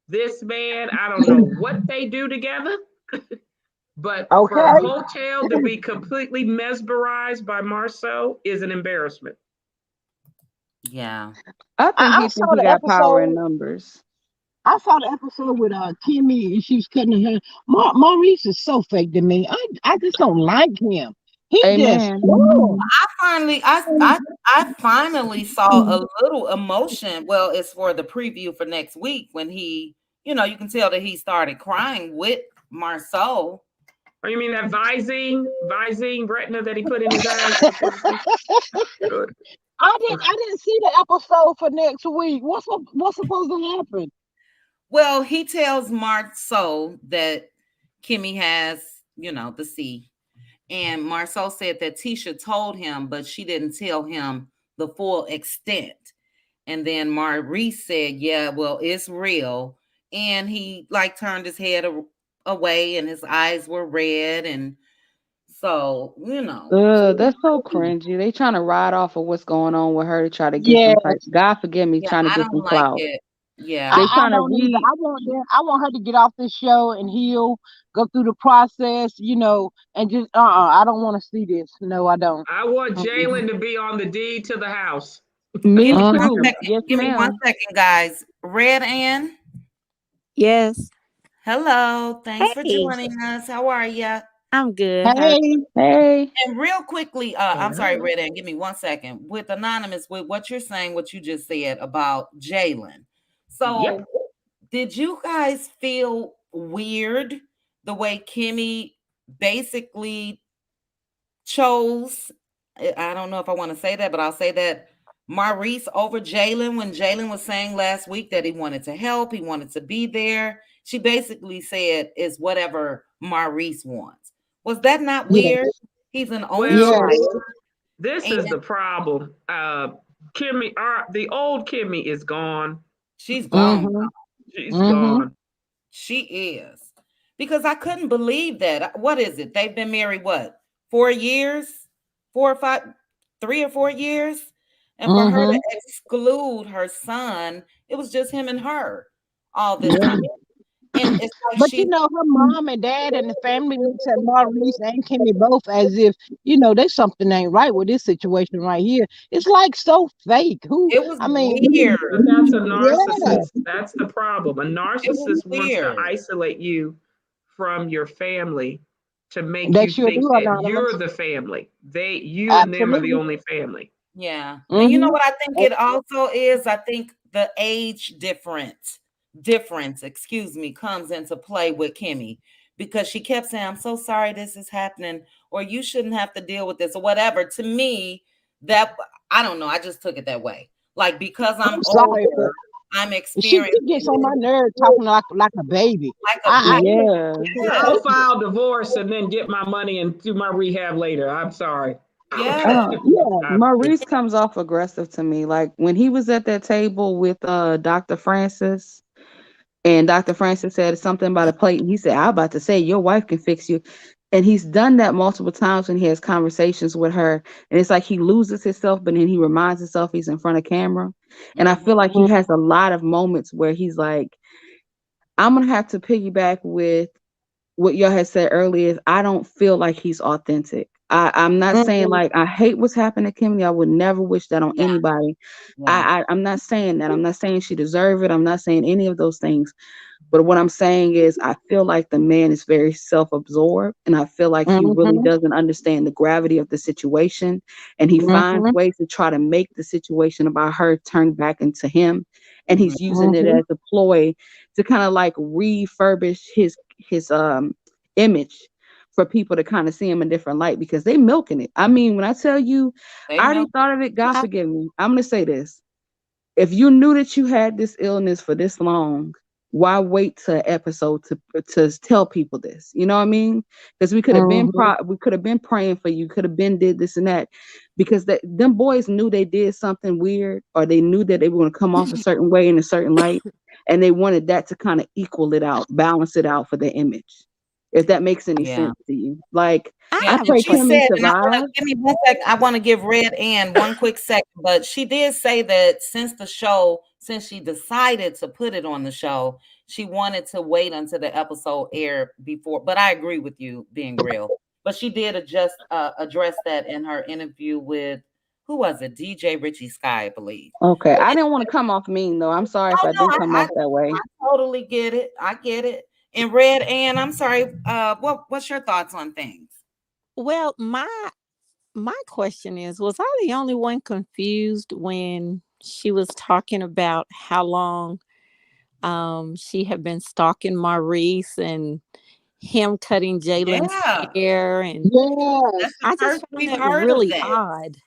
This man, I don't know what they do together, but for Okay. Hotel to be completely mesmerized by Marceau is an embarrassment. Yeah. I think I he saw think he the got power in episode. numbers. I saw the episode with Kimmy and she was cutting her hair. Maurice is so fake to me. I just don't like him. He just Amen. I finally I finally saw a little emotion. Well, it's for the preview for next week when you can tell that he started crying with Marceau. Oh, you mean that Visine retina that he put in his eyes? That's what it is? Good. I didn't see the episode for next week. What's supposed to happen? Well, he tells Marceau that Kimmy has, the C. And Marceau said that Tisha told him, but she didn't tell him the full extent. And then Maurice said, "Yeah, well, it's real." And he like turned his head away, and his eyes were red, and so That's so cringy. They trying to ride off of what's going on with her to try to get Yeah, some type. God forgive me, yeah, trying to I get don't some like clout. it. They Yeah, I trying to don't either. read. I want her to get off this show and heal, go through the process, and just I don't want to see this. No, I don't. I want Mm-mm. Jalen to be on the deed to the house. give Me me one Mhm. too. second. Yes, Give me one ma'am. second, guys. Red Ann, Yes. hello. Thanks for Hey, joining us. How are you? I'm good. How? Hey, Hey. And real quickly, I'm sorry, Hello. Red Ann, give me one second. With Anonymous, with what you're saying, what you just said about Jalen. Yep. So, did you guys feel weird the way Kimmy basically chose? I don't know if I want to say that, but I'll say that Maurice over Jalen when Jalen was saying last week that he wanted to help, he wanted to be there. She basically said it's whatever Maurice wants. Was that not weird? yes, He's an only Well, yes. child, this and is the problem. Kimmy, the old Kimmy is gone. she's gone. Mm-hmm. She's Mm-hmm. gone. She is. Because I couldn't believe that. What is it? They've been married what? 4 years? 4 or 5, 3 or 4 years? And for her Mm-hmm. to exclude her son, it was just him and her all this Yeah. time. And it's like But she her mom and dad and the family looks at Maurice and Kimmy both as if, there's something ain't right with this situation right here. It's like so fake. it was I mean, weird. But that's a yeah, narcissist. That's the problem. A It was narcissist wants to weird. isolate you from your family to make they you sure think do, that you're Anonymous. the family. You and them are the Absolutely. only family. Yeah. And you know Mm-hmm. what I think it also is? I think the age difference, excuse me, comes into play with Kimmy because she kept saying, "I'm so sorry this is happening," or "You shouldn't have to deal with this," or whatever. To me, that I don't know, I just took it that way. Like because I'm I'm sorry, but older, I'm she experiencing gets on my nerve talking like a baby. like a I baby. Yeah. Yeah. I'll file divorce and then get my money and do my rehab later. I'm sorry. Yeah. Yeah. Maurice comes off aggressive to me. Like when he was at that table with Dr. Francis, and Dr. Francis said something about a plate, and he said, "I'm about to say your wife can fix you." And he's done that multiple times when he has conversations with her. And it's like he loses himself, but then he reminds himself he's in front of camera. And I feel like he has a lot of moments where he's like, I'm gonna have to piggyback with what y'all had said earlier. Is I don't feel like he's authentic. I'm not saying like I hate what's happened to Kimmy. I would never wish that on Yeah. anybody. Yeah. I'm not saying that. I'm not saying she deserved it. I'm not saying any of those things. But what I'm saying is, I feel like the man is very self absorbed, and I feel like he really doesn't understand the gravity of the situation. And he finds ways to try to make the situation about her turn back into him. And he's using it as a ploy to kind of like refurbish his image for people to kind of see him in a different light because they milking it. I mean, when I tell you, They I already milk. thought of it, God forgive me. I'm going to say this. If you knew that you had this illness for this long, why wait to an episode to tell people this? You know what I mean? Because we could have been praying for you, could have been did this and that, because them boys knew they did something weird, or they knew that they were going to come off a certain way in a certain light, and they wanted that to kind of equal it out, balance it out for their image. If that makes any Yeah. sense to you, like I Yeah, I have a pray she Kimmy said, question. and I want survive. to give me 1 second. I want to give Red Ann one quick second, but she did say that since she decided to put it on the show, she wanted to wait until the episode aired before. But I agree with you, being real. But she did address that in her interview with, who was it? DJ Richie Sky, I believe. Okay, But I didn't want to come off mean though. I'm sorry if oh I no, do come off that way. I totally get it. I get it. And Red Ann, I'm sorry. What's your thoughts on things? Well, my question is, was I the only one confused when she was talking about how long she had been stalking Maurice and him cutting Jalen's Yeah. hair, and That's Yes. the I just first found we've that heard of really that. odd.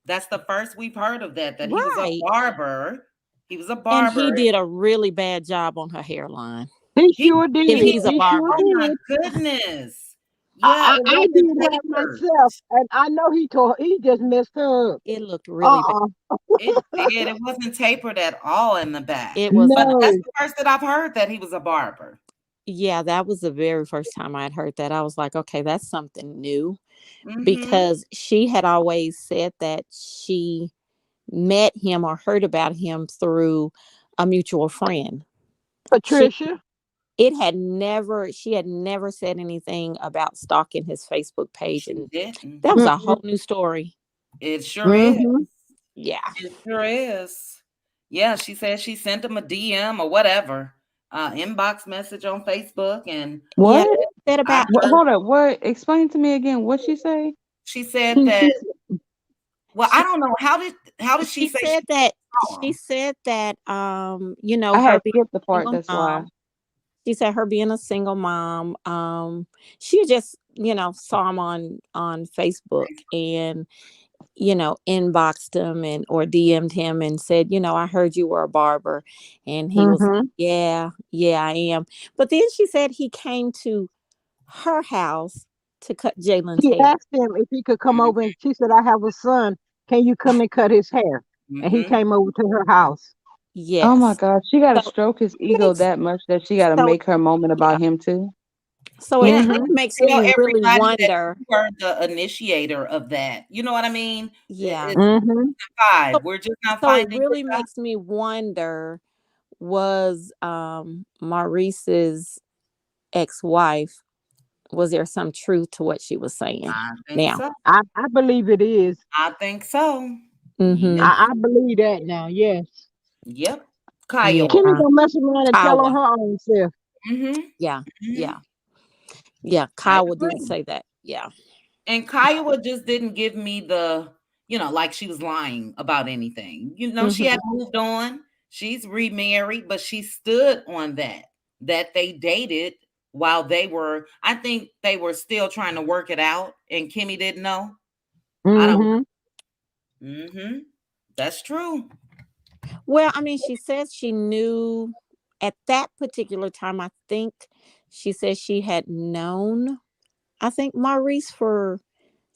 That's the first we've heard of that he was a Right. barber. He was a And he barber. did a really bad job on her hairline. He He sure If did. he he's a He sure barber, oh my did. goodness. Yeah, it I wasn't did have tapered. myself, and I know he just messed her up. it looked really bad. Uh-uh. It did. It wasn't tapered at all in the back. It was But not. that's No. the first that I've heard that he was a barber. Yeah, that was the very first time I had heard that. I was like, okay, that's something new, Mm-hmm. because she had always said that she met him or heard about him through a mutual friend. She Patricia. it had never She had never said anything about stalking his Facebook page, She and didn't. that was a Mm-mm. whole new story. It sure is. Mm-hmm. Yeah. It sure is. Yeah, she said she sent him a DM or whatever, inbox message on Facebook, and Yeah. What? Said I about heard Hold up. What? Explain to me again. What she say? she said She, that. she, Well, I she don't know how did she she say she said that saw him? I her had being skipped the a part. single That's why. mom. She said her being a single mom, she just, saw him on Facebook, and inboxed him and or DM'd him and said, I heard you were a barber. And he was like, mm-hmm. yeah, yeah, I am. But then she said he came to her house to cut Jalen's He hair. asked him if he could come over, and she said, "I have a son. Can you come and cut his hair?" And he Mm-hmm. came over to her house. Oh my Yes. God, she got to So stroke his it ego makes that much that she got to so make her moment yeah. about him too. So it Yeah, kind Mm-hmm. of makes tell me really everybody that wonder. you were the initiator of that. You know what I mean? Yeah. It's Mm-hmm. So, five. We're just not so it finding really this out. makes me wonder, was Maurice's ex-wife, was there some truth to what she was saying? I think Now. so. I believe it is. I think so. Yep. Mhm. I believe that now. Yes. Yep. Yeah. Kiowa. Kimmy gonna mess around and tell on Kawa. her own self. Mm-hmm. Yeah. Mm-hmm. Yeah. Yeah. I Kawa did agree. say that. Yeah. And Kiowa just didn't give me like she was lying about anything. She Mhm. had moved on. She's remarried, but she stood on that they dated while I think they were still trying to work it out, and Kimmy didn't know. I don't Mm-hmm. Mm-hmm. That's true. Well, I mean, she says she knew at that particular time. I think she said she had known, I think, Maurice for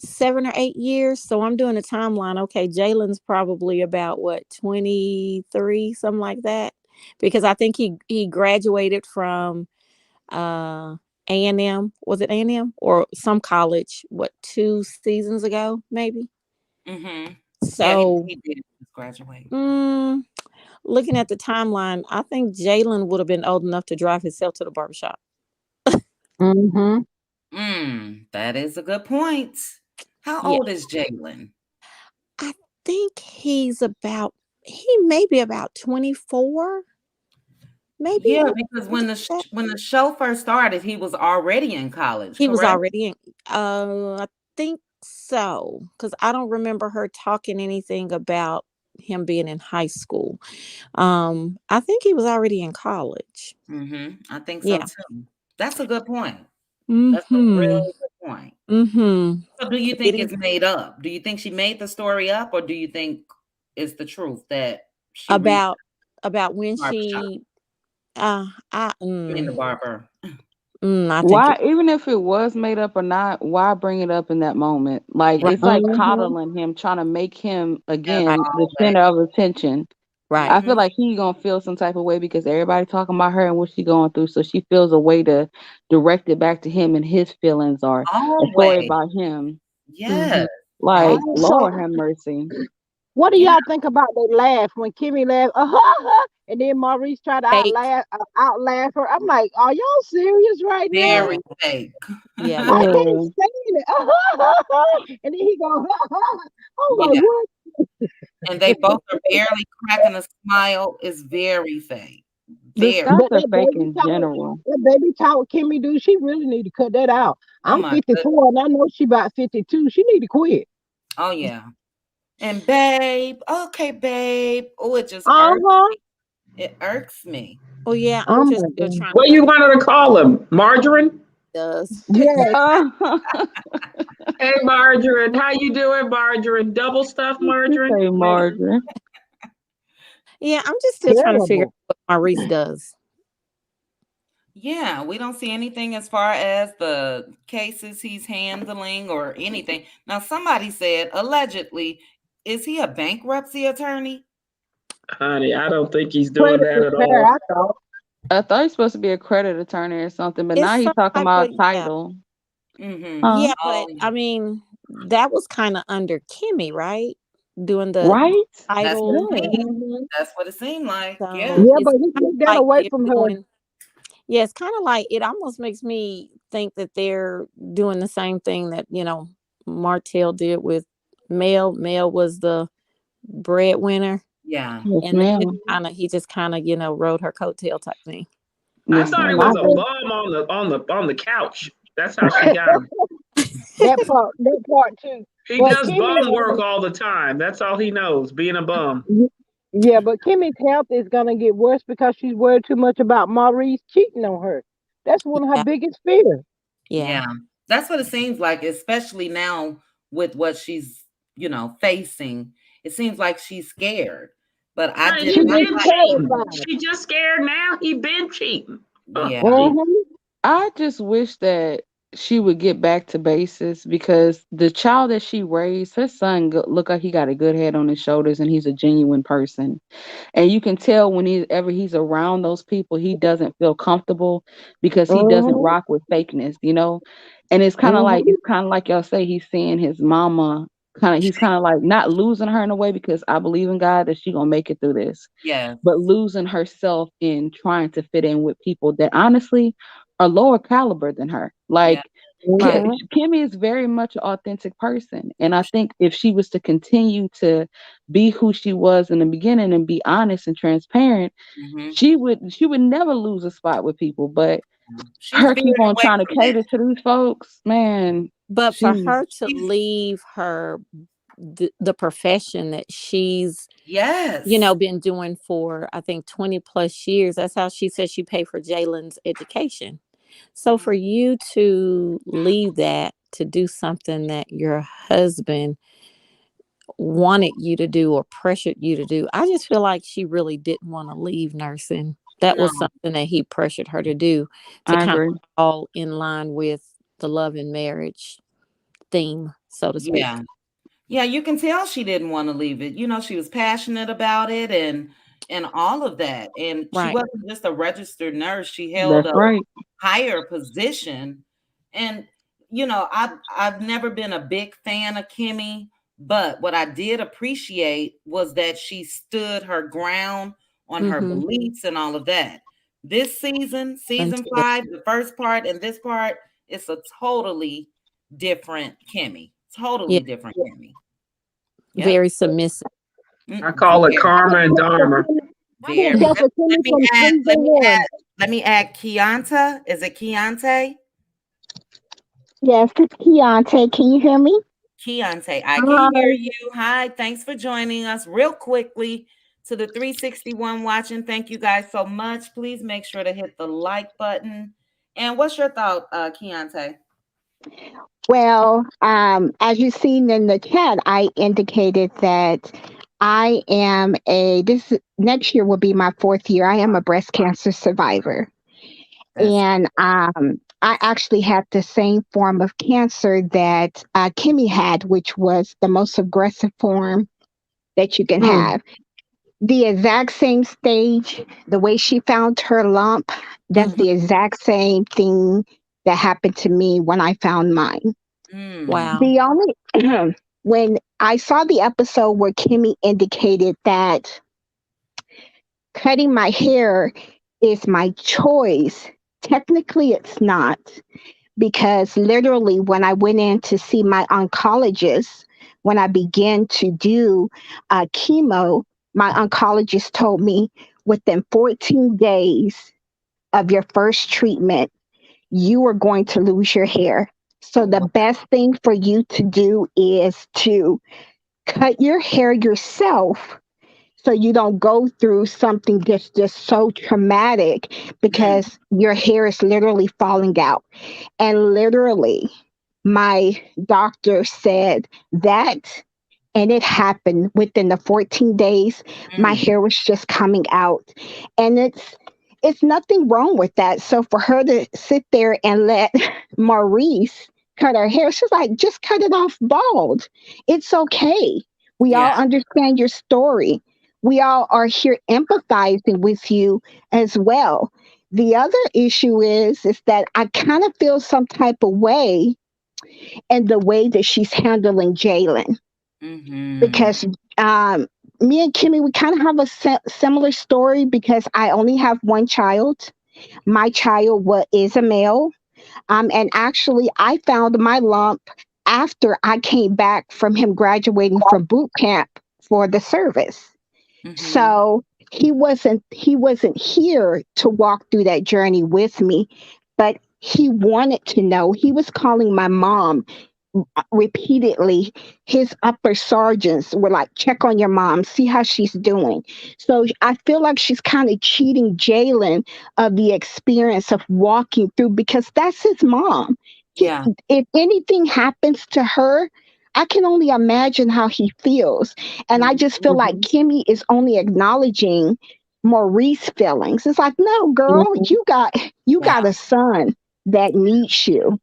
7 or 8 years. So I'm doing a timeline. Okay, Jalen's probably about what, 23, something like that. Because I think he graduated from A&M. Was it A&M or some college? What, 2 seasons ago, maybe? Mm-hmm. Yeah, So, he did graduate. looking at the timeline, I think Jalen would have been old enough to drive himself to the barbershop. Mm-hmm. That is a good point. How Yeah, old is Jalen? I think he may be about 24, maybe a Yeah, little because older when than that. when the show first started, he was already in college, He was correct? already in. I think so, because I don't remember her talking anything about him being in high school. I think he was already in college. I think so Yeah. too. That's a good point. That's a Mm-hmm. really good point. Mm-hmm. So do you think Getting it's made up? Do you think she made the story up, or do you think it's the truth that she reached about when the barbershop? she uh I I mean the barber. I think Why, it even if it was made up or not, why bring it up in that moment? Like, right, it's like Mm-hmm. coddling him, trying to make him As right, again the always. center of attention. right. I feel Mm-hmm. like he gonna feel some type of way because everybody talking about her and what she going through. So she feels a way to direct it back to him and his feelings, or a story Always. about him. Mm-hmm. Yes. Right. Like, So, Lord have mercy. what do Yeah. y'all think about they laugh when Kimmy laughed, and then Maurice tried to Fake. outlaugh her? I'm like, are y'all serious right now? Very Yeah. fake. Yeah. I Very. can't Yeah. stand it. And then he go, I'm like, Yeah. what? And they both are barely cracking a smile. It's very fake. The Very. Scots But are fake in general. that baby talk Kimmy do, she really need to cut that out. Oh I'm my goodness. 54 and I know she about 52. She need to quit. Oh yeah. And babe, okay, babe. Oh, it just irks. Uh-huh. It irks me. Oh yeah, I'm Oh just my still God. trying to What figure you want her to call him? Margarine? does. Yes. Hey, Margarine. How you doing, Margarine? Double stuffed You margarine? say Maybe. Margaret. Yeah, I'm just still trying to figure Terrible. out what Maurice does. Yeah, we don't see anything as far as the cases he's handling or anything. Now, somebody said allegedly, is he a bankruptcy attorney? Honey, I don't think he's doing Credit that at repair, all. I thought. I thought he was supposed to be a credit attorney or something, but It's now he's some talking type about of, yeah. title. Mm-hmm. Huh? Yeah, but Oh, I mean, that was kind of under Kimmy, right? Doing the Right? that's what title it thing. seemed. Yeah. Mhm. That's what it seemed like. Yeah. So Yeah, it's but he kind took of that like away they're from her. doing, yeah, it's kind of like it almost makes me think that they're doing the same thing that, Martel did with Mel. Mel was the breadwinner. Yeah. Yes, And ma'am. he just kind of, rode her coattail type thing. I Yes, thought he ma'am. was I a think bum on the couch. That's how she got him. that part too. He But does bum work all the time. That's all he knows, being a bum. Yeah, but Kimmy's health is gonna get worse because she's worried too much about Maurice cheating on her. That's one of her Yeah. biggest fears. Yeah. Yeah. That's what it seems like, especially now with what she's, facing. It seems like she's scared. But I Honey, did he She not is been like, cheating. terrified. She just scared now. He been cheating. Oh, yeah. gee. Mm-hmm. I just wish that she would get back to basis because the child that she raised, her son, look like he got a good head on his shoulders and he's a genuine person. And you can tell when he's around those people, he doesn't feel comfortable because he doesn't Mm-hmm. rock with fakeness. And it's kind of like Mm-hmm. y'all say, he's seeing his mama he's kind of like not losing her in a way because I believe in God that she gonna make it through this, Yes. but losing herself in trying to fit in with people that honestly are lower caliber than her. Yeah. Like Right. Kimmy is very much an authentic person, and I think if she was to continue to be who she was in the beginning and be honest and transparent, Hmm. she would never lose a spot with people. But She's her veered keep on away trying to from that. cater to these folks, man. But for She her to She's leave the profession that she's, yes. been doing for, I think, 20 plus years, that's how she said she paid for Jalen's education. So for you to leave that to do something that your husband wanted you to do or pressured you to do, I just feel like she really didn't want to leave nursing. That No. was something that he pressured her to do to I kind agree. of fall in line with the love and marriage theme. so to speak. Yeah. Yeah, you can tell she didn't want to leave it. She was passionate about it and all of that. And she Right. wasn't just a registered nurse. She held That's a right. higher position. And I've never been a big fan of Kimmy, but what I did appreciate was that she stood her ground on her Mm-hmm. beliefs and all of that. This season Until 5, the first part and this part, it's a totally different Kimmy. yeah, Totally different Kimmy. Yep. very submissive. I call it Very, karma and dharma. I mean, very. that's Let, what Kimmy let me from add. Let season me one. add. Let me add. Keonta. Is it Keontae? Yes, it's Keontae. Can you hear me? Keontae, I can hear Hi. you. Hi, thanks for joining us. Real quickly to the 361 watching. Thank you guys so much. Please make sure to hit the like button. And what's your thought, Keontae? Well, as you've seen in the chat, I indicated that I am next year will be my 4th year. I am a breast cancer survivor. That's And I actually had the same form of cancer that Kimmy had, which was the most aggressive form that you can Mm. have. The exact same stage, the way she found her lump, that's mm, the exact same thing that happened to me when I found mine. mm, Wow. The only when I saw the episode where Kimmy indicated that cutting my hair is my choice, technically it's not, because literally when I went in to see my oncologist, when I began to do chemo, my oncologist told me within 14 days of your first treatment, you are going to lose your hair. So the wow, best thing for you to do is to cut your hair yourself so you don't go through something that's just so traumatic mm, because your hair is literally falling out. And literally, my doctor said that, and it happened within the 14 days. My mm, hair was just coming out. And it's nothing wrong with that. So for her to sit there and let Maurice cut her hair, she's like, just cut it off bald. It's okay. We yeah, all understand your story. We all are here empathizing with you as well. The other issue is that I kind of feel some type of way in the way that she's handling Jalen, mm-hmm, because um, me and Kimmy, we kind of have a similar story because I only have one child. My child is a male. And actually, I found my lump after I came back from him graduating from boot camp for the service. mm-hmm, So he wasn't here to walk through that journey with me, but he wanted to know. He was calling my mom repeatedly. His upper sergeants were like, check on your mom, see how she's doing. So I feel like she's kind of cheating Jalen of the experience of walking through, because that's his mom. yeah, If anything happens to her, I can only imagine how he feels. And I mm, just feel like Mhm. Kimmy is only acknowledging Maurice's feelings. It's like, no, girl, Mhm. you got yeah, a son that needs you.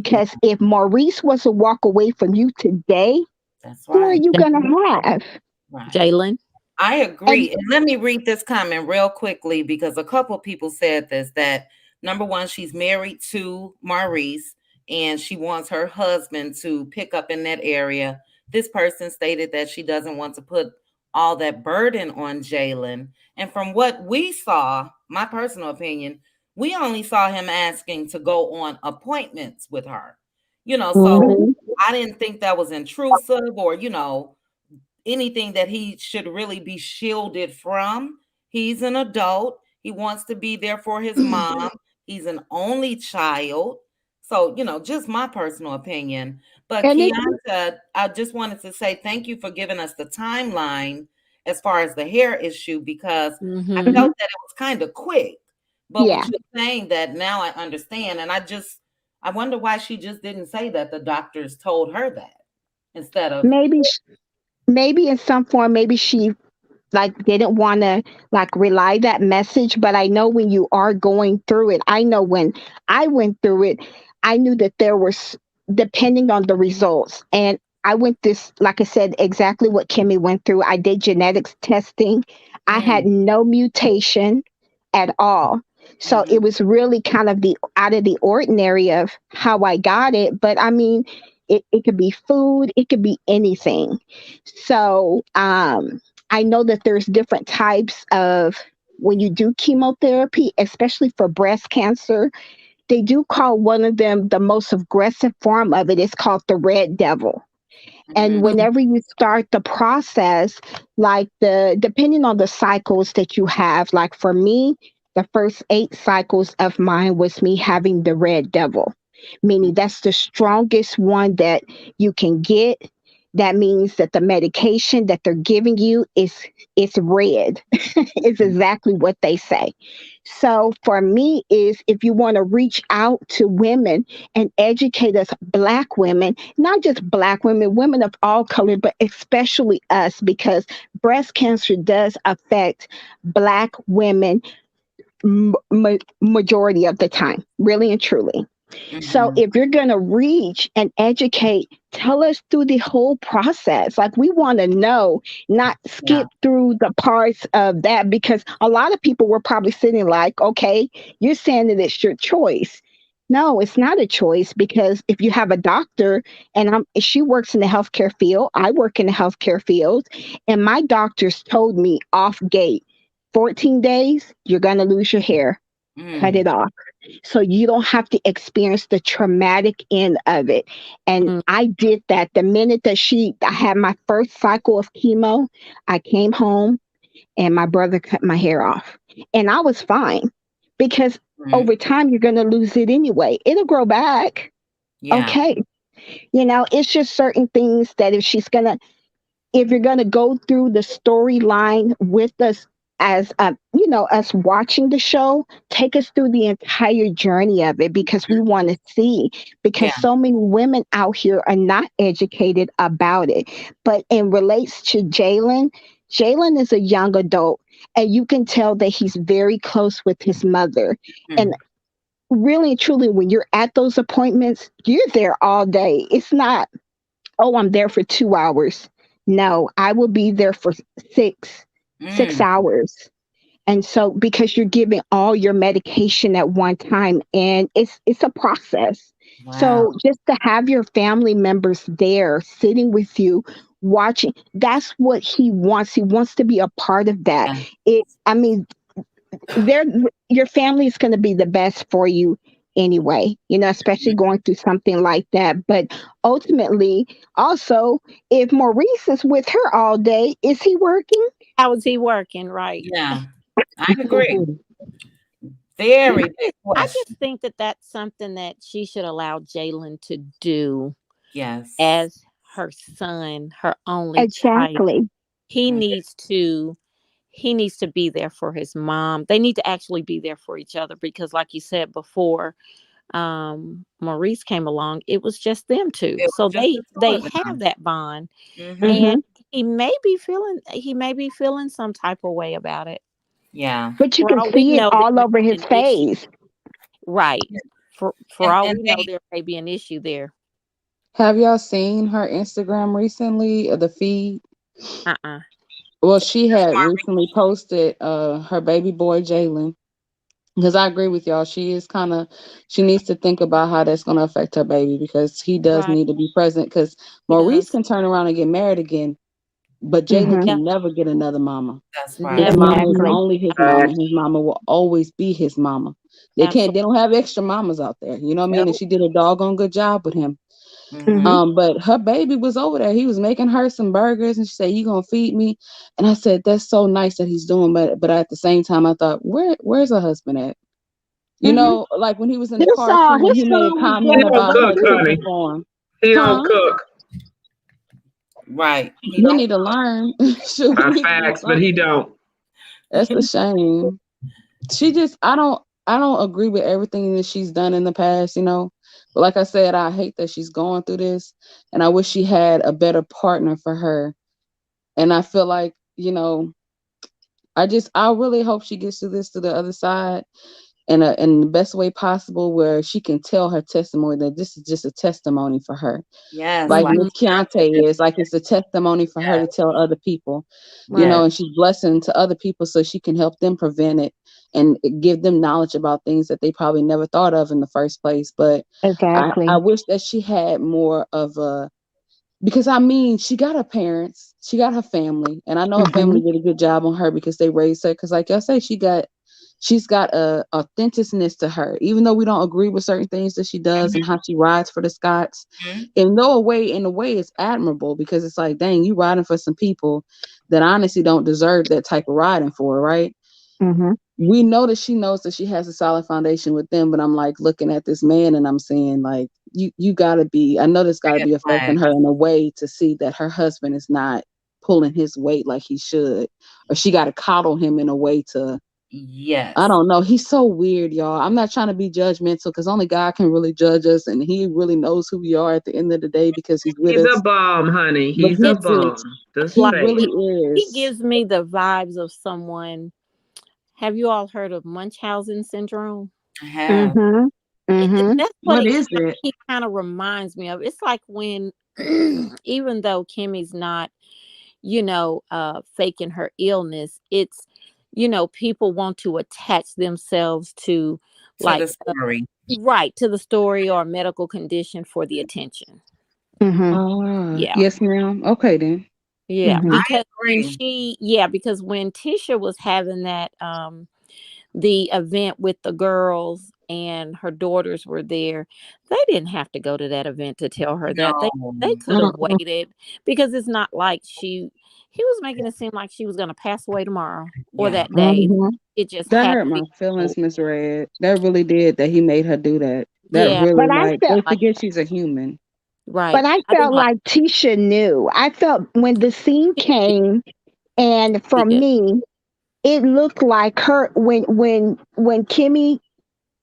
yeah, Because if Maurice was to walk away from you today, that's who are right, you gonna have? right. Jalen. I And agree. And let me read this comment real quickly because a couple people said this that number one, she's married to Maurice and she wants her husband to pick up in that area. This person stated that she doesn't want to put all that burden on Jalen. And from what we saw, my personal opinion, we only saw him asking to go on appointments with her. So Mhm. I didn't think that was intrusive or, anything that he should really be shielded from. He's an adult. He wants to be there for his mom. He's an only child. So, just my personal opinion. But and it Keonta, I just wanted to say thank you for giving us the timeline as far as the hair issue because I Mm-hmm. felt mhm, that it was kind of quick. But yeah. with you saying that now I understand. And I wonder why she just didn't say that the doctors told her that instead of, Maybe in some form, maybe she like didn't want to like relay that message. But I know when you are going through it, I know when I went through it, I knew that there was depending on the results. And I went this, like I said, exactly what Kimmy went through. I did genetics testing. I had Mm, no mutation at all. So mhm. it was really kind of the out of the ordinary of how I got it. But I mean, it could be food, it could be anything. So I know that there's different types of when you do chemotherapy, especially for breast cancer, they do call one of them the most aggressive form of it. It's called the red devil. And Mhm. whenever you start the process, like the depending on the cycles that you have, like for me, the first 8 cycles of mine was me having the red devil, meaning that's the strongest one that you can get. That means that the medication that they're giving you is red. It's Mhm. exactly what they say. So for me is if you want to reach out to women and educate us black women, not just black women, women of all color, but especially us, because breast cancer does affect black women majority of the time, really and truly. So Mhm. if you're going to reach and educate, tell us through the whole process. Like we want to know, not Yeah. skip through the parts of that, because a lot of people were probably sitting like, okay, you're saying that it's your choice. No, it's not a choice, because if you have a doctor and she works in the healthcare field, I work in the healthcare field, and my doctors told me off gate, 14 days, you're going to lose your hair, cut Mm. it off, so you don't have to experience the traumatic end of it. And Mm. I did that the minute that I had my first cycle of chemo. I came home and my brother cut my hair off, and I was fine, because Mm. over time you're going to lose it anyway. It'll grow back. Yeah. Okay. It's just certain things that if you're going to go through the storyline with us, as us watching the show, take us through the entire journey of it, because we want to see, because Yeah. so many women out here are not educated about it. But in relates to Jalen is a young adult, and you can tell that he's very close with his mother. And Mm. really and truly, when you're at those appointments, you're there all day. It's not, oh, I'm there for 2 hours. No, I will be there for six Mm. hours. And so because you're giving all your medication at one time, and it's a process. Wow. So just to have your family members there sitting with you, watching, that's what he wants. He wants to be a part of that. Yeah. I mean, they're your family is going to be the best for you anyway, especially going through something like that. But ultimately, also, if Maurice is with her all day, is he working? How is he working? Right. Yeah. I agree. Very big I just question. think that that's something that she should allow Jalen to do Yes. as her son, her only child. Exactly. He Mm. needs to he needs to be there for his mom. They need to actually be there for each other because like you said before, Maurice came along, it was just them two. It So was just the two they of have them. that bond Mm-hmm. and Hmm. he may be feeling some type of way about it. Yeah. But you For can all we see it know, there all may over be his an issue. face. Right. For all And we know, they there may be an issue there. Have y'all seen her Instagram recently, the feed? Uh-uh. Well, she had recently posted her baby boy Jalen. Because I agree with y'all, she needs to think about how that's going to affect her baby because he does Right. need to be present. Because He Maurice does. can turn around and get married again, but Jalen Hmm. Yeah. can never get another mama. that's His right. Never. mama is Exactly. only his mama. Facts. His mama will always be his mama. Absolutely. They don't have extra mamas out there. You know what I mean? And No. she did a doggone good job with him. Mm-hmm. Hmm. But her baby was over there. He was making her some burgers and she said, "You gonna feed me?" And I said, "That's so nice that he's doing." But at the same time I thought, where's her husband at? You Hmm. know, like when he was in the His cartoon, his he made a son was He comment doing don't about her cook, good. cooking honey. for him. He don't Huh? cook. Right. He He don't. need to learn. Shoot, he need to do Facts, but he something. don't. That's a shame. She just I don't agree with everything that she's done in the past, you know. But like I said, I hate that she's going through this and I wish she had a better partner for her. And I feel like, I really hope she gets to this to the other side in the best way possible, where she can tell her testimony that this is just a testimony for her. Yes, Like like Mm-hmm. Miss Keontae is, like it's a testimony for her to tell other people, yes, and she's blessing to other people so she can help them prevent it and give them knowledge about things that they probably never thought of in the first place. But I Exactly. wish that she had more of a, because I mean, she got her parents, she got her family, and I know her Hmm. family did a good job on her because they raised her. Because, like I say, she's got a authenticness to her, even though we don't agree with certain things that she does and how she rides for the Scots. mhm, In a way, it's admirable, because it's like, dang, you riding for some people that honestly don't deserve that type of riding for, right? Hmm. We know that she knows that she has a solid foundation with them, but I'm like looking at this man and I'm saying, like, you gotta be, I know this gotta red be flag. affecting her in a way to see that her husband is not pulling his weight like he should, or she gotta coddle him in a way to, I Yes, don't know. He's so weird, y'all. I'm not trying to be judgmental, because only God can really judge us, and he really knows who we are at the end of the day because he's with He's a us. bum, honey. But He's a he It's really, bum. Just he like say really it. he is. gives me the vibes of someone. Have you all heard of Munchausen syndrome? I have. Hmm. Hmm. That's what What is it? he kind of reminds me of. It's like when, even though Kimmy's not, faking her illness, it's, people want to attach themselves to, To the like, story. right, to the story or medical condition for the attention. Hmm. Yeah. Yes, ma'am. Okay, then. Yeah. Hmm. I agree. Because when Tisha was having that, the event with the girls and her daughters were there, they didn't have to go to that event to tell her that. They No. could have waited, because it's not like he was making it seem like she was going to pass away tomorrow or Yeah. that day. Hmm. It just That had hurt to my be told. feelings, Miss Red. That really did, that he made her do that. That Yeah, really, But I like, felt, they like forget she's a human. right. but I I didn't felt like like Tisha knew. I felt when the scene it. came, and for Did. me, it looked like her when Kimmy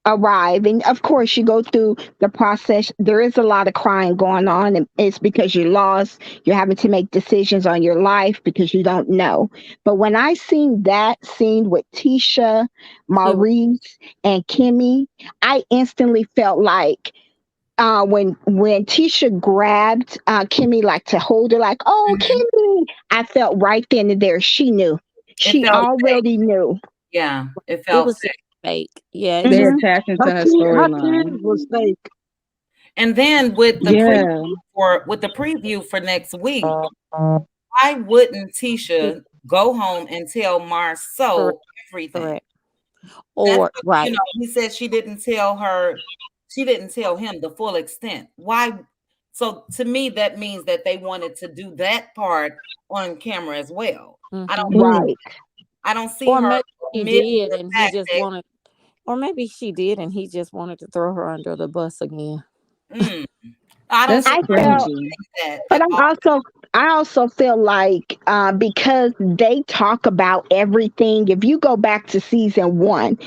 arrive, and of course you go through the process. There is a lot of crying going on, and it's because you're lost, you're having to make decisions on your life because you don't know. But when I seen that scene with Tisha, It was Maurice, and Kimmy, I instantly felt like, when Tisha grabbed Kimmy, like to hold her, like, oh Mhm. Kimmy, I felt right then and there she knew, It she felt fake. already knew. Yeah. It it felt was just fake. fake. Yeah, it They're just Hmm. attaching to her Her storyline. tears was fake. And then with the Yeah. preview for next week, why wouldn't Tisha go home and tell correct, Marceau everything? correct. That's Or what, right. he said she didn't tell him the full extent. Why? So to me, that means that they wanted to do that part on camera as well. I don't Hmm. Right. I don't see Or her maybe she omitting did the and he fact just that wanted or maybe she did and he just wanted to throw her under the bus again. mm, I don't That's see I her felt, cringy. that but at all. I also feel like, because they talk about everything. If you go back to season one,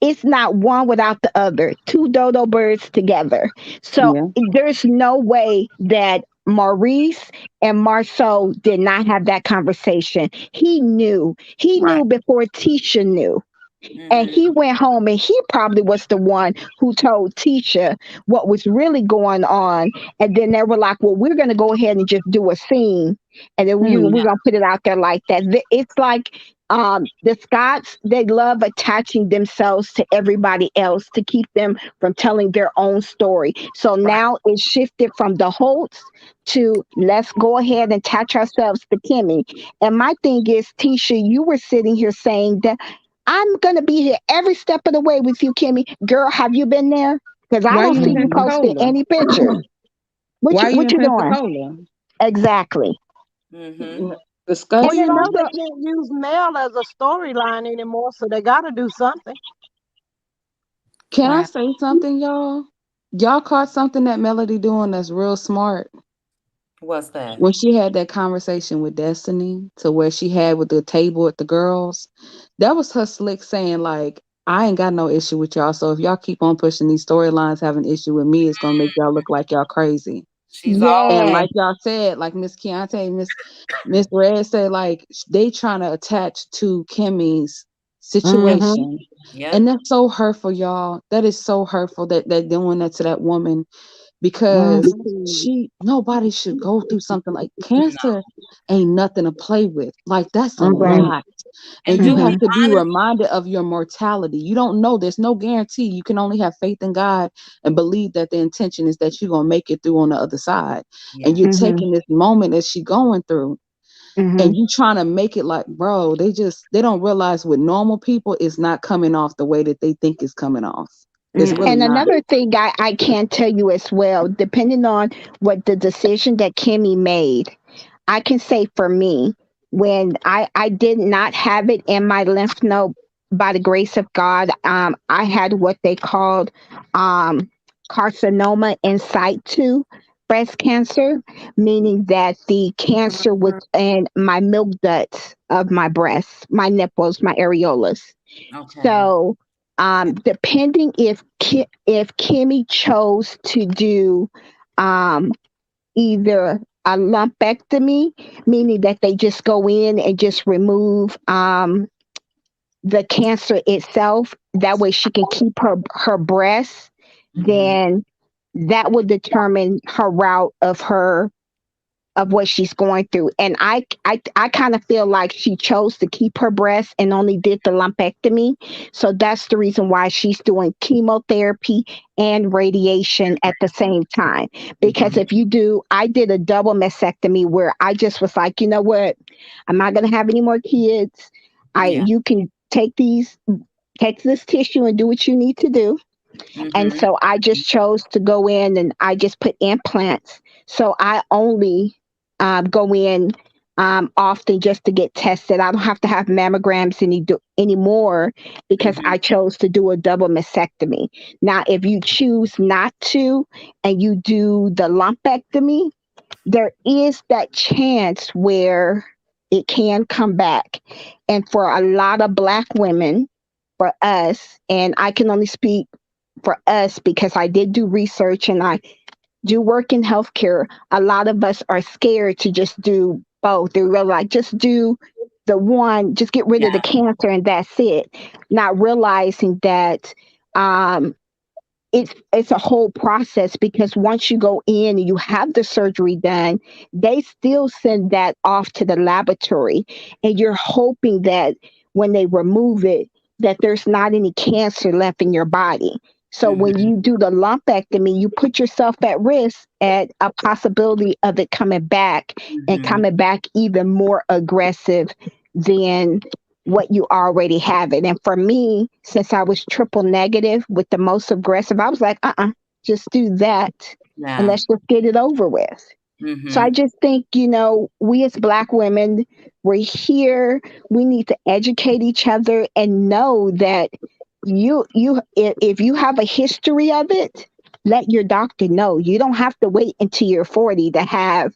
it's not one without the other. Two dodo birds together. So Yeah. there's no way that Maurice and Marceau did not have that conversation. He knew. He Right. knew before Tisha knew. And Mhm. he went home, and he probably was the one who told Tisha what was really going on. And then they were like, well, we're going to go ahead and just do a scene. And then, Hmm. we're going to put it out there like that. It's like, the Scots, they love attaching themselves to everybody else to keep them from telling their own story. So Right. now it's shifted from the Holtz to let's go ahead and attach ourselves to Kimmy. And my thing is, Tisha, you were sitting here saying that I'm gonna be here every step of the way with you, Kimmy. Girl, have you been there? Because I Why don't you in see you Pensacola? posting any pictures. Why you What in you doing? Pensacola? Exactly. Mhm. And Well, Discuss. then you know they also, can't use Mel as a storyline anymore, so they got to do something. Can I Right. say something, y'all? Y'all caught something that Melody doing that's real smart. What's that? When she had that conversation with Destiny, to where she had with the table with the girls, that was her slick saying, like, I ain't got no issue with y'all. So if y'all keep on pushing these storylines, have an issue with me, it's gonna make y'all look like y'all crazy. She's And yeah, like y'all said, like Miss Keontae, Miss Red said, like, they trying to attach to Kimmy's Mm-hmm. situation. And Yep. that's so hurtful, y'all. That is so hurtful that they're doing that to that woman, because Mm-hmm. nobody should go through something like No. cancer. Ain't nothing to play with. Like, that's a Right. lot. And And you Julie, have Mm-hmm. to be honestly, reminded of your mortality. You don't know. There's no guarantee. You can only have faith in God and believe that the intention is that you're going to make it through on the other side. And yeah. you're Mm-hmm. taking this moment that she going through, Mm-hmm. and you trying to make it like, bro, they don't realize with normal people it's not coming off the way that they think it's coming off. It's Yeah. really And not. another thing I can tell you as well, depending on what the decision that Kimmy made, I can say for me, when I did not have it in my lymph node, by the grace of God, I had what they called um, carcinoma in situ breast cancer, meaning that the cancer was in my milk ducts of my breasts, my nipples, my areolas. Okay. So, depending if Kimmy chose to do um, either a lumpectomy, meaning that they just go in and just remove the cancer itself, that way she can keep her breasts, Mm-hmm. then that would determine her route of what she's going through. And I kind of feel like she chose to keep her breast and only did the lumpectomy. So that's the reason why she's doing chemotherapy and radiation at the same time. Because Mm-hmm. if you do, I did a double mastectomy where I just was like, you know what? I'm not going to have any more kids. Yeah. You can take this tissue and do what you need to do. And Mm-hmm. so I just chose to go in and I just put implants. So I only go in often just to get tested. I don't have to have mammograms anymore because Mm-hmm. I chose to do a double mastectomy. Now, if you choose not to and you do the lumpectomy, there is that chance where it can come back. And for a lot of Black women, for us, and I can only speak for us because I did do research and I do work in healthcare, a lot of us are scared to just do both. They're really like, just do the one, just get rid of the Yeah. cancer and that's it. Not realizing that um, it's a whole process because once you go in and you have the surgery done, they still send that off to the laboratory, and you're hoping that when they remove it, that there's not any cancer left in your body. So when Mm-hmm. you do the lumpectomy, you put yourself at risk at a possibility of it coming back and Mm-hmm. coming back even more aggressive than what you already have it. And for me, since I was triple negative with the most aggressive, I was like, just do that and Yeah. let's just get it over with. So I Mm-hmm. just think, we as Black women, we're here. We need to educate each other and know that if you have a history of it, let your doctor know. You don't have to wait until you're 40 to have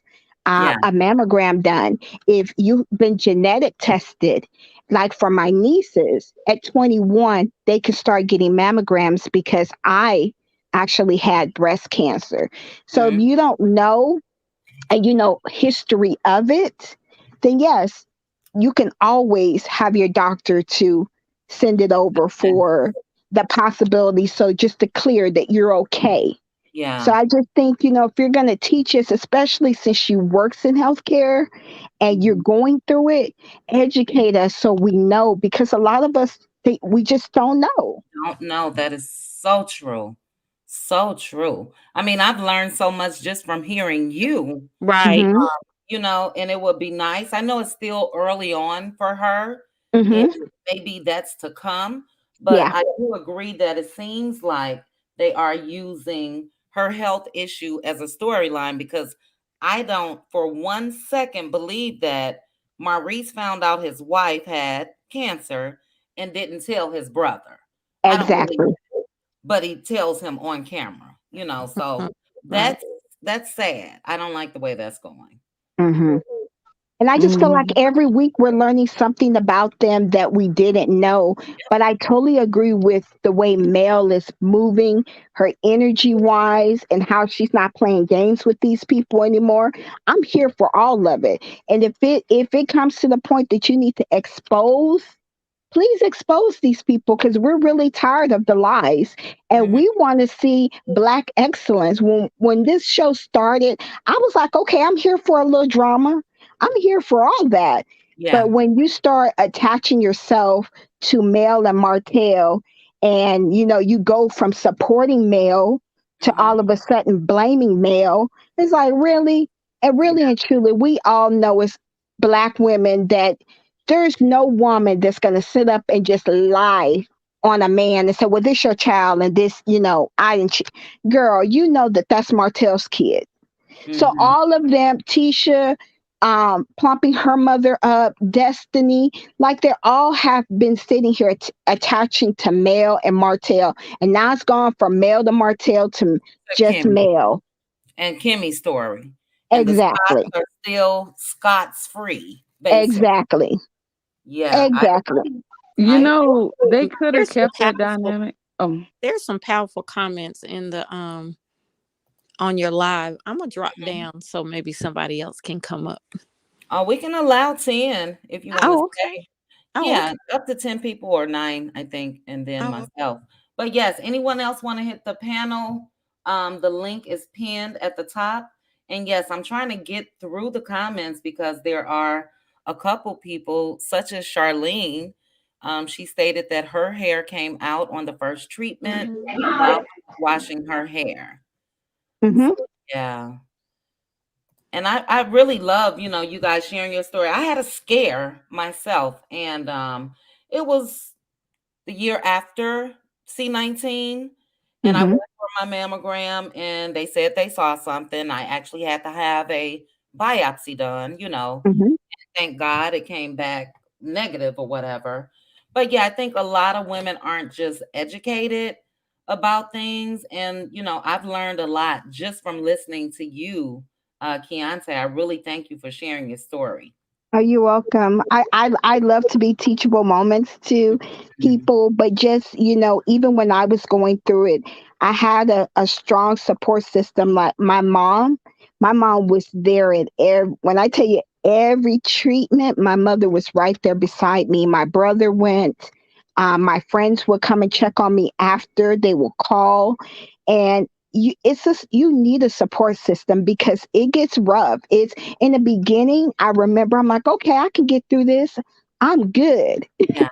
Yeah. a mammogram done. If you've been genetic tested, like for my nieces at 21, they could start getting mammograms because I actually had breast cancer. So if Mm-hmm. you don't know and you know history of it, then yes, you can always have your doctor to send it over for the possibility. So just to clear that you're okay. So Yeah. I just think, if you're going to teach us, especially since you works in healthcare and you're Mm-hmm. going through it, educate us so we know because a lot of us think we just don't know. Don't know. That is so true. So true. I mean, I've learned so much just from hearing you. Right. Mhm. And it would be nice. I know it's still early on for her, and Mhm. maybe that's to come, but Yeah. I do agree that it seems like they are using her health issue as a storyline because I don't for 1 second believe that Maurice found out his wife had cancer and didn't tell his brother. I don't believe Exactly. that, but he tells him on camera, so Mhm. Right. that's sad. I don't like the way that's going. Mhm. And I just feel like Mm-hmm. every week we're learning something about them that we didn't know. But I totally agree with the way Mel is moving, her energy wise, and how she's not playing games with these people anymore. I'm here for all of it. And if it comes to the point that you need to expose please expose these people because we're really tired of the lies and we want to see Black excellence. When this show started, I was like, okay, I'm here for a little drama. I'm here for all that. Yeah. But when you start attaching yourself to Mel and Martel, and you go from supporting Mel to all of a sudden blaming Mel, it's like, really? And really and truly, we all know as Black women that there's no woman that's going to sit up and just lie on a man and say, well, this your child and this, I didn't. Girl, you know that that's Martel's kid. So all of them, Tisha, plumping her mother up, Destiny, like they all have been sitting here attaching to Mel and Martel. And now it's gone from Mel to Martel to just Kimmy. Mel. And Kimmy's story. And Exactly. the Scots are still Scots free, basically. Exactly. Yeah. Exactly. They could have There's some kept that powerful- dynamic. Oh, There's some powerful comments in the on your live. I'm gonna drop down so maybe somebody else can come up. Oh, we can allow 10 if you want to okay. stay. Oh, Yeah, up to 10 people or 9, I think, and then Oh. myself. But yes, anyone else want to hit the panel? The link is pinned at the top. And yes, I'm trying to get through the comments because there are a couple people, such as Charlene. She stated that her hair came out on the first treatment while washing her hair. Mhm. Yeah. And I really love, you guys sharing your story. I had a scare myself, and it was the year after C19, and I Mhm. went for my mammogram, and they said they saw something. I actually had to have a biopsy done, Mhm. Thank God it came back negative or whatever. But yeah, I think a lot of women aren't just educated about things. And, I've learned a lot just from listening to you, Keontae. I really thank you for sharing your story. Are you welcome? I love to be teachable moments to people, but just, even when I was going through it, I had a strong support system. Like my mom was there at when I tell you every treatment, my mother was right there beside me. My brother went, my friends would come and check on me after, they will call. And it's just, you need a support system because it gets rough. It's in the beginning, I remember I'm like, okay, I can get through this. I'm good. Yeah.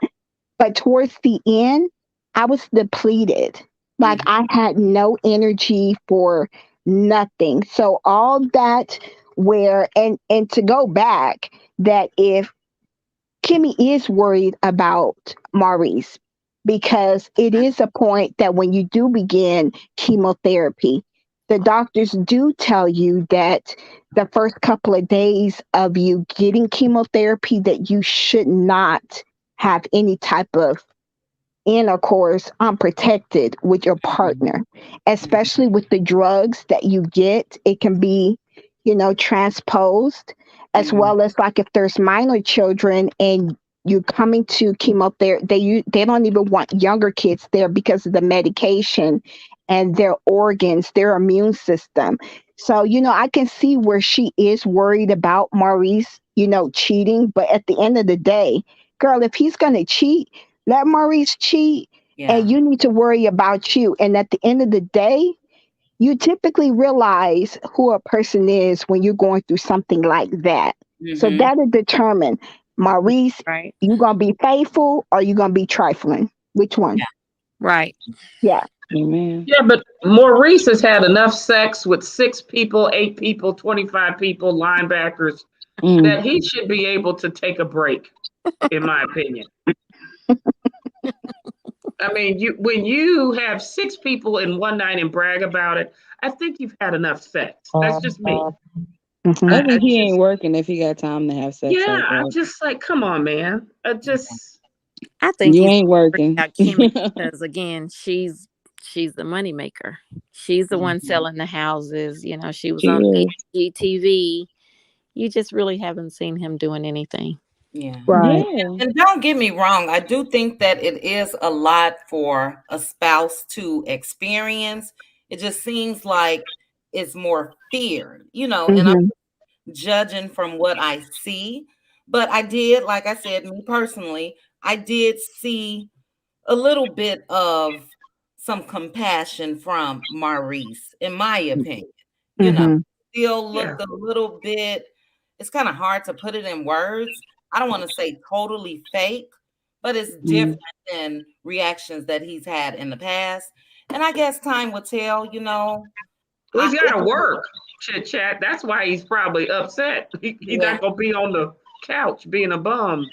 But towards the end, I was depleted. Like I had no energy for nothing. So all that and to go back, that if Kimmy is worried about Maurice, because it is a point that when you do begin chemotherapy, the doctors do tell you that the first couple of days of you getting chemotherapy that you should not have any type of intercourse unprotected with your partner, especially with the drugs that you get. It can be, transposed, as well as like if there's minor children and you're coming to chemotherapy, they don't even want younger kids there because of the medication and their organs, their immune system. So, I can see where she is worried about Maurice, cheating. But at the end of the day, girl, if he's going to cheat, let Maurice cheat, and you need to worry about you. And at the end of the day, you typically realize who a person is when you're going through something like that. So that'll determine, Maurice, right. you going to be faithful or you going to be trifling? Which one? Yeah. Right. Yeah. amen. Yeah, but Maurice has had enough sex with 6 people, 8 people, 25 people, linebackers, that he should be able to take a break, in my opinion. I mean, when you have 6 people in one night and brag about it, I think you've had enough sex. That's just me. Mhm. I think he ain't working if he got time to have sex. Yeah, like I'm that. just like, come on, man. I think You he's ain't working. about Kimmy because again, she's the moneymaker. She's the one selling the houses. She was She on is. HGTV. You just really haven't seen him doing anything. Yeah. Right. Yeah. And don't get me wrong, I do think that it is a lot for a spouse to experience. It just seems like it's more feared, and I'm Mhm. judging from what I see. But I did, like I said, me personally, I did see a little bit of some compassion from Maurice, in my opinion. You know, Mm-hmm. still Yeah. looked a little bit, it's kind of hard to put it in words. I don't want to say totally fake, but it's different than reactions that he's had in the past. And I guess time will tell, you know. Well, he's got It to just, work, chit chat. That's why he's probably upset. He's yeah. not going to be on the couch being a bum,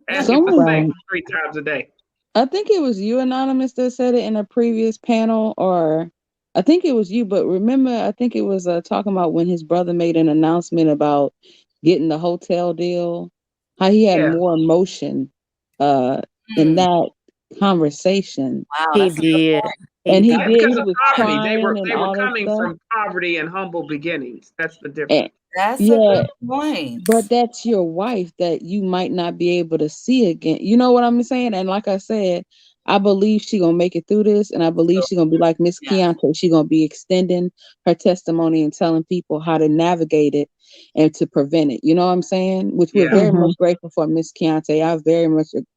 asking for Someone, sex Right. 3 times a day. I think it was you, Anonymous, that said it in a previous panel, or I think it was you. But remember, I think it was talking about when his brother made an announcement about getting the hotel deal, how he had Yeah. more emotion uh, in Mm, that conversation. wow, He that's a good did. point. He And he That's did. did, because he of was poverty. They crying were and they were all that coming stuff. from poverty and humble beginnings. That's the And difference. That's a yeah, good point. but that's your wife that you might not be able to see again. You know what I'm saying? And like I said, I believe she gonna make it through this, and I believe So, she gonna be like Miss yeah. Keontae. She gonna be extending her testimony and telling people how to navigate it and to prevent it. You know what I'm saying? Which we're Yeah. very Mm-hmm. much grateful for, Miss Keontae.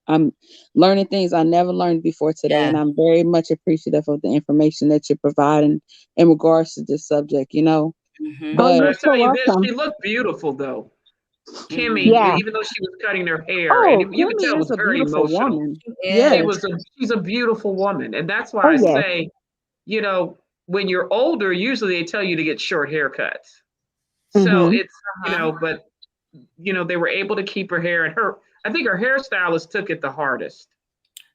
I'm learning things I never learned before today, Yeah. and I'm very much appreciative of the information that you're providing in regards to this subject. You know, Mm-hmm. Oh, But but you're I so tell you this, welcome. she looked beautiful though. Kimmy, Mm-hmm. Yeah. even though she was cutting her hair, oh, and you could tell Kimmy it is was a very beautiful emotional. woman. Is. Yes. She's a beautiful woman, and that's Oh why I yes. say, you know, when you're older, usually they tell you to get short haircuts. So Mm-hmm. it's, Uh-huh. but they were able to keep her hair, and I think her hairstylist took it the hardest.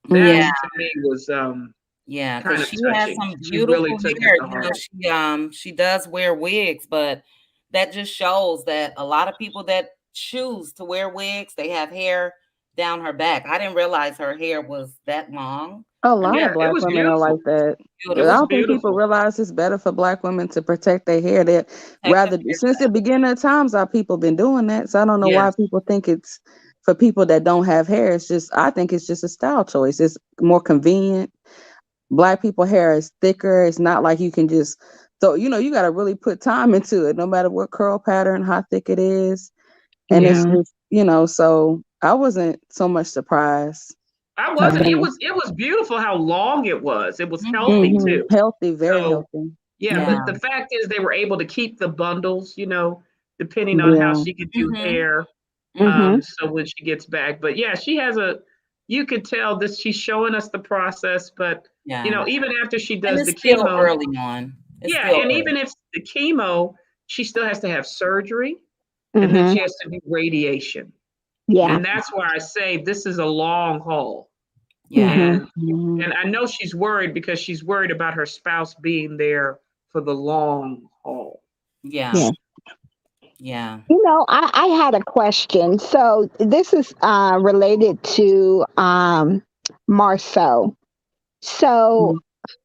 That Yeah. Mm, to me was Yeah, because kind of she has touching. some She really beautiful took it hair. the You know, hardest. she does wear wigs, but that just shows that a lot of people that choose to wear wigs, they have hair down her back. I didn't realize her hair was that long. a I mean, lot Yeah, of it black was women are like beautiful. that. It I was beautiful. don't think people beautiful. realize it's better for black women to protect their hair. That Protective rather since the hairstyle. beginning of times, our people been doing that. So I don't know why Yes. people think it's for people that don't have hair. It's just I think it's just a style choice. It's more convenient. Black people hair is thicker. It's not like you can just so you got to really put time into it, no matter what curl pattern, how thick it is, and it's Mm-hmm. just so I wasn't so much surprised. I I wasn't. think It was beautiful how long it was. It was healthy Mm-hmm. too. healthy, very So healthy. yeah, Yeah. but the fact is they were able to keep the bundles, depending on how Yeah. she could do Mm-hmm. hair. Mm-hmm. Mm-hmm. So when she gets back. But yeah, you could tell this she's showing us the process, but Yeah. even after she And does it's the still chemo, early on. It's yeah, still and early. even if the chemo, she still has to have surgery and then Mm-hmm. she has to do radiation. Yeah. And that's why I say this is a long haul. Yeah. Mm-hmm. And Mhm. and I know she's worried because she's worried about her spouse being there for the long haul. Yeah. Yeah. Yeah. I had a question. So this is related to Marceau. So Mhm.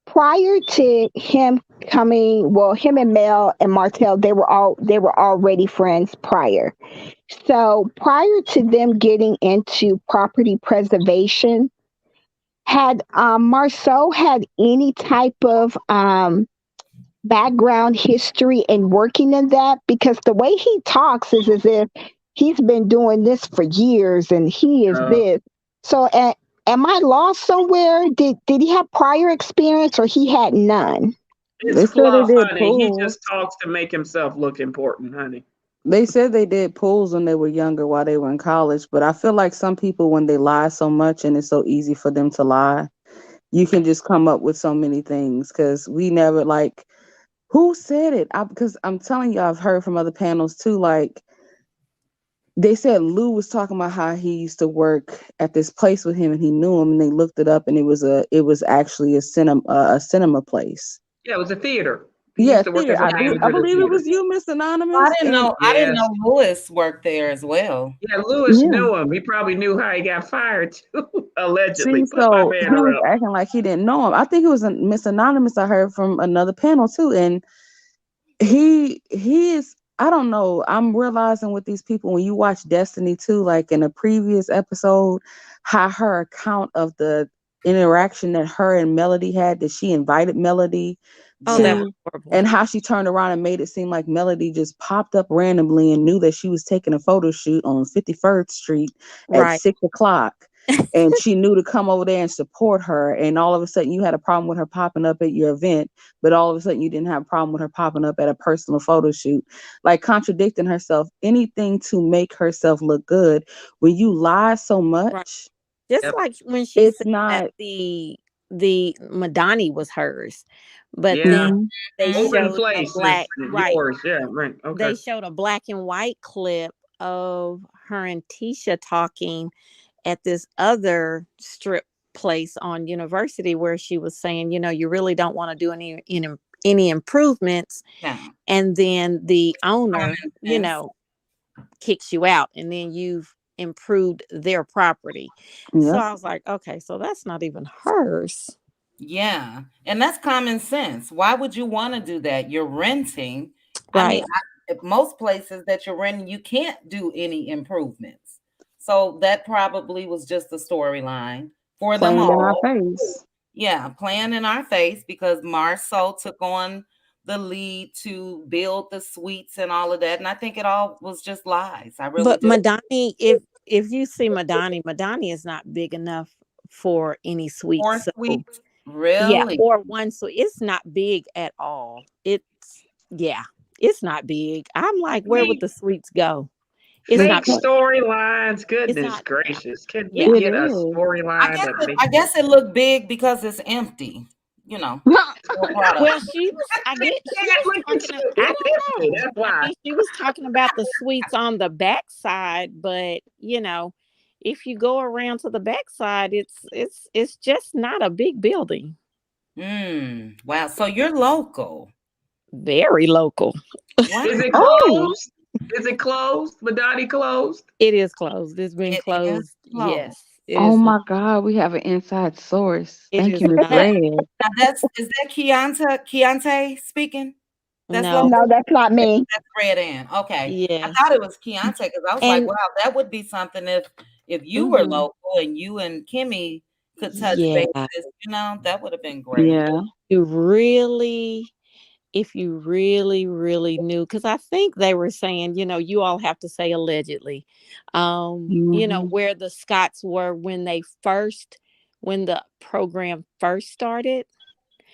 prior to him coming, well, him and Mel and Martel, they were already friends prior. So prior to them getting into property preservation, had Marceau had any type of background history in working in that? Because the way he talks is as if he's been doing this for years and he is Uh, this. So am I lost somewhere? Did he have prior experience or he had none? it's They said they fluff, did honey. He pools. just talks to make himself look important, honey. They said they did pools when they were younger while they were in college, but I feel like some people when they lie so much and it's so easy for them to lie, you can just come up with so many things because we never like who said it? Because I'm telling you, I've heard from other panels too. Like they said, Lou was talking about how he used to work at this place with him, and he knew him, and they looked it up, and it was actually a cinema place. Yeah, it was a theater. He used Yeah, to work theater. as a I manager at a believe it theater. was you, Miss I Anonymous, didn't and know I didn't Yes. know Lewis worked there as well. Yeah, Lewis Yeah. knew him. He probably knew how he got fired too, allegedly. see, Put my so he banner was up. acting like he didn't know him. I think it was a Miss Anonymous. I heard from another panel too, and he is. I don't know. I'm realizing with these people when you watch Destiny too, like in a previous episode, how her account of the interaction that her and Melody had, that she invited Melody Oh, that Yeah. was to, horrible. and how she turned around and made it seem like Melody just popped up randomly and knew that she was taking a photo shoot on 51st Street at Right. 6 o'clock. and she knew to come over there and support her. And all of a sudden, you had a problem with her popping up at your event, but all of a sudden, you didn't have a problem with her popping up at a personal photo shoot, like contradicting herself. Anything to make herself look good. When you lie so Right. much, Just Yep. like when she it's said that not. the Madani was hers, but Yeah. then Mhm. they Open showed a place is black, right. yours. Yeah. Right. Okay. They showed a black and white clip of her and Tisha talking at this other strip place on University, where she was saying, you really don't want to do any improvements, Yeah. and then the owner, Common sense. kicks you out, and then you've improved their property. So Yep. I was like, okay, so that's not even hers. Yeah. And that's common sense. Why would you want to do that? You're renting. I mean, Right. at most places that you're renting, you can't do any improvements. So that probably was just a storyline for them Playing in our all. face. Yeah, playing in our face because Marceau took on the lead to build the suites and all of that. And I think it all was just lies. I really But do. Madani, if you see Madani is not big enough for any suite. Four So suites, yeah, really? or one suite. It's not big at all. Yeah, it's not big. I'm like, where would See, the suites go? It's think not big. storylines. It's Goodness not. gracious. Can we Yeah. It get a is. storyline that makes I guess it looked big because it's empty. You know, no product. Well, she was. I get. She yeah, was look at talking. you. I It's don't empty. know. That's I why. mean, she was talking about the suites on the backside, but if you go around to the backside, it's just not a big building. Wow. So you're local. Very local. Wow. Is it Oh, closed? Is it closed? Madani closed? It is closed. It's been It is closed. close. Yes, it oh is. my God, we have an inside source. It Thank is you, Miss Now, not. Red. now is that Keontae speaking? That's No. No, local? that's not me. That's Red Ann. Okay. I Yes. thought it was Keontae because I was like, And wow, that would be something if you were mhm, local and you and Kimmy could touch yeah, bases, that would have been great. Yeah. you really if you really, really knew, because I think they were saying, you all have to say allegedly, Hmm. where the Scots were when the program first started,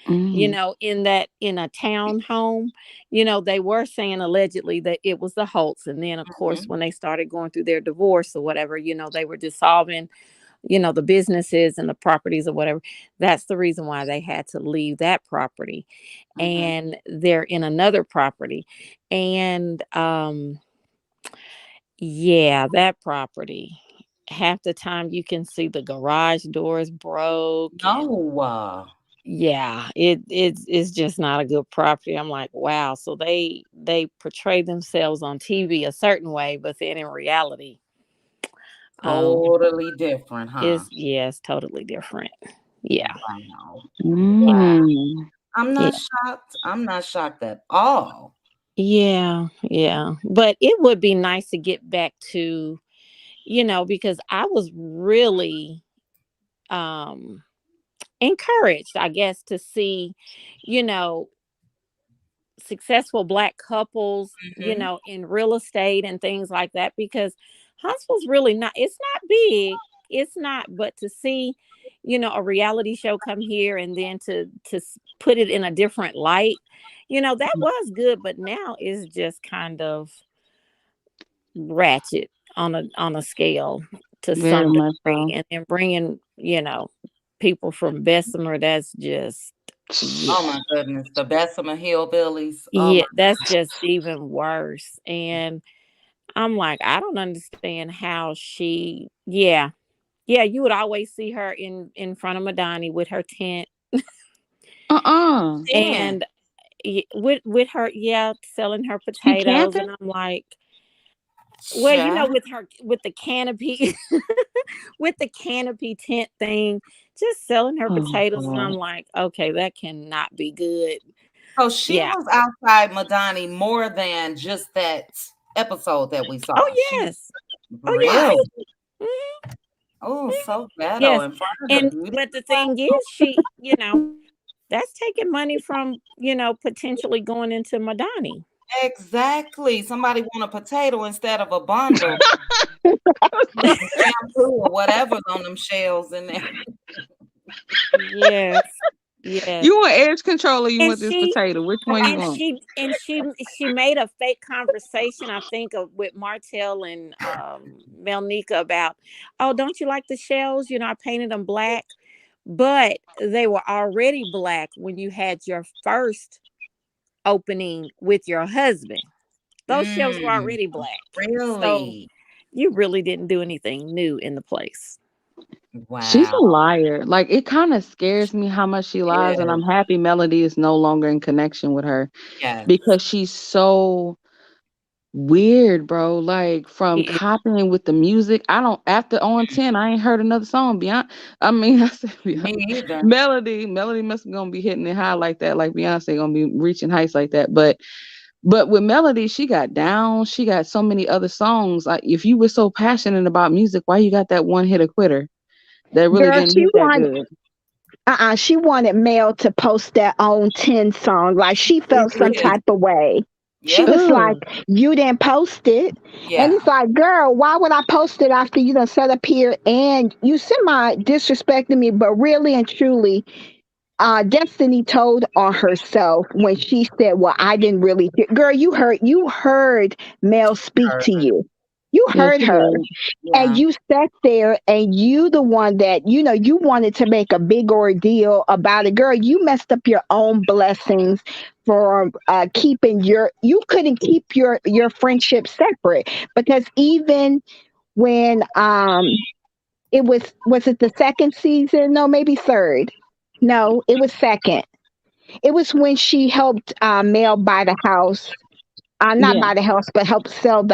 Hmm. in a townhome, they were saying allegedly that it was the Holtz. And then, of course, Mhm. when they started going through their divorce or whatever, they were dissolving, the businesses and the properties or whatever. That's the reason why they had to leave that property. Mhm. And they're in another property. And yeah, that property. Half the time you can see the garage doors broke, and No. yeah, it's just not a good property. I'm like, wow. So they portray themselves on TV a certain way, but then in reality, um, Totally different, huh? it's totally different. Yeah, Wow. Wow. Mm. I'm yeah, not shocked. I'm not shocked at all. yeah. But it would be nice to get back to, because I was really um encouraged, I guess, to see, you know, successful black couples, Mhm. in real estate and things like that, because Huntsville's really not, it's not big. It's not, but to see, a reality show come here and then to put it in a different light, that was good, but now it's just kind of ratchet on a scale to Very some much degree, so. and then bringing, people from Bessemer, that's just, yeah. Oh my goodness, the Bessemer Hillbillies. Oh Yeah, my. that's just even worse. And I'm like, I don't understand how yeah, you would always see her in front of Madani with her tent, Uh-uh. Ten. and with her, yeah, selling her She potatoes. camping? And I'm like, well, Child. with the canopy, with the canopy tent thing, just selling her Oh potatoes. And I'm God. like, okay, that cannot be good. So she Yeah. was outside Madani more than just that episode that we Oh saw. She yes. Oh yes. really. Mhm. Oh, so ghetto Yes. in front of the And beauty but the supply thing store. is, that's taking money from, potentially going into Madani. Exactly. Somebody want a potato instead of a bundle. Some shampoo or whatever's on them shelves in there. Yes. Yes. You want edge control or you And want this potato? Which one you and want? she made a fake conversation, I think, with Martel and Melnika about, oh, don't you like the shells? You know, I painted them black, but they were already black when you had your first opening with your husband. Those shells were Mm, already black. So really? you really didn't do anything new in the place. She's a Wow. liar. Like it kind of scares me how much she lies, and Yes. I'm happy Melody is no longer in connection with her Yes. because she's so weird, bro. Like from It- copying with the music. I don't after on 10, I ain't heard another song beyond. I mean, I said Me Beyonce. either. Melody must be gonna be hitting it high like that, like Beyonce gonna be reaching heights like that. But with Melody, she got down. She got so many other songs. Like if you were so passionate about music, why you got that one hitter quitter that really Girl, didn't hit that good? she wanted Mel to post their own 10 song. Like she She felt some did. type of way. She Yep. was like, Ugh. you didn't post it. And Yeah. it's like, girl, why would I post it after you done set up here and you semi disrespecting me? But really and truly, Destiny told on herself when she said, well, I didn't really hear. Girl, you heard Mel speak Her. to you. You Yeah, heard she her. did. And Yeah. you sat there and you the one that, you wanted to make a big ordeal about it. Girl, you messed up your own blessings for keeping you couldn't keep your friendship separate because even when was it the second season? No, maybe third. No, it was second. It was when she helped Mel buy the house, not Yeah. buy the house, but help sell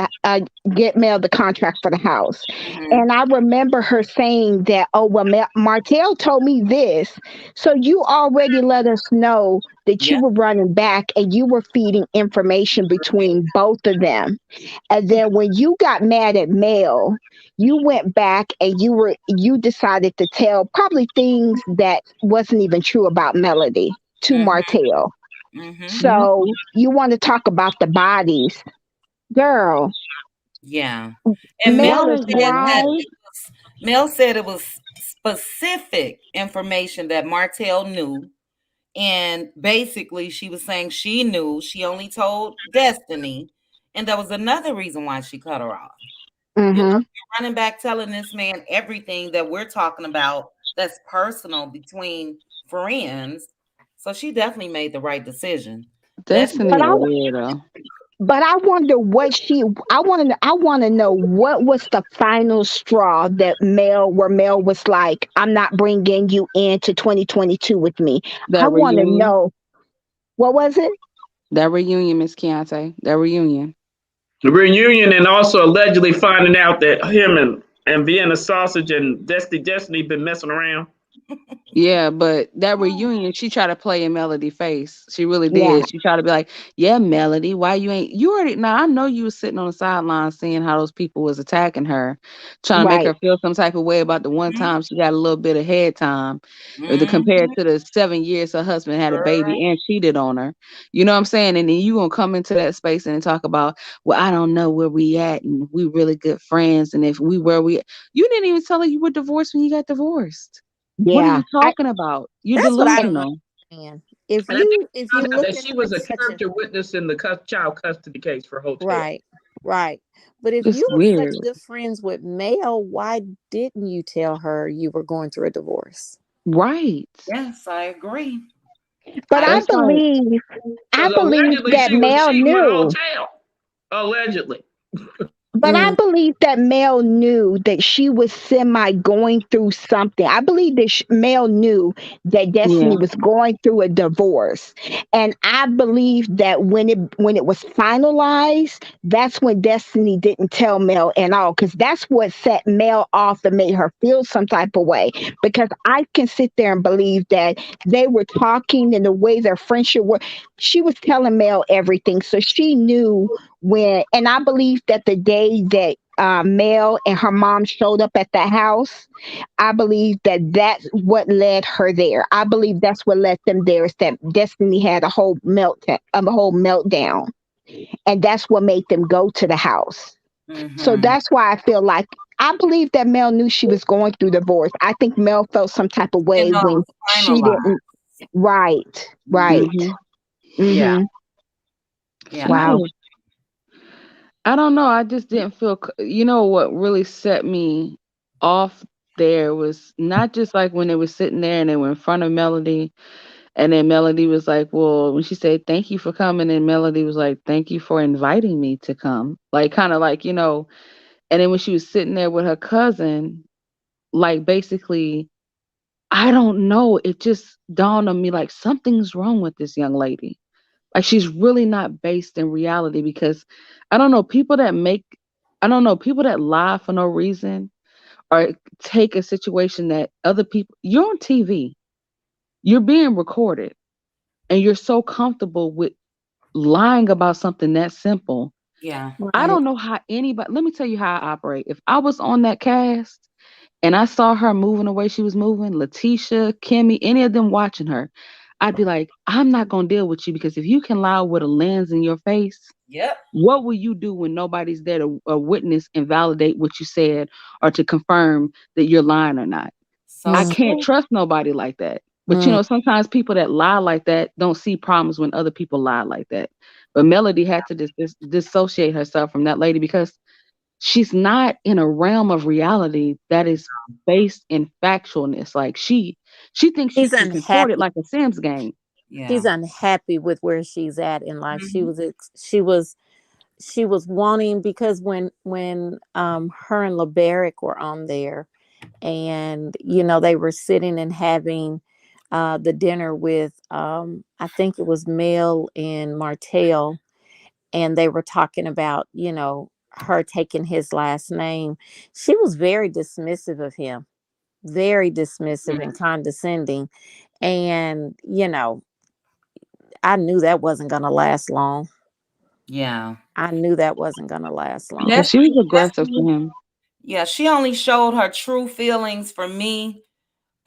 get Mel the contract for the house. Hmm. And I remember her saying that, oh, well, Martel told me this. So you already let us know that you Yep. were running back and you were feeding information between both of them. And then when you got mad at Mel, you went back and you decided to tell probably things that wasn't even true about Melody to Hmm. Martel. Hmm. Yeah. So you want to talk about the bodies, girl. Yeah. And Mel Mel is Right, said that right. right. Mel said it was specific information that Martell knew. And basically, she was saying she knew, she only told Destiny. And that was another reason why she cut her off. You know, Mm-hmm. you're running back telling this man everything that we're talking about that's personal between friends. So she definitely made the right decision. Destiny But Destiny I a weirdo. but I wonder what she. I want to know what was the final straw that where Mel was like, I'm not bringing you into 2022 with me. I That want to reunion. know what was it. That reunion, Miss Keontae. That reunion. The reunion and also allegedly finding out that him and Vienna Sausage and Destiny been messing around. Yeah, but that reunion, she tried to play in Melody face. She really Yeah, did. She tried to be like, "Yeah, Melody, why you ain't? You already now. I know you was sitting on the sideline seeing how those people was attacking her, trying to make right. her feel some type of way about the one Mhm, time she got a little bit of head time, or the compared mhm, to the 7 years her husband had a girl. baby and cheated on her. You know what I'm saying? And then you gonna come into that space and talk about, well, I don't know where we at, and we really good friends, and if we were we, you didn't even tell her you were divorced when you got divorced. What are Yeah, you talking about? You're That's what I and don't delusional. understand. If And I think you we if found you out look that at she was a such a character witness in the child custody case for Hotel. right, right. But if It's you were such weird. good friends with Mel, why didn't you tell her you were going through a divorce? Right. Yes, I agree. but I I That's like, believe I Because believe allegedly that she was Mel cheating with knew. Hotel. Allegedly. But I Mm, believe that Mel knew that she was semi going through something. I believe that Mel knew that yeah, Destiny was going through a divorce, and I believe that when it was finalized, that's when Destiny didn't tell Mel at all, because that's what set Mel off and made her feel some type of way. Because I can sit there and believe that they were talking and the way their friendship was. She was telling Mel everything, so she knew and I believe that the day that Mel and her mom showed up at that house, I believe that that's what led her there. I believe that's what led them there is that Destiny had a whole meltdown, and that's what made them go to the house. So Mm-hmm. that's why I feel like I believe that Mel knew she was going through divorce. I think Mel felt some type of And way no, it when was she finalized. didn't. Right, right. Mm-hmm. Hmm. Yeah, Mm-hmm. yeah. I Wow. don't, I don't know. I just didn't feel. You know what really set me off there was not just like when they were sitting there and they were in front of Melody, and then Melody was like, "Well," when she said, "Thank you for coming," and Melody was like, "Thank you for inviting me to come." Like kind of like And then when she was sitting there with her cousin, like basically, I don't know. It just dawned on me like something's wrong with this young lady. Like she's really not based in reality because I don't know, I don't know, people that lie for no reason or take a situation that other people, you're on TV, you're being recorded, and you're so comfortable with lying about something that simple. Yeah. I Right. don't know how anybody, let me tell you how I operate. If I was on that cast and I saw her moving the way she was moving, Letitia, Kimmy, any of them watching her, I'd be like, I'm not going to deal with you because if you can lie with a lens in your face, Yep. what will you do when nobody's there to witness and validate what you said or to confirm that you're lying or not? So I Mm, can't true. trust nobody like that. But mm. sometimes people that lie like that don't see problems when other people lie like that. But Melody had to dissociate herself from that lady because she's not in a realm of reality that is based in factualness. Like she thinks she She's can contort it unhappy. like a Sims game. Yeah. She's unhappy with where she's at in life. She Hmm. was she was wanting because when her and LeBaric were on there and they were sitting and having the dinner with I think it was Mel and Martel, and they were talking about her taking his last name. She was very dismissive of him, very dismissive and condescending, and I knew that wasn't going to last long. Yeah. I knew that wasn't going to last Yeah, long. she was aggressive to Destiny, him. yeah, she only showed her true feelings for me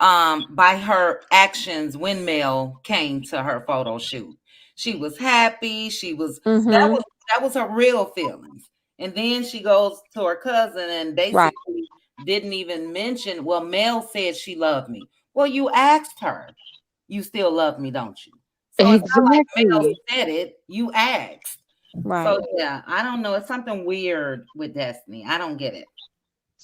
by her actions when Mel came to her photo shoot. She was happy. She was that Mhm. was that was her real feelings. And then she goes to her cousin and Right. basically didn't even mention, well, Mel said she loved me. Well, you asked her, you still love me, don't you? So it's not like Mel Exactly. said it, you asked. Right. So yeah, I don't know. It's something weird with Destiny. I don't get it.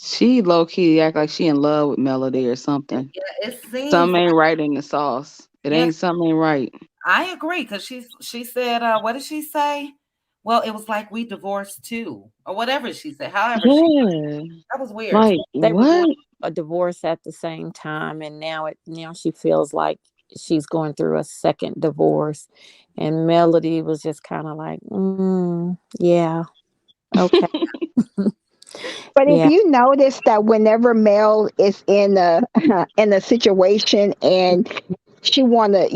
She low key act like she in love with Melody or something. Yeah, it seems Something like ain't right in the sauce. It yeah, ain't something ain't right. I agree because she said, what did she say? Well, it was like we divorced too, or whatever she said. However, she Yeah. that was weird to Like me. They were going what? through a divorce at the same time, and now she feels like she's going through a second divorce, and Melody was just kind of like, yeah, okay, But if yeah. you notice that whenever Mel is in a in a situation and she wanna,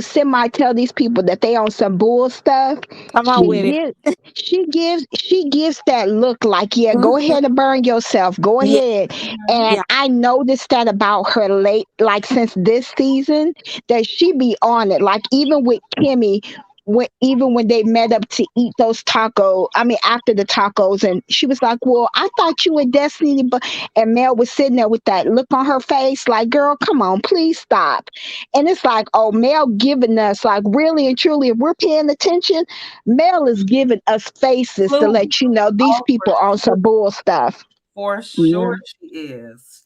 semi tell these people that they on some bull stuff, Come on she with it. gives she gives that look like, yeah, go Mhm. ahead and burn yourself. Go Yeah, ahead. Mhm. And yeah. I noticed that about her late, like since this season, that she be on it. Like even with Kimmy, even when they met up to eat those tacos, I mean after the tacos, and she was like, well, I thought you were Destiny, but and Mel was sitting there with that look on her face like, girl, come on, please stop. And it's like, oh, Mel giving us, like, really and truly, if we're paying attention, Mel is giving us faces to Clue. let you know these Oh, people on sure. some bull stuff. For Yeah. sure she is.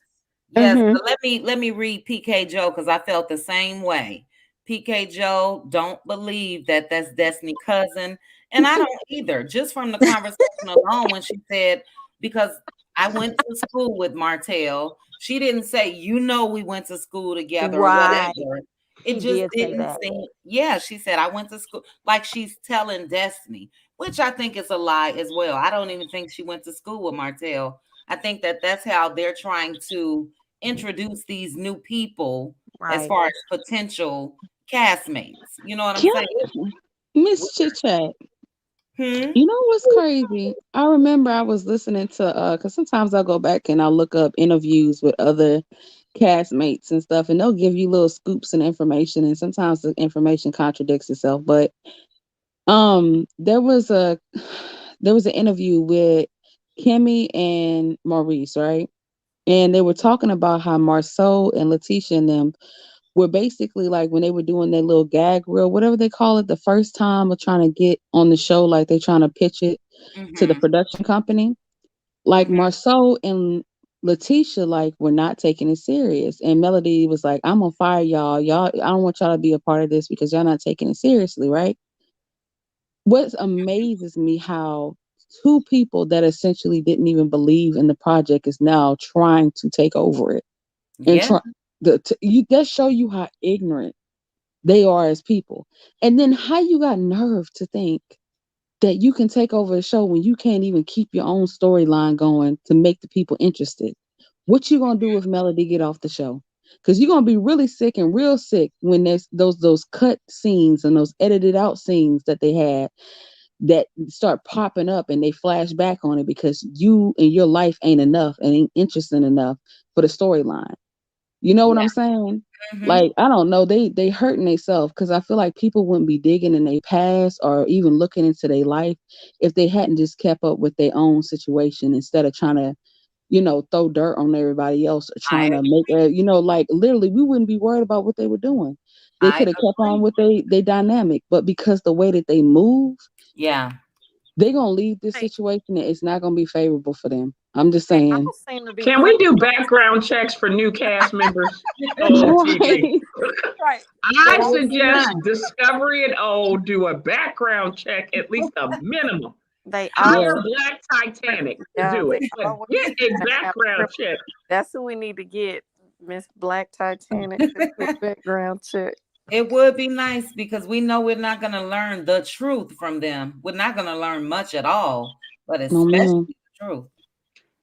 Yes, Hmm. but let me read PK Joe because I felt the same way. PK Joe, don't believe that that's Destiny cousin, and I don't either. Just from the conversation alone, when she said, because I went to school with Martel, she didn't say, we went to school together or Right. whatever. It She just did say didn't that. seem. Yeah, she said I went to school, like she's telling Destiny, which I think is a lie as well. I don't even think she went to school with Martel. I think that that's how they're trying to introduce these new people as Right. far as potential castmates. You know what I'm Can saying? Miss Chit Chat. Hmm. You know what's crazy? I remember I was listening to because sometimes I'll go back and I'll look up interviews with other castmates and stuff, and they'll give you little scoops and information, and sometimes the information contradicts itself. But there was a there was an interview with Kimmy and Maurice, right? And they were talking about how Marceau and Letitia and them were basically like when they were doing their little gag reel, whatever they call it, the first time of trying to get on the show, like they trying to pitch it to the Mm-hmm. production company. Like Mm-hmm. Marceau and Letitia, like, were not taking it serious. And Melody was like, I'm gonna fire y'all. Y'all, I don't want y'all to be a part of this because y'all not taking it seriously, right? What amazes me how two people that essentially didn't even believe in the project is now trying to take over it and Yeah. try you that show you how ignorant they are as people. And then how you got nerve to think that you can take over a show when you can't even keep your own storyline going to make the people interested. What you gonna do if Melody get off the show? Because you're gonna be really sick and real sick when there's those cut scenes and those edited out scenes that they had that start popping up and they flash back on it because you and your life ain't enough and ain't interesting enough for the storyline. You know what Yeah. I'm saying? Mm-hmm. Like, I don't know, they hurting themselves because I feel like people wouldn't be digging in their past or even looking into their life if they hadn't just kept up with their own situation instead of trying to, throw dirt on everybody else or trying I to make like literally we wouldn't be worried about what they were doing. They I could have kept on agree. with they dynamic, but because the way that they move, Yeah. they're gonna leave this They, situation and it's not gonna be favorable for them. I'm just they saying. all seem to be Can friends. we do background checks for new cast members on TV? Right. Right. That I would be nice. suggest Discovery and O do a background check, at least a minimum. They all Hire Yeah. Black Titanic to yeah, do they it, but always get a seem to have background criminal. check. That's who we need to get, Miss Black Titanic, to do a background check. It would be nice because we know we're not going to learn the truth from them. We're not going to learn much at all, but No especially man. the truth.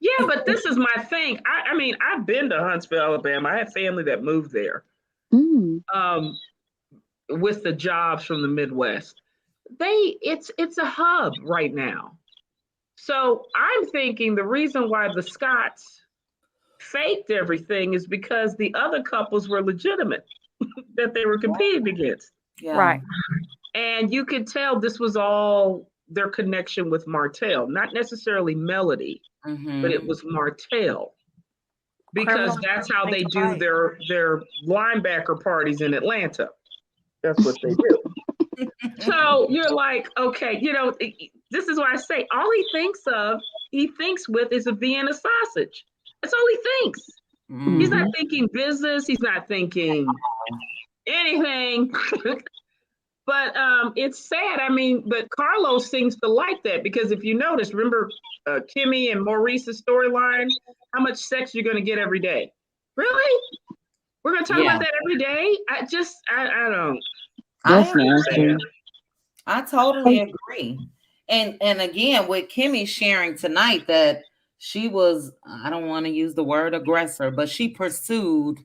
Yeah, but this is my thing. I mean, I've been to Huntsville, Alabama. I have family that moved there Mm. um, with the jobs from the Midwest. It's a hub right now. So I'm thinking the reason why the Scots faked everything is because the other couples were legitimate that they were competing against. Yeah. Right. And you could tell this was all their connection with Martel, not necessarily Melody, but it Mm-hmm. was Martel because Criminal that's how think they do alike. their linebacker parties in Atlanta. That's what they do. So you're like, okay, this is why I say all he thinks with is a Vienna sausage. That's all he thinks. He's not Mm-hmm. Mm. thinking business. He's not thinking anything. But it's sad. I mean, but Carlos seems to like that because if you notice, remember Kimmy and Maurice's storyline, how much sex you're going to get every day. Really? We're going to talk Yeah. about that every day? I don't. I That's agree. nasty. I totally agree. And again, with Kimmy sharing tonight that she was, I don't want to use the word aggressor, but she pursued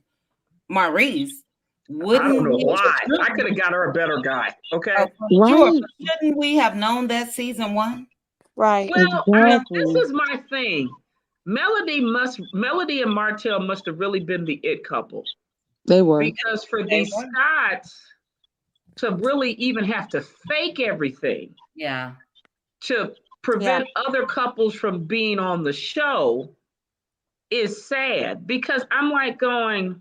Maurice. I don't Wouldn't know we why. I should could have got her a better guy. Okay. for sure, Right. but shouldn't we have known that season one? Right. Well, this Exactly. is my thing. Melody and Martel must have really been the it couple They were. because for They these were. Scots to really even have to fake everything Yeah. to Yeah. prevent other couples from being on the show is sad because I'm like going,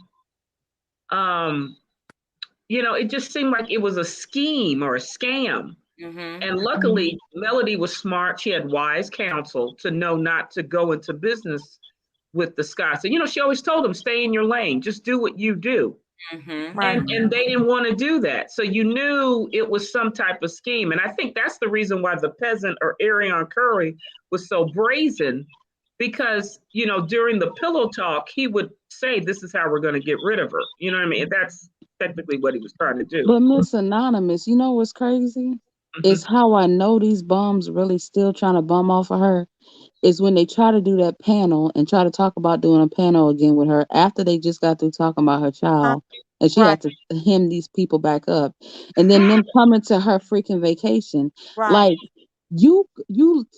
um, it just seemed like it was a scheme or a scam. Mm-hmm. And luckily, Melody was smart. She had wise counsel to know not to go into business with the Scots. And she always told them, stay in your lane, just do what you do. Mm-hmm. Right. And they didn't want to do that. So you knew it was some type of scheme. And I think that's the reason why the peasant or Arion Curry was so brazen, because during the pillow talk, he would say, this is how we're going to get rid of her. You know what I mean? That's technically what he was trying to do. But Miss Anonymous, you know what's crazy? Is Mhm. how I know these bums really still trying to bum off of her is when they try to do that panel and try to talk about doing a panel again with her after they just got through talking about her Uh, child and she right. had to hem these people back up and then them coming to her freaking vacation. Right. Like you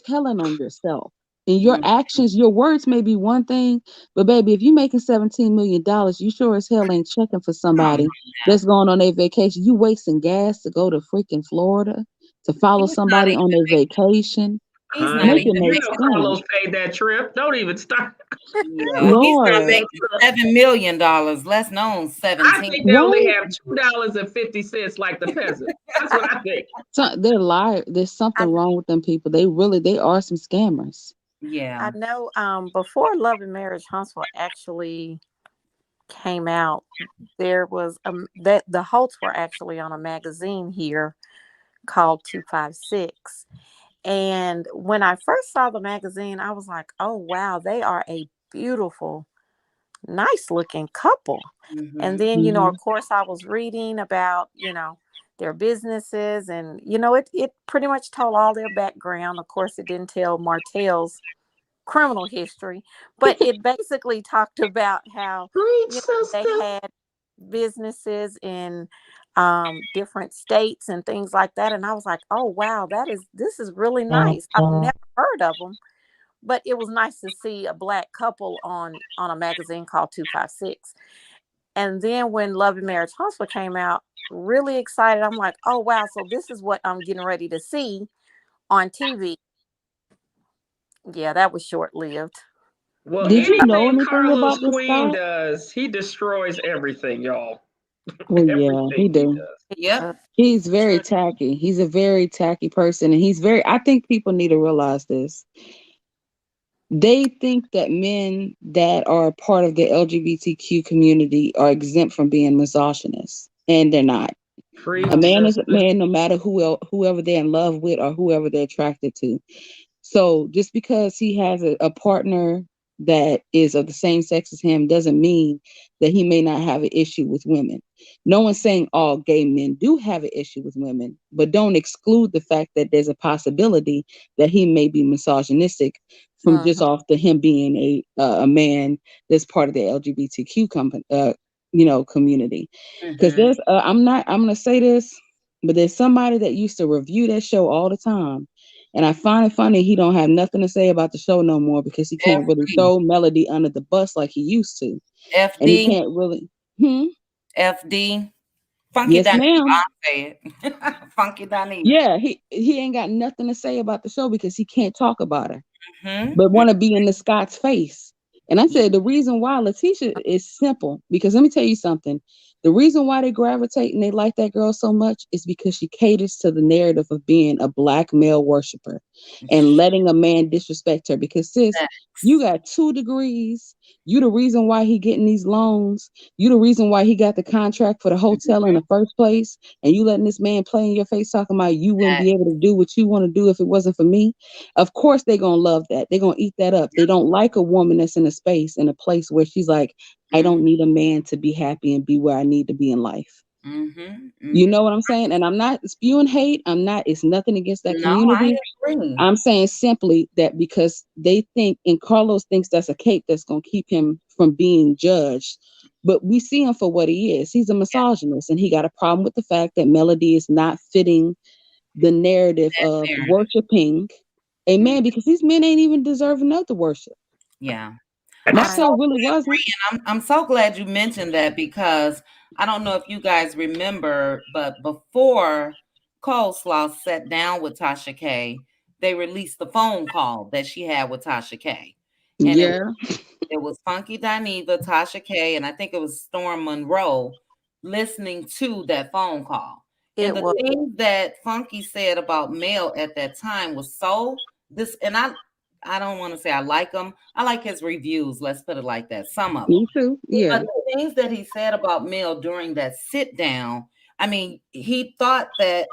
telling on yourself and your Mm-hmm. actions, your words may be one thing, but baby, if you making $17 million, you sure as hell ain't checking for Come on somebody now. that's going on their vacation. You wasting gas to go to freaking Florida to follow He's not somebody on their even vacation. He's not Honey, Make it even you make know making. Carlos sense. paid that trip. Don't even start. Yeah, he's not Lord. making $7 million. Less known I 17. think they only Right? have $2.50 like the peasant. That's what I think. So they're liars. There's something wrong with them people. They are some scammers. Yeah. I know before Love and Marriage Huntsville actually came out, there was that the Holts were actually on a magazine here called 256. And when I first saw the magazine, I was like, oh wow, they are a beautiful, nice looking couple. And then, of course, I was reading about, their businesses, and it pretty much told all their background. Of course, it didn't tell Martel's criminal history, but it basically talked about how Preach, they sister. had businesses in different states and things like that. And I was like, oh wow, this is really nice. I've never heard of them, but it was nice to see a Black couple on a magazine called 256. And then when Love and Marriage Huntsville came out, really excited. I'm like, oh wow, so this is what I'm getting ready to see on TV. Yeah, that was short lived. Well, Did you know anything anything Carlos about this Queen Scott? does, he destroys everything, y'all. Well, yeah, he Everything he do. does. Yep. He's very Sure. tacky. He's a very tacky person, and I think people need to realize this. They think that men that are part of the LGBTQ community are exempt from being misogynists, and they're not. Preach, A man is a sister. man no matter whoever they're in love with or whoever they're attracted to. So just because he has a partner that is of the same sex as him doesn't mean that he may not have an issue with women. No one's saying all gay men do have an issue with women, but don't exclude the fact that there's a possibility that he may be misogynistic from just off the him being a man that's part of the LGBTQ community. Because there's I'm going to say this, but there's somebody that used to review that show all the time. And I find it funny he don't have nothing to say about the show no more because he can't really FD. throw Melody under the bus like he used to. And he FD. can't really. FD. Funky Yes, Dineva. ma'am. I'll say it. Funky Dineva. Yeah, he ain't got nothing to say about the show because he can't talk about her, Mm-hmm. but want to be in the Scott's face. And I said the reason why Letitia is simple, because let me tell you something. The reason why they gravitate and they like that girl so much is because she caters to the narrative of being a Black male worshiper and letting a man disrespect her. Because sis, you got 2 degrees. You the reason why he getting these loans. You the reason why he got the contract for the hotel in the first place. And you letting this man play in your face talking about you wouldn't be able to do what you want to do if it wasn't for me. Of course they're going to love that. They're going to eat that up. They don't like a woman that's in a space, in a place where she's like, I don't need a man to be happy and be where I need to be in life. You know what I'm saying? And I'm not spewing hate. It's nothing against that community. I agree. I'm saying simply that because they think, and Carlos thinks that's a cape that's going to keep him from being judged. But we see him for what he is. He's a misogynist, and he got a problem with the fact that Melody is not fitting the narrative of worshiping a man, because these men ain't even deserving of the worship. Yeah. Martel really wasn't. I'm so glad you mentioned that, because I don't know if you guys remember, but before Coleslaw sat down with Tasha K, they released the phone call that she had with Tasha K. And it was Funky Dineva, Tasha K, and I think it was Storm Monroe listening to that phone call. And the thing that Funky said about Mel at that time was and I don't want to say I like him. I like his reviews. Let's put it like that. Some of them. Me too. Yeah. But the things that he said about Mel during that sit down, I mean, he thought that,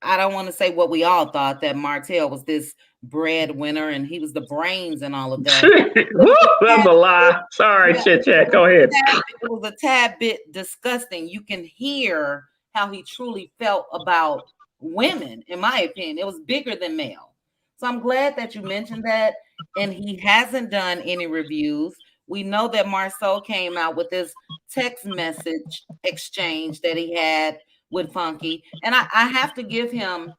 I don't want to say what we all thought, that Martel was this breadwinner and he was the brains and all of that. That's a lie. Sorry, chit chat. Go ahead. It was a tad bit disgusting. You can hear how he truly felt about women, in my opinion. It was bigger than Mel. So I'm glad that you mentioned that. And he hasn't done any reviews. We know that Marceau came out with this text message exchange that he had with Funky. And I have to give him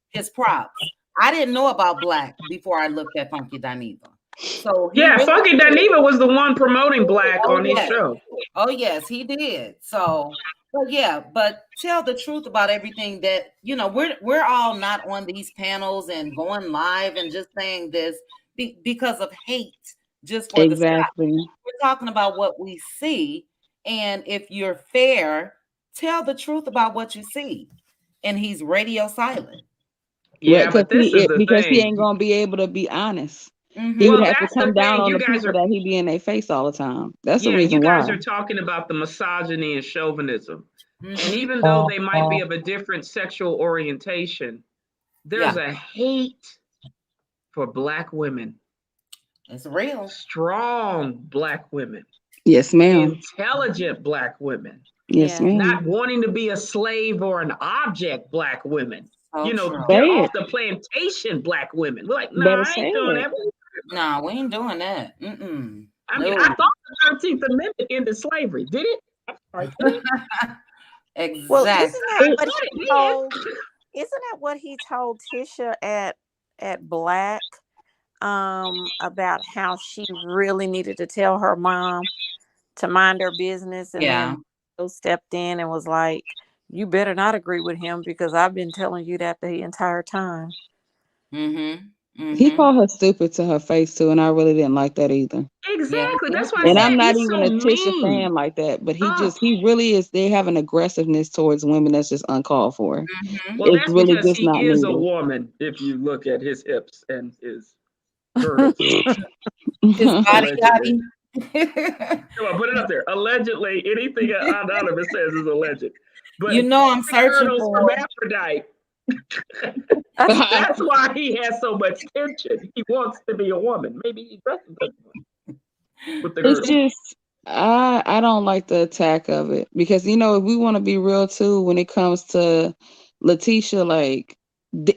his props. I didn't know about Black before I looked at Funky Dineva. So Funky Dineva was the one promoting Black on his show. Oh yes, he did. So But yeah, but tell the truth about everything that we're all not on these panels and going live and just saying this because of hate, just for the spot. Exactly. We're talking about what we see, and if you're fair, tell the truth about what you see. And he's radio silent. Right, Yeah, but this is the because he thing. ain't gonna be able to be honest. He would Well, have to that's the come down thing. on You the guys people are, that he be in their face all the time. That's the yeah, you reason why. guys are talking about the misogyny and chauvinism. And Mhm. even though they might be of a different sexual orientation, there's Yeah, a hate for Black women, it's real. strong Black women, Yes, ma'am. intelligent Black women, Yes, Yeah. ma'am. not wanting to be a slave or an object Black women. So true. Get Say off it. the plantation Black women. We're like, Better nah, I say ain't doing it. that. Nah, we ain't doing that. I mean, No. I thought the 13th Amendment ended slavery. Did it? I'm sorry. Did it? Well, Exactly. I thought it did. isn't that what he told Tisha at Black about how she really needed to tell her mom to mind her business, and Yeah. then Bill stepped in and was like, you better not agree with him because I've been telling you that the entire time. He called her stupid to her face too, and I really didn't like that either. Exactly. Yeah. That's why I And said I'm not he's even so a Tisha mean. fan like that, but Oh, he really is. They have an aggressiveness towards women that's just uncalled for. well, It's that's really because just he not is a needed. woman. If you look at his hips and his girdles, His body got allegedly. him. Come on, put it up there. Allegedly, anything anonymous says is alleged. But I'm searching girdles for. hermaphrodite. That's why he has so much tension. He wants to be a woman. Maybe he doesn't with the It's girdle. just I don't like the attack of it because if we want to be real too when it comes to Letitia, like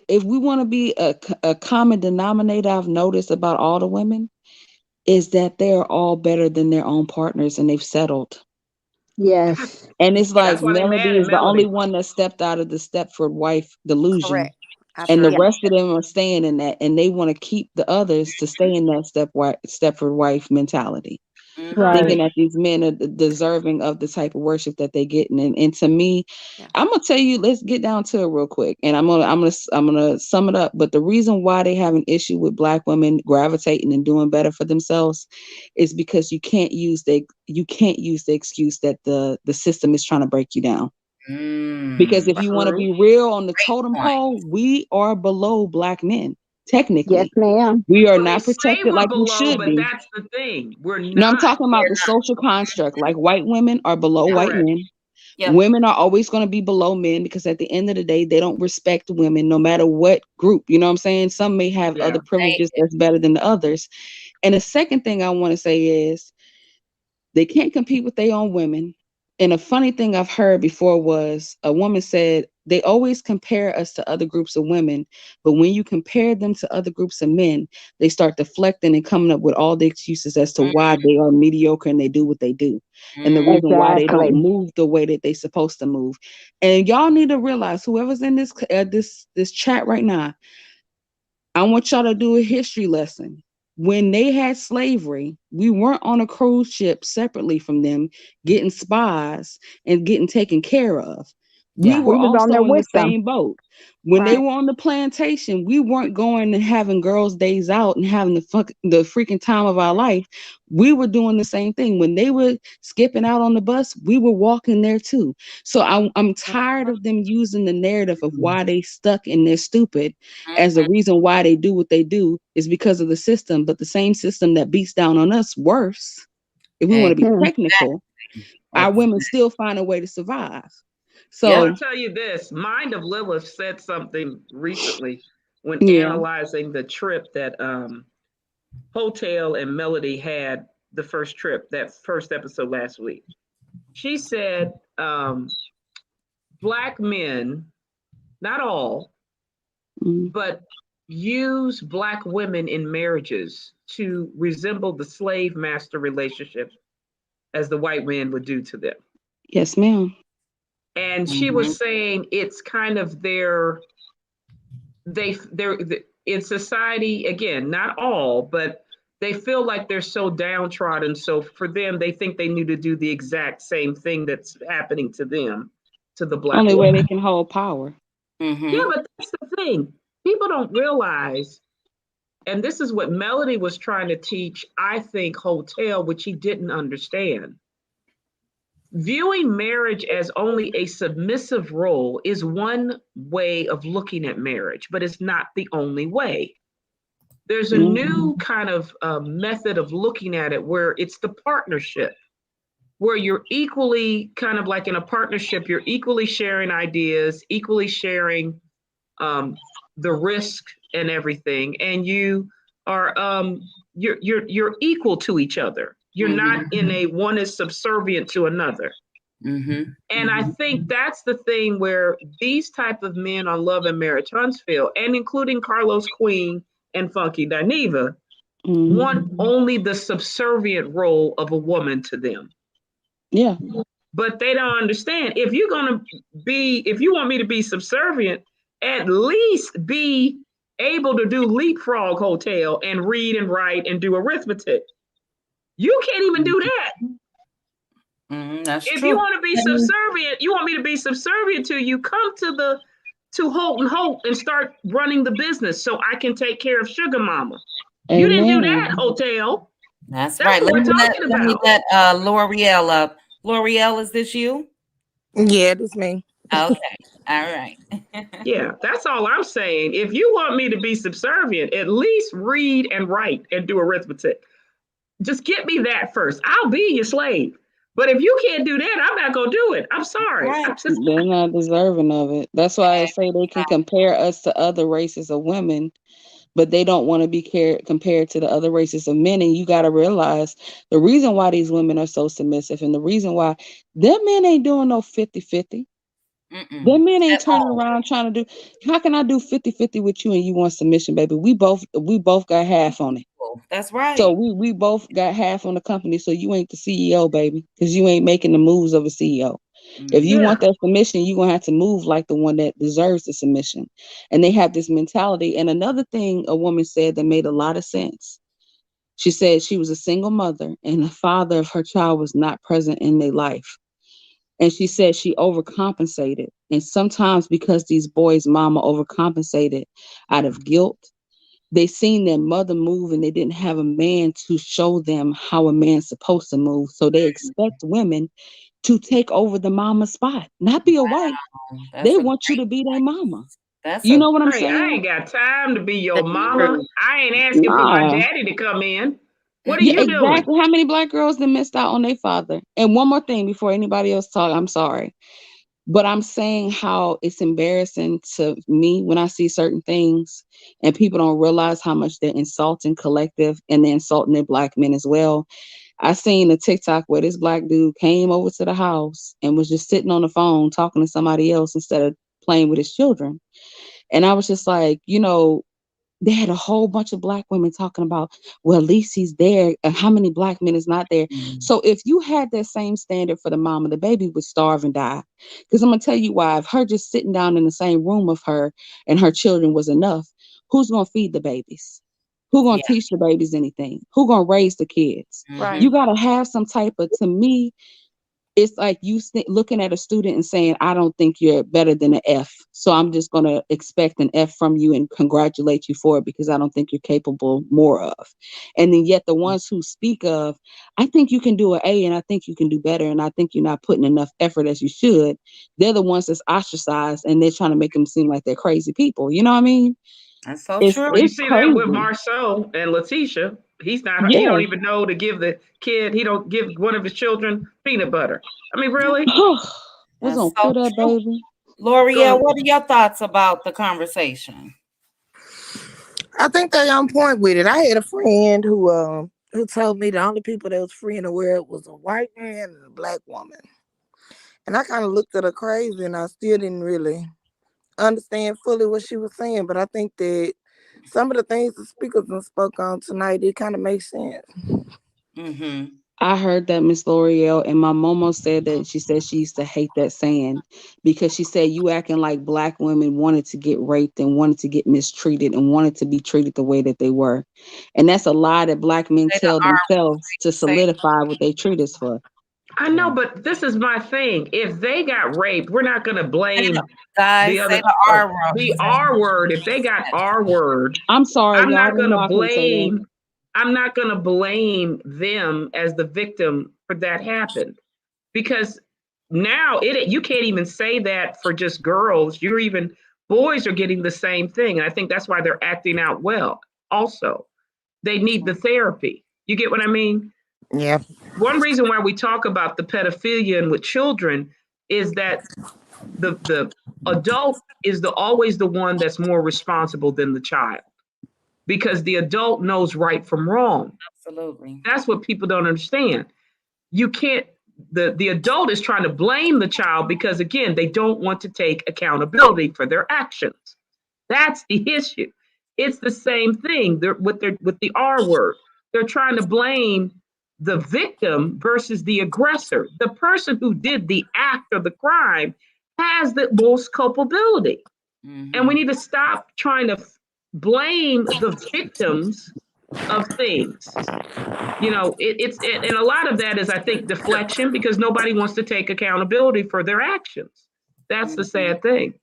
if we want to be a common denominator, I've noticed about all the women is that they're all better than their own partners and they've settled. Yes. And it's like That's why they're mad Melody at is the only Melody. one that stepped out of the Stepford wife delusion. Correct. I And the agree. rest of them are staying in that, and they want to keep the others to stay in that Stepford wife mentality, Right. thinking that these men are deserving of the type of worship that they get. And to me, Yeah. I'm gonna tell you, let's get down to it real quick, and I'm gonna sum it up. But the reason why they have an issue with Black women gravitating and doing better for themselves is because you can't use the excuse that the system is trying to break you down. Because if you want to True. be real on the totem Point. pole, we are below Black men. Yes, Technically, ma'am. we are Well, they not say protected we're like we below, should but be. that's the thing. We're No, I'm not. talking about the social construct. Like white women are below white Correct. men. Yeah. Women are always going to be below men because at the end of the day, they don't respect women no matter what group. You know what I'm saying? Some may have Yeah. other privileges that's better than the others. And the second thing I want to say is they can't compete with their own women. And a funny thing I've heard before was a woman said they always compare us to other groups of women, but when you compare them to other groups of men, they start deflecting and coming up with all the excuses as to why they are mediocre and they do what they do, and the reason why they don't Exactly. move the way that they're supposed to move. And y'all need to realize, whoever's in this chat right now, I want y'all to do a history lesson. When they had slavery, we weren't on a cruise ship separately from them, getting spies and getting taken care of. We Yeah. were We was on there also in the with them. same boat. When they Right. were on the plantation, we weren't going and having girls' days out and having the freaking time of our life. We were doing the same thing. When they were skipping out on the bus, we were walking there too. So I'm tired of them using the narrative of why they stuck and they're stupid as the reason why they do what they do is because of the system, but the same system that beats down on us worse. If we want to be Hmm. technical, our women still find a way to survive. Well, So I'll tell you this. Mind of Lilith said something recently when yeah, analyzing the trip that Hotel and Melody had, the first trip, that first episode last week. She said Black men, not all, but use Black women in marriages to resemble the slave master relationship as the white man would do to them. yes, ma'am. And she was saying it's kind of they're in society, again, not all, but they feel like they're so downtrodden. So for them, they think they need to do the exact same thing that's happening to them, to the Black Only way woman. they can hold power. Yeah, but that's the thing. People don't realize, and this is what Melody was trying to teach, I think, Hotel, which he didn't understand. Viewing marriage as only a submissive role is one way of looking at marriage, but it's not the only way. There's a Mhm. new kind of method of looking at it where it's the partnership, where you're equally kind of like in a partnership, you're equally sharing ideas, equally sharing um, the risk and everything, and you are you're equal to each other. You're not in a one is subservient to another. And I think that's the thing where these type of men on Love and Marriage Huntsville, and including Carlos Queen and Funky Dineva, want Mhm. only the subservient role of a woman to them. Yeah. But they don't understand. If you're gonna be, if you want me to be subservient, at least be able to do leapfrog hotel and read and write and do arithmetic. You can't even do that. That's If you true. want to be subservient, you want me to be subservient to you, come to Holt and Holt and start running the business so I can take care of Sugar Mama. You didn't do that, Amen. Hotel. That's That's right. what we're talking Let me about. let L'Oreal up. L'Oreal, is this you? Yeah, that's me. Okay. All right. Yeah, that's all I'm saying. If you want me to be subservient, at least read and write and do arithmetic. Just get me that first. I'll be your slave. But if you can't do that, I'm not gonna do it. I'm sorry. Right. I'm just They're not deserving of it. That's why I say they can compare us to other races of women, but they don't want to be compared to the other races of men. And you got to realize the reason why these women are so submissive and the reason why them men ain't doing no 50-50. Them men ain't At turning all. around trying to do, how can I do 50-50 with you and you want submission, baby? We both got half on it. That's So right. we both got half on the company. So you ain't the CEO, baby, because you ain't making the moves of a CEO. If you yeah. want that submission, you're gonna have to move like the one that deserves the submission. And they have this mentality. And another thing a woman said that made a lot of sense. She said she was a single mother and the father of her child was not present in their life. And she said she overcompensated. And sometimes because these boys' mama overcompensated out of guilt, they seen their mother move and they didn't have a man to show them how a man's supposed to move. So they expect women to take over the mama spot, not be a wife. That's They a want you great to be their mama. That's You a know what I'm Hey, I saying? ain't got time to be your that's mama. true. I ain't asking for my Nah. daddy to come in. What are Yeah, you doing? exactly. How many black girls that missed out on their father? And one more thing before anybody else talk, I'm sorry. But I'm saying how it's embarrassing to me when I see certain things and people don't realize how much they're insulting collective and they're insulting their black men as well. I seen a TikTok where this black dude came over to the house and was just sitting on the phone talking to somebody else instead of playing with his children. And I was just like, they had a whole bunch of black women talking about, well, at least he's there. And how many black men is not there? So if you had that same standard for the mama, the baby would starve and die. Because I'm going to tell you why. If her just sitting down in the same room of her and her children was enough, who's going to feed the babies? Who going Yeah. to teach the babies anything? Who going to raise the kids? Right. You got to have some type of, to me, it's like you looking at a student and saying, I don't think you're better than an F. So I'm just going to expect an F from you and congratulate you for it because I don't think you're capable more of. And then yet the ones who speak of, I think you can do an A and I think you can do better. And I think you're not putting enough effort as you should. They're the ones that's ostracized and they're trying to make them seem like they're crazy people. You know what I mean? That's so It's, true. Well, you it's see that with crazy. Marceau and Letitia. He's not. He Yeah. don't even know to give the kid. He don't give one of his children peanut butter. I mean, really? We're That's going to so kill that true. baby. L'Oreal, Going. what are your thoughts about the conversation? I think they on point with it. I had a friend who told me the only people that was free in the world was a white man and a black woman. And I kind of looked at her crazy and I still didn't really understand fully what she was saying. But I think that some of the things the speakers spoke on tonight, it kind of makes sense. Mm-hmm. I heard that, Miss L'Oreal, and my Momo said that she said she used to hate that saying because she said you acting like Black women wanted to get raped and wanted to get mistreated and wanted to be treated the way that they were. And that's a lie that Black men Say the tell R themselves to say solidify what they treat us for. I know, but this is my thing. If they got raped, we're not going to blame guys, the say other, the R word. the R word. If they got R word, I'm sorry, I'm y'all. I not didn't going to know I couldn't say that. blame. I'm not going to blame them as the victim for that happened, because now you can't even say that for just girls. You're even boys are getting the same thing. And I think that's why they're acting out well. Also, they need the therapy. You get what I mean? Yeah. One reason why we talk about the pedophilia and with children is that the adult is always the one that's more responsible than the child, because the adult knows right from wrong. Absolutely. That's what people don't understand. You can't, the adult is trying to blame the child because, again, they don't want to take accountability for their actions. That's the issue. It's the same thing with the R word. They're trying to blame the victim versus the aggressor. The person who did the act or the crime has the most culpability. And we need to stop trying to blame the victims of things. You know, and a lot of that is, I think, deflection, because nobody wants to take accountability for their actions. That's the sad thing.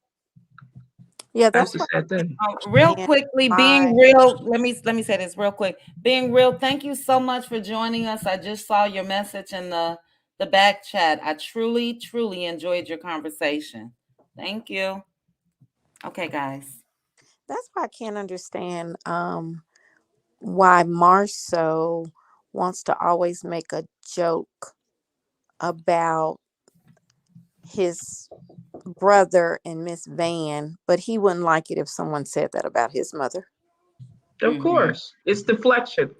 Yeah, That's that's the sad thing. Real quickly, being real, let me say this real quick. Being real, thank you so much for joining us. I just saw your message in the back chat. I truly, truly enjoyed your conversation. Thank you. Okay, guys. That's why I can't understand why Marceau wants to always make a joke about his brother and Miss Van, but he wouldn't like it if someone said that about his mother. Of course, it's deflection,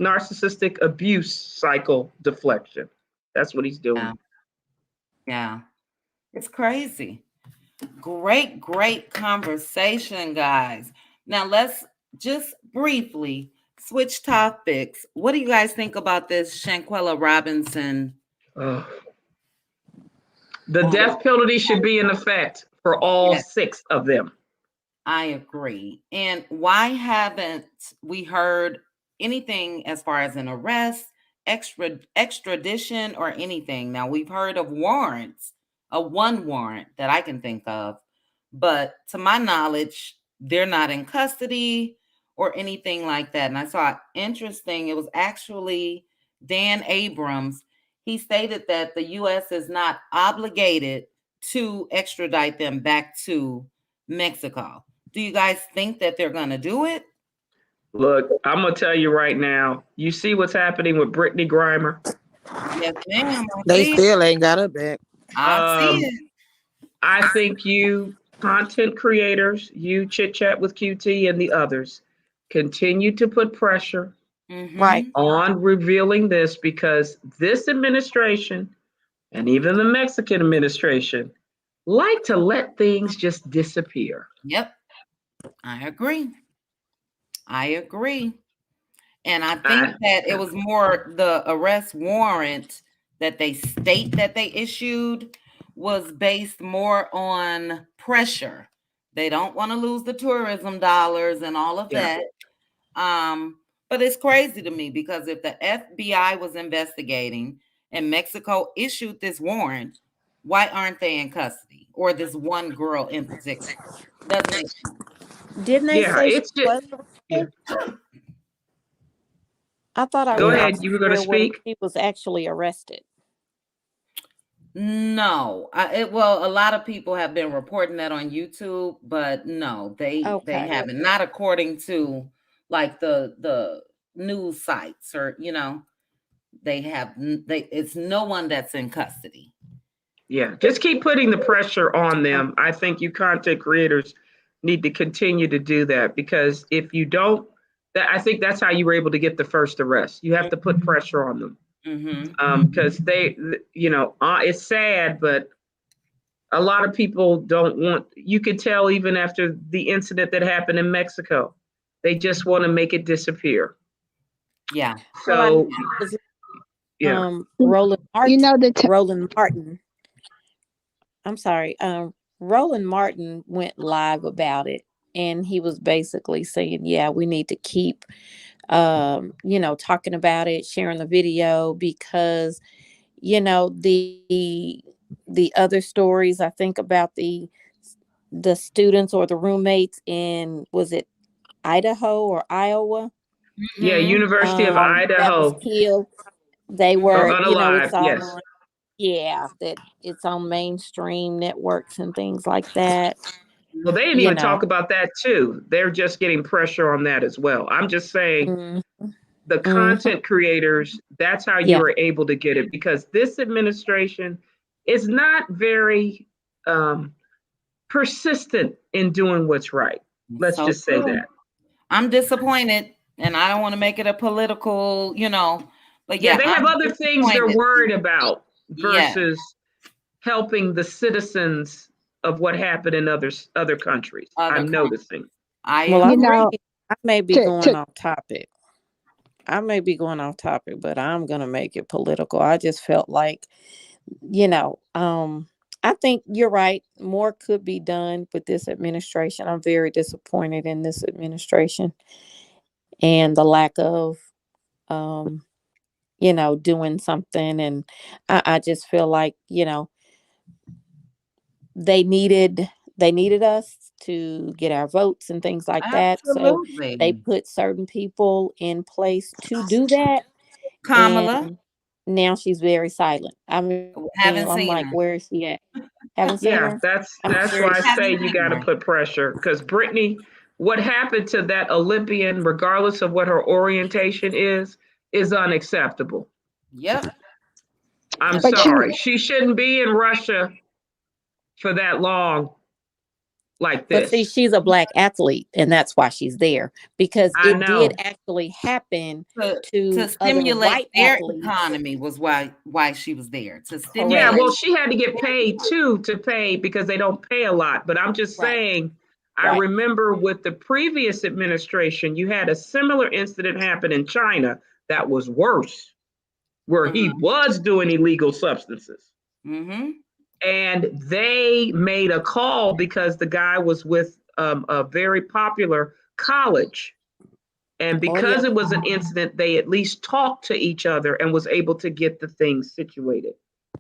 narcissistic abuse cycle deflection. That's what he's doing. Yeah. It's crazy. Great conversation, guys. Now let's just briefly switch topics. What do you guys think about this Shanquella Robinson? The death penalty should be in effect for all 6 of them. I agree. And why haven't we heard anything as far as an arrest, extradition, or anything? Now, we've heard of warrants, one warrant that I can think of, but to my knowledge, they're not in custody or anything like that. And I saw interesting, it was actually Dan Abrams. He stated that the U.S. is not obligated to extradite them back to Mexico. Do you guys think that they're going to do it? Look, I'm going to tell you right now. You see what's happening with Brittany Griner? Yes, ma'am. They still ain't got her back. I see it. I think you content creators, you Chit Chat with QT and the others, continue to put pressure on revealing this, because this administration and even the Mexican administration like to let things just disappear. Yep. I agree. And I think that it was more the arrest warrant that they state that they issued was based more on pressure. They don't want to lose the tourism dollars and all of that. But it's crazy to me, because if the FBI was investigating and Mexico issued this warrant, why aren't they in custody? Or this one girl in particular? Doesn't make sense. Didn't they say it's just, I thought I Go ahead. You were going to speak? She was actually arrested. No, well, a lot of people have been reporting that on YouTube, but no, they haven't. Not according to like the news sites, or it's no one that's in custody. Yeah, just keep putting the pressure on them. I think you content creators need to continue to do that, because if you don't, I think that's how you were able to get the first arrest. You have to put pressure on them. Because it's sad, but a lot of people don't want, you could tell even after the incident that happened in Mexico, they just want to make it disappear. Yeah. So Yeah. Roland You Martin, know Roland Martin. I'm sorry. Roland Martin went live about it, and he was basically saying, "Yeah, we need to keep, talking about it, sharing the video because, the other stories. I think about the students or the roommates in, was it Idaho or Iowa, Yeah, Mm-hmm. University of that was Idaho, killed. They or were, unalive. it's all Yes. on, yeah, that it's on mainstream networks and things like that. Well, they didn't You even know, talk about that too. They're just getting pressure on that as well. I'm just saying mm, the mhm, content creators, that's how you yeah, are able to get it because this administration is not very um, persistent in doing what's right. Let's So just say true. that. I'm disappointed, and I don't want to make it a political, but Yeah, yeah, they I'm have other things they're disappointed. worried about Yeah, versus helping the citizens of what happened in other countries. other I'm countries. noticing. I well, you agree. know I may be to going to off topic. I may be going off topic, but I'm gonna make it political. I just felt like, you know, um, I think you're right. More could be done with this administration. I'm very disappointed in this administration and the lack of, um, doing something. And I just feel like, they needed they needed us to get our votes and things like that. So they Absolutely. put certain people in place to do that. Kamala, And now she's very silent. I mean, I'm haven't like, seen where her. is she at? Haven't seen her. Yeah, that's I'm that's curious. why I say Haven't you seen got to her. put pressure because Brittany, what happened to that Olympian, regardless of what her orientation is unacceptable. Yep. I'm but So you sorry. She shouldn't be in Russia for that long like But see, this. she's a black athlete, and that's why she's there, because I it did know. actually happen to to other stimulate white their athletes. economy was why she was there to Yeah, Correct. well, stimulate. she had to get paid too to pay because they don't pay a lot. But I'm just Right. saying, I Right. remember with the previous administration, you had a similar incident happen in China that was worse, where he Mm-hmm. was doing illegal substances. Mm-hmm. And they made a call because the guy was with a very popular college. And Oh yeah. because it was an incident, they at least talked to each other and was able to get the things situated.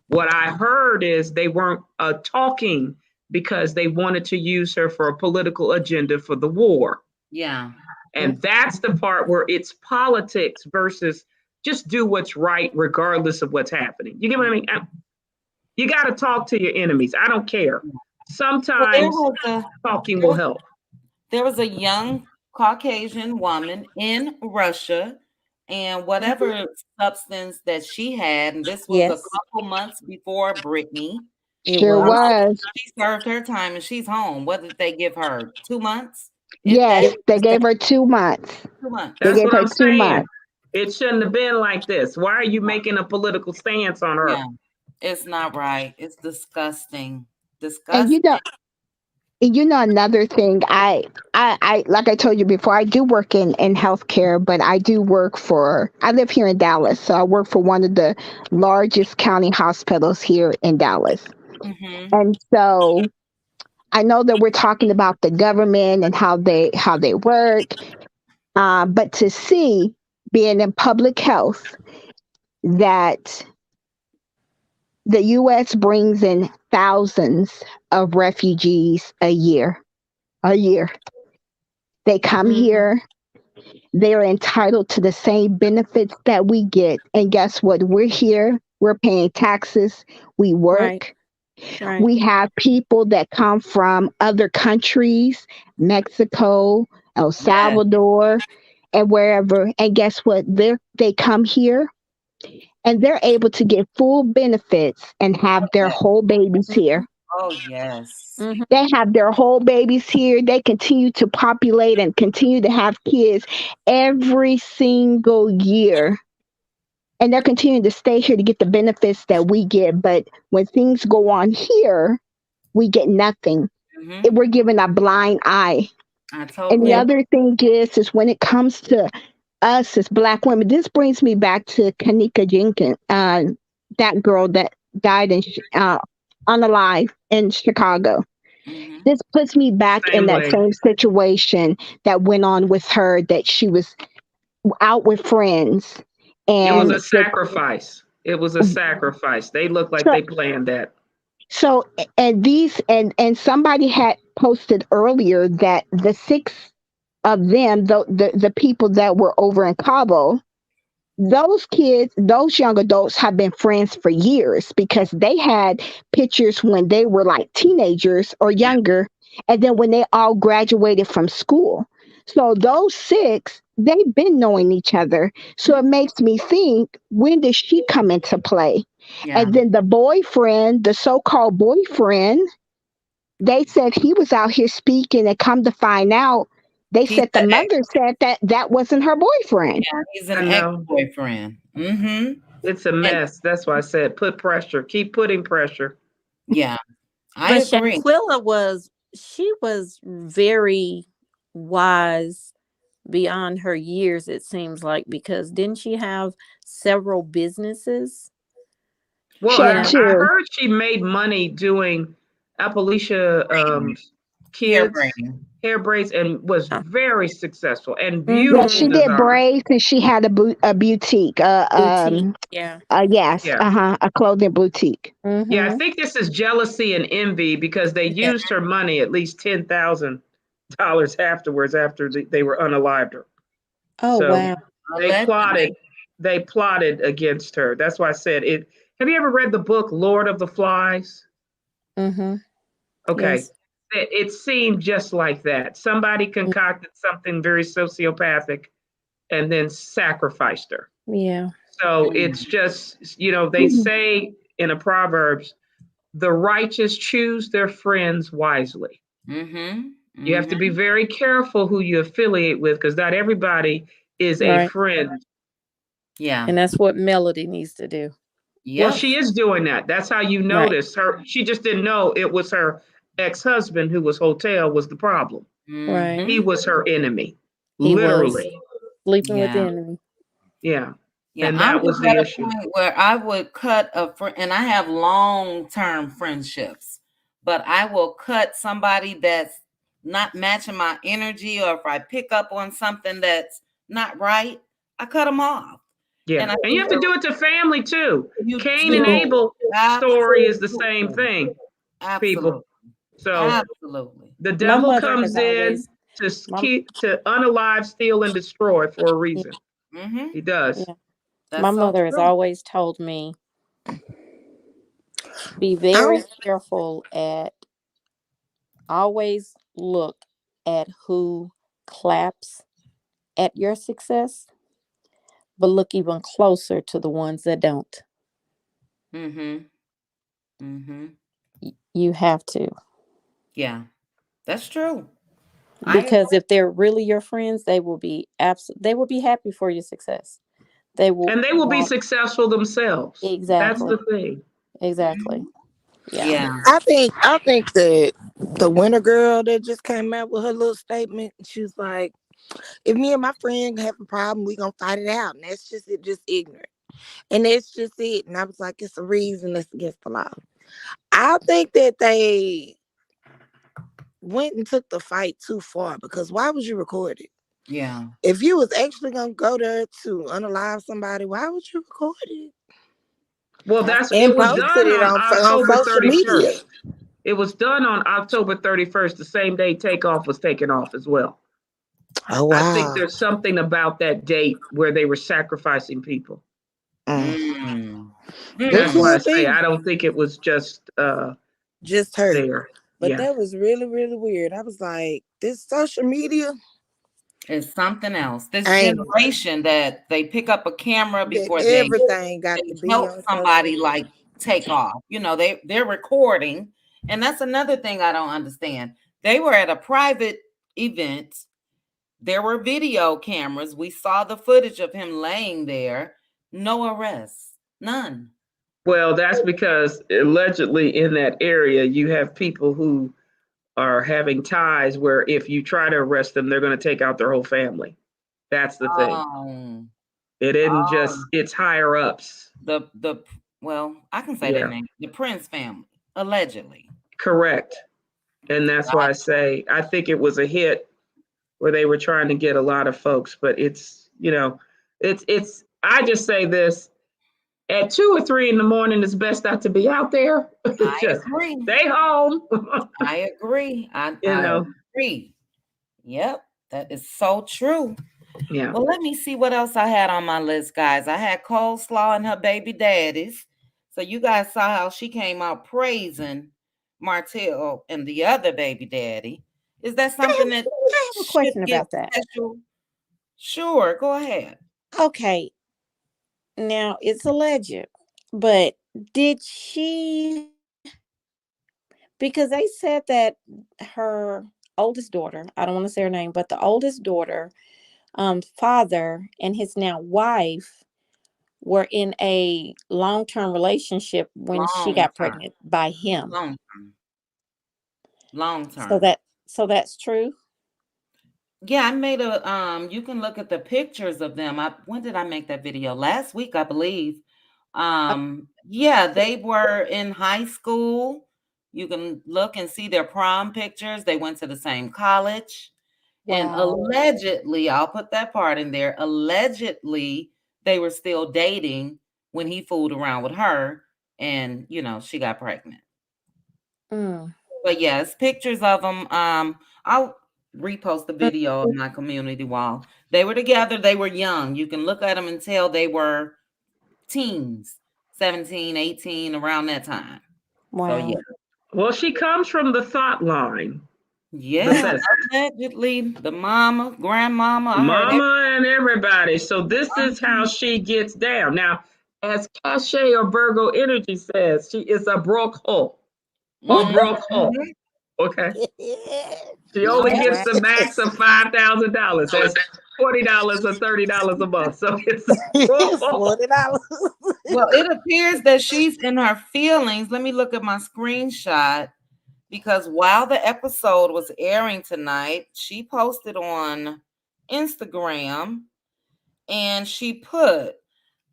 What I heard is they weren't talking because they wanted to use her for a political agenda for the war. Yeah. And that's the part where it's politics versus just do what's right regardless of what's happening. You get what I mean? You got to talk to your enemies. I don't care. Well, Sometimes talking will help. there was a young Caucasian woman in Russia, and Mhm. whatever substance that she had, and this was a Yes, couple months before Brittany. it sure Um, was. was. she served her time and she's home. What did they give her? 2 months, if Yes, that. It they was that. gave her 2 months. 2 months. They That's gave what her I'm two saying. months. It shouldn't have been like this. Why are you making a political stance on Yeah, her? it's not right. It's disgusting. And Disgusting. another thing, I like I told you before, I do work in healthcare, but I live here in Dallas, so I work for one of the largest county hospitals here in Dallas. Mm-hmm. And so I know that we're talking about the government and how they work, but to see, being in public health, that the U.S. brings in thousands of refugees a year. A year. They come Mm-hmm. here, they're entitled to the same benefits that we get. And guess what? We're here, we're paying taxes, we Right. work. Right. We have people that come from other countries, Mexico, El Yes. Salvador, and wherever. And guess what? They come here and they're able to get full benefits and have their Yes. whole babies here. Mhm. Oh yes. Mhm. They have their whole babies here. They continue to populate and continue to have kids every single year. And they're continuing to stay here to get the benefits that we get. But when things go on here, we get nothing. Mm-hmm. We're given a blind eye. I And totally the Yeah. agree. other thing is when it comes to us as Black women. This brings me back to Kanika Jenkins, that girl that died unalive in Chicago. Mm-hmm. This puts me back in Same that way. same situation that went on with her, that she was out with friends It was and a sacrifice. It was a sacrifice. They looked like so, they planned that. so and these and somebody had posted earlier that the six of them, the people that were over in Cabo, those kids, those young adults have been friends for years because they had pictures when they were like teenagers or younger, and then when they all graduated from school. So those six, they've been knowing each other. So it makes me think, when does she come into play? Yeah. And then the boyfriend, the so-called boyfriend, they said he was out here speaking, and come to find out, they He's said the the ex. mother said that that wasn't her boyfriend. Yeah, he's I an know. ex-boyfriend. Mm-hmm. It's a And mess. That's why I said put pressure. Keep putting pressure. yeah, I But agree. She was very wise beyond her years, it seems like, because didn't she have several businesses? Well, She You had know, I two. heard she made money doing Appalachia Hair kids braiding. hair braids and was uh, very successful and Yeah, beautiful she mm-hmm, did design. braids, and she had a boutique. boutique. Yeah. Yes, Yeah. a clothing boutique. Yeah, I Mm-hmm. think this is jealousy and envy because they Yeah. used her money at least $10,000 afterwards after they were unalived her. Oh So wow. they plotted Allegedly. they plotted against her. That's why I said it. Have you ever read the book Lord of the Flies? Mm-hmm. Okay. Yes. It seemed just like that. Somebody Mm, concocted something very sociopathic and then sacrificed her. yeah. So Mm. it's just, they say in a Proverbs, the righteous choose their friends wisely. Mm-hmm. You have to be Mm-hmm. very careful who you affiliate with because not everybody is a Right. friend. Yeah. And that's what Melody needs to do. Well, Yep. she is doing that. That's how you Right. notice her. She just didn't know it was her ex-husband who was Hotel was the problem. Right. He Mm-hmm. was her enemy, He was literally. sleeping with the Yeah. enemy. Yeah. Yeah. And I'm that was just the at a issue. point where I would cut a friend, and I have long-term friendships, but I will cut somebody that's not matching my energy, or if I pick up on something that's not right, I cut them off. Yeah. And I And you think have to do it to family too. you Cain and do. Abel story is the same Absolutely. thing, people. Absolutely. So Absolutely. the My devil mother has comes in always to my keep to unalive, steal, and destroy for a yeah, reason. Mm-hmm. He does. yeah. My That's so mother has true. always told me, be I very don't, careful at always look at who claps at your success, but look even closer to the ones that don't. Mm-hmm. Mm-hmm. You have to. Yeah, that's true. I Because agree. if they're really your friends, they will be happy for your success. They will And they will be want successful themselves. That's exactly. the thing. Exactly. Yeah. Yeah. I think that the winter girl that just came out with her little statement, she was like, if me and my friend have a problem, we gonna fight it out. And that's just it, just ignorant. And that's just it. And I was like, it's a reason that's against the law. I think that they went and took the fight too far, because why would you record it? Yeah. If you was actually gonna go there to unalive somebody, why would you record it Well, That's and it was posted done it on on October social media? 31st. It was done on October 31st, the same day Takeoff was taken off as well. Oh I think wow. there's something about that date where they were sacrificing people. Mm. mm. It That's Mm. why I could say be I don't think it was just just her. there. But Yeah. that was really, really weird. I was like, this social media It's something else. This ain't right. generation that they pick up a camera That before everything got to they be help on social somebody media. like take off. They're recording, and that's another thing I don't understand. They were at a private event. There were video cameras. We saw the footage of him laying there. No arrests. None. Well, that's because allegedly in that area you have people who are having ties where if you try to arrest them, they're going to take out their whole family. That's the thing. Um, It isn't just, um, it's higher ups. the well, I can say their Yeah, name. The Prince family, allegedly. correct. And that's why I say I think it was a hit where they were trying to get a lot of folks, but it's, it's I just say this, at 2 or 3 in the morning, it's best not to be out there. I Just agree. stay home. I agree. I you know, agree. Yep, that is so true. yeah. Well, let me see what else I had on my list, guys. I had Coleslaw and her baby daddies. So you guys saw how she came out praising Martel and the other baby daddy. Is that something that I have a should question get about that. special? Sure, go ahead. Okay, now it's alleged, but did she? Because they said that her oldest daughter, I don't want to say her name, but the oldest daughter, father and his now wife were in a long-term relationship when she Long got term. pregnant by him. Long term. Long So term. that's true. Yeah, I made a you can look at the pictures of them. When did I make that video? Last week, I believe. Uh, Yeah, they were in high school. You can look and see their prom pictures. They went to the same college. And Wow. allegedly, I'll put that part in there. Allegedly, they were still dating when he fooled around with her and, she got pregnant. Mm. But yes, pictures of them. I'll repost the video on my community wall. They were together. They were young. You can look at them and tell they were teens, 17, 18, around that time. So Wow. yeah. Well, she comes from the thought line. Yeah, The allegedly the mama, grandmama, I heard mama and everybody. So this is how she gets down. Now, as Cache or Virgo Energy says, she is a broke hoe. A broke hoe. Mhm. Okay. She only Yeah. gets the max of $5,000. That's $20 or $30 a month. So it's $40. Well, it appears that she's in her feelings. Let me look at my screenshot because while the episode was airing tonight, she posted on Instagram and she put,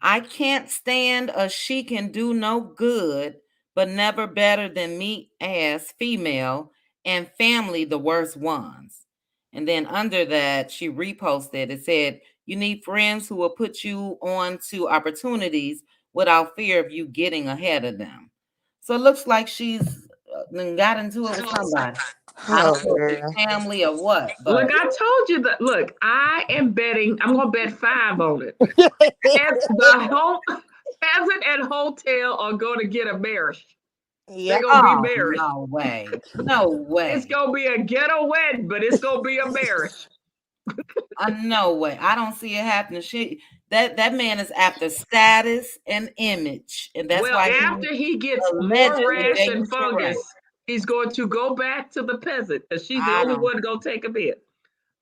I can't stand a she can do no good, but never better than me as female and family the worst ones. And then under that, she reposted, it said, you need friends who will put you on to opportunities without fear of you getting ahead of them. So it looks like she's got into it with somebody. I Oh, don't know if girl. it's family or what, look, but I told you that. Look, I am betting, I'm gonna bet 5 on it. And the whole peasant and hotel are gonna get a marriage. They're Yep. gonna be oh, married. no way. No It's way. gonna be a ghetto wedding, but it's gonna be a marriage. No way. I don't see it happening. That man is after status and image, and that's Well, why he after he gets more allegedly rash dating and Sheree. fungus, he's going to go back to the peasant because she's the I only don't. one gonna take a bit.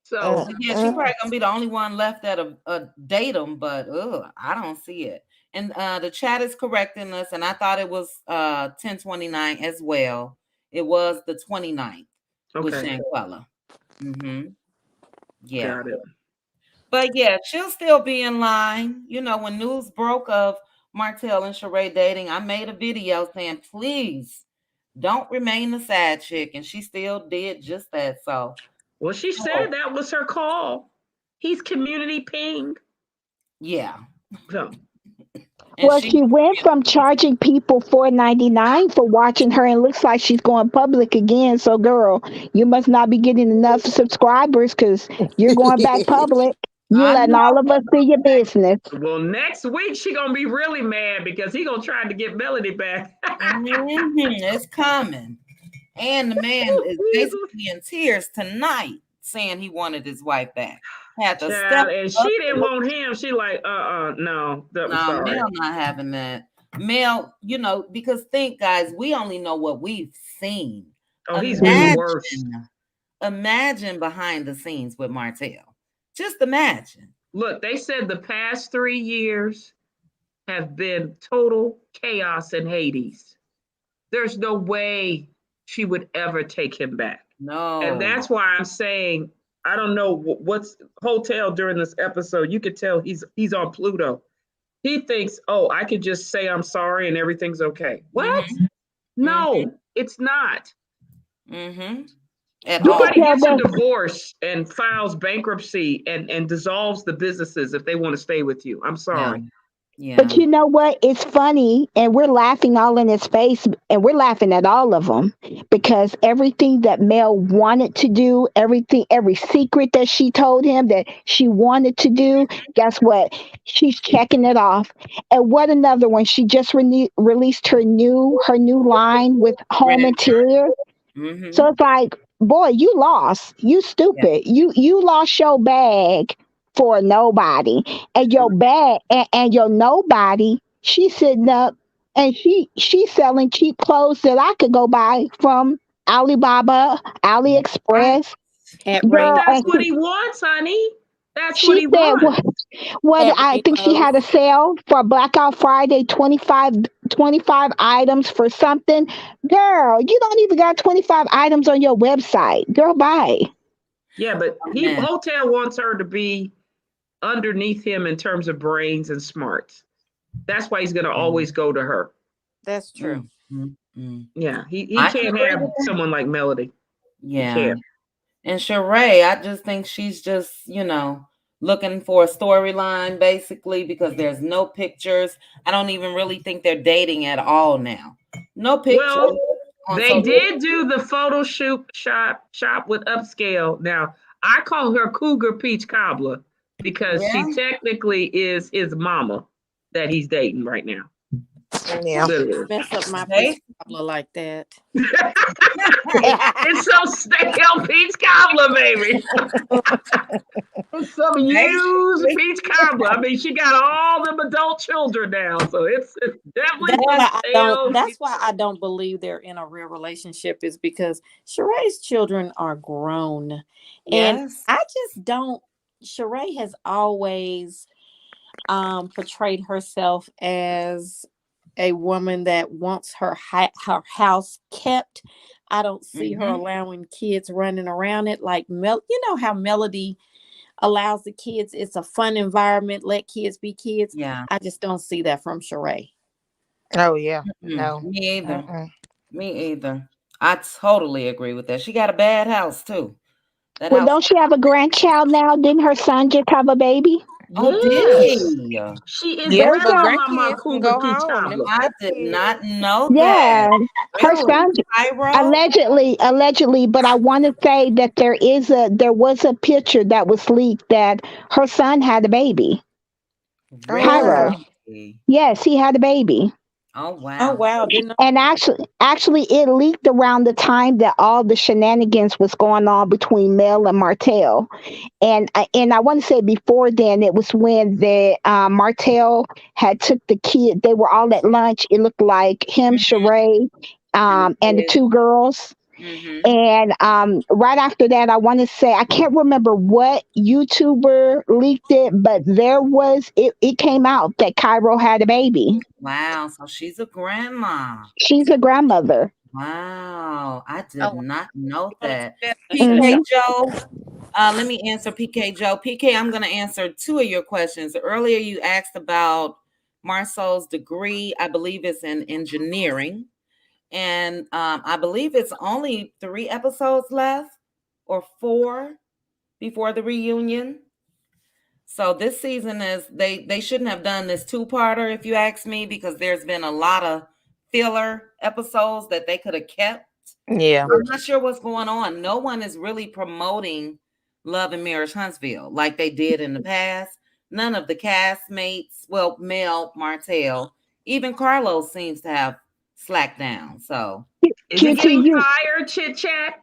So Yeah, she probably gonna be the only one left that'll date him, but I don't see it. And the chat is correcting us, and I thought it was 10/29 as well. It was the 29th with okay, Shanquella. Mm-hmm. Yeah. got it. But yeah, she'll still be in line. When news broke of Martel and Sheree dating, I made a video saying, please don't remain the side chick. And she still did just that. So, Well, she said that was her call. He's community ping. yeah. So And Well, she, she went from charging people $4.99 for watching her, and looks like she's going public again. So, girl, you must not be getting enough subscribers because you're going back public. You I letting know. all of us see your business. well, next week she gonna be really mad because he gonna try to get Melody back. It's coming. And the man is basically in tears tonight saying he wanted his wife back. Had to step Child, and up. she didn't want him. She like, no, I'm No, sorry. Mel not having that. Mel, because think, guys, we only know what we've seen. Oh, he's been the Imagine, worst. imagine behind the scenes with Martel. Just imagine. Look, they said the past 3 years have been total chaos in Hades. There's no way she would ever take him back. And No. that's why I'm saying I don't know what's Hotel during this episode. You could tell he's on Pluto. He thinks, oh, I could just say I'm sorry and everything's okay. What? Mm-hmm. No, it's not. Mm-hmm. At You could all. Nobody tell gets a that. divorce and files bankruptcy and dissolves the businesses if they want to stay with you. I'm Yeah. sorry. But Yeah. you know what? It's funny, and we're laughing all in his face, and we're laughing at all of them because everything that Mel wanted to do, everything, every secret that she told him that she wanted to do, guess what? She's checking it off. And what another one? She just released her new line with home Right. interior. Mm-hmm. So it's like, boy, you lost. You Yeah. stupid. You lost your bag for nobody. And your bag and your nobody, she's sitting up and she's selling cheap clothes that I could go buy from Alibaba, Right. AliExpress. At But Girl, that's and what he wants, honey. That's what she he said wants. what at I think she Rainbows. had a sale for Blackout Friday, 25 items for something. Girl, you don't even got 25 items on your website. Girl, bye. Yeah, but Oh, he man. Hotel wants her to be underneath him in terms of brains and smarts. That's why he's gonna always go to her. That's true. Mm-hmm. Yeah, he I can can't agree have with that. someone like Melody. He Yeah. can't. And Sheree, I just think she's just, looking for a storyline basically because there's no pictures. I don't even really think they're dating at all now. No pictures Well, on they social did media. do the photo shoot shop with upscale. Now I call her Cougar Peach Cobbler because she Yeah. technically is his mama that he's dating right now. Yeah. Literally. Mess up my peach They cobbler like that. It's so stale peach cobbler, baby. It's some used basically. peach cobbler. I mean, she got all them adult children now, so it's definitely That's some why I don't. stale. That's why I don't believe they're in a real relationship. Is because Sheree's children are grown, and Yes. I just don't. Sheree has always portrayed herself as a woman that wants her house kept. I don't see her Mm-hmm. allowing kids running around it like Mel. You know how Melody allows the kids. It's a fun environment. Let kids be kids. Yeah. I just don't see that from Sheree. Oh yeah. Mm, No. me either. Mm-mm. Me either. I totally agree with that. She got a bad house too. That Well, house. don't she have a grandchild now? Didn't her son just have a baby? Oh, did Yes, he? she is Yeah, There's but some. grandmama grandkids can Cougar go Peach home. Them cobbler. I did stepkids. not know that. Yeah, her Really? son Cairo? allegedly, but I want to say that there was a picture that was leaked that her son had a baby. Oh Cairo. wow. Really? Yes, he had a baby. Oh, Oh wow. wow, didn't know. And actually, it leaked around the time that all the shenanigans was going on between Mel and Martel. And I want to say before then, it was when the Martel had took the kid. They were all at lunch. It looked like him, Sheree, And and the the two girls. kids. And right after that, I want to say I can't remember what YouTuber leaked it, but there was it. It came out that Cairo had a baby. Wow. So she's a grandma. She's a grandmother. Wow. I Oh, did wow. not know that. I should have PK Hmm. shot. Joe. Let me answer PK Joe. PK, I'm going to answer two of your questions. Earlier, you asked about Marcel's degree. I believe it's in engineering. And I believe it's only 3 episodes left or 4 before the reunion. So this season is they shouldn't have done this two-parter if you ask me because there's been a lot of filler episodes that they could have kept. Yeah. I'm not sure what's going on. No one is really promoting Love and Marriage Huntsville like they did in the past. None of the castmates, well, Mel, Martel, even Carlos seems to have slacked down. So, Is it getting QT, tired, chit chat?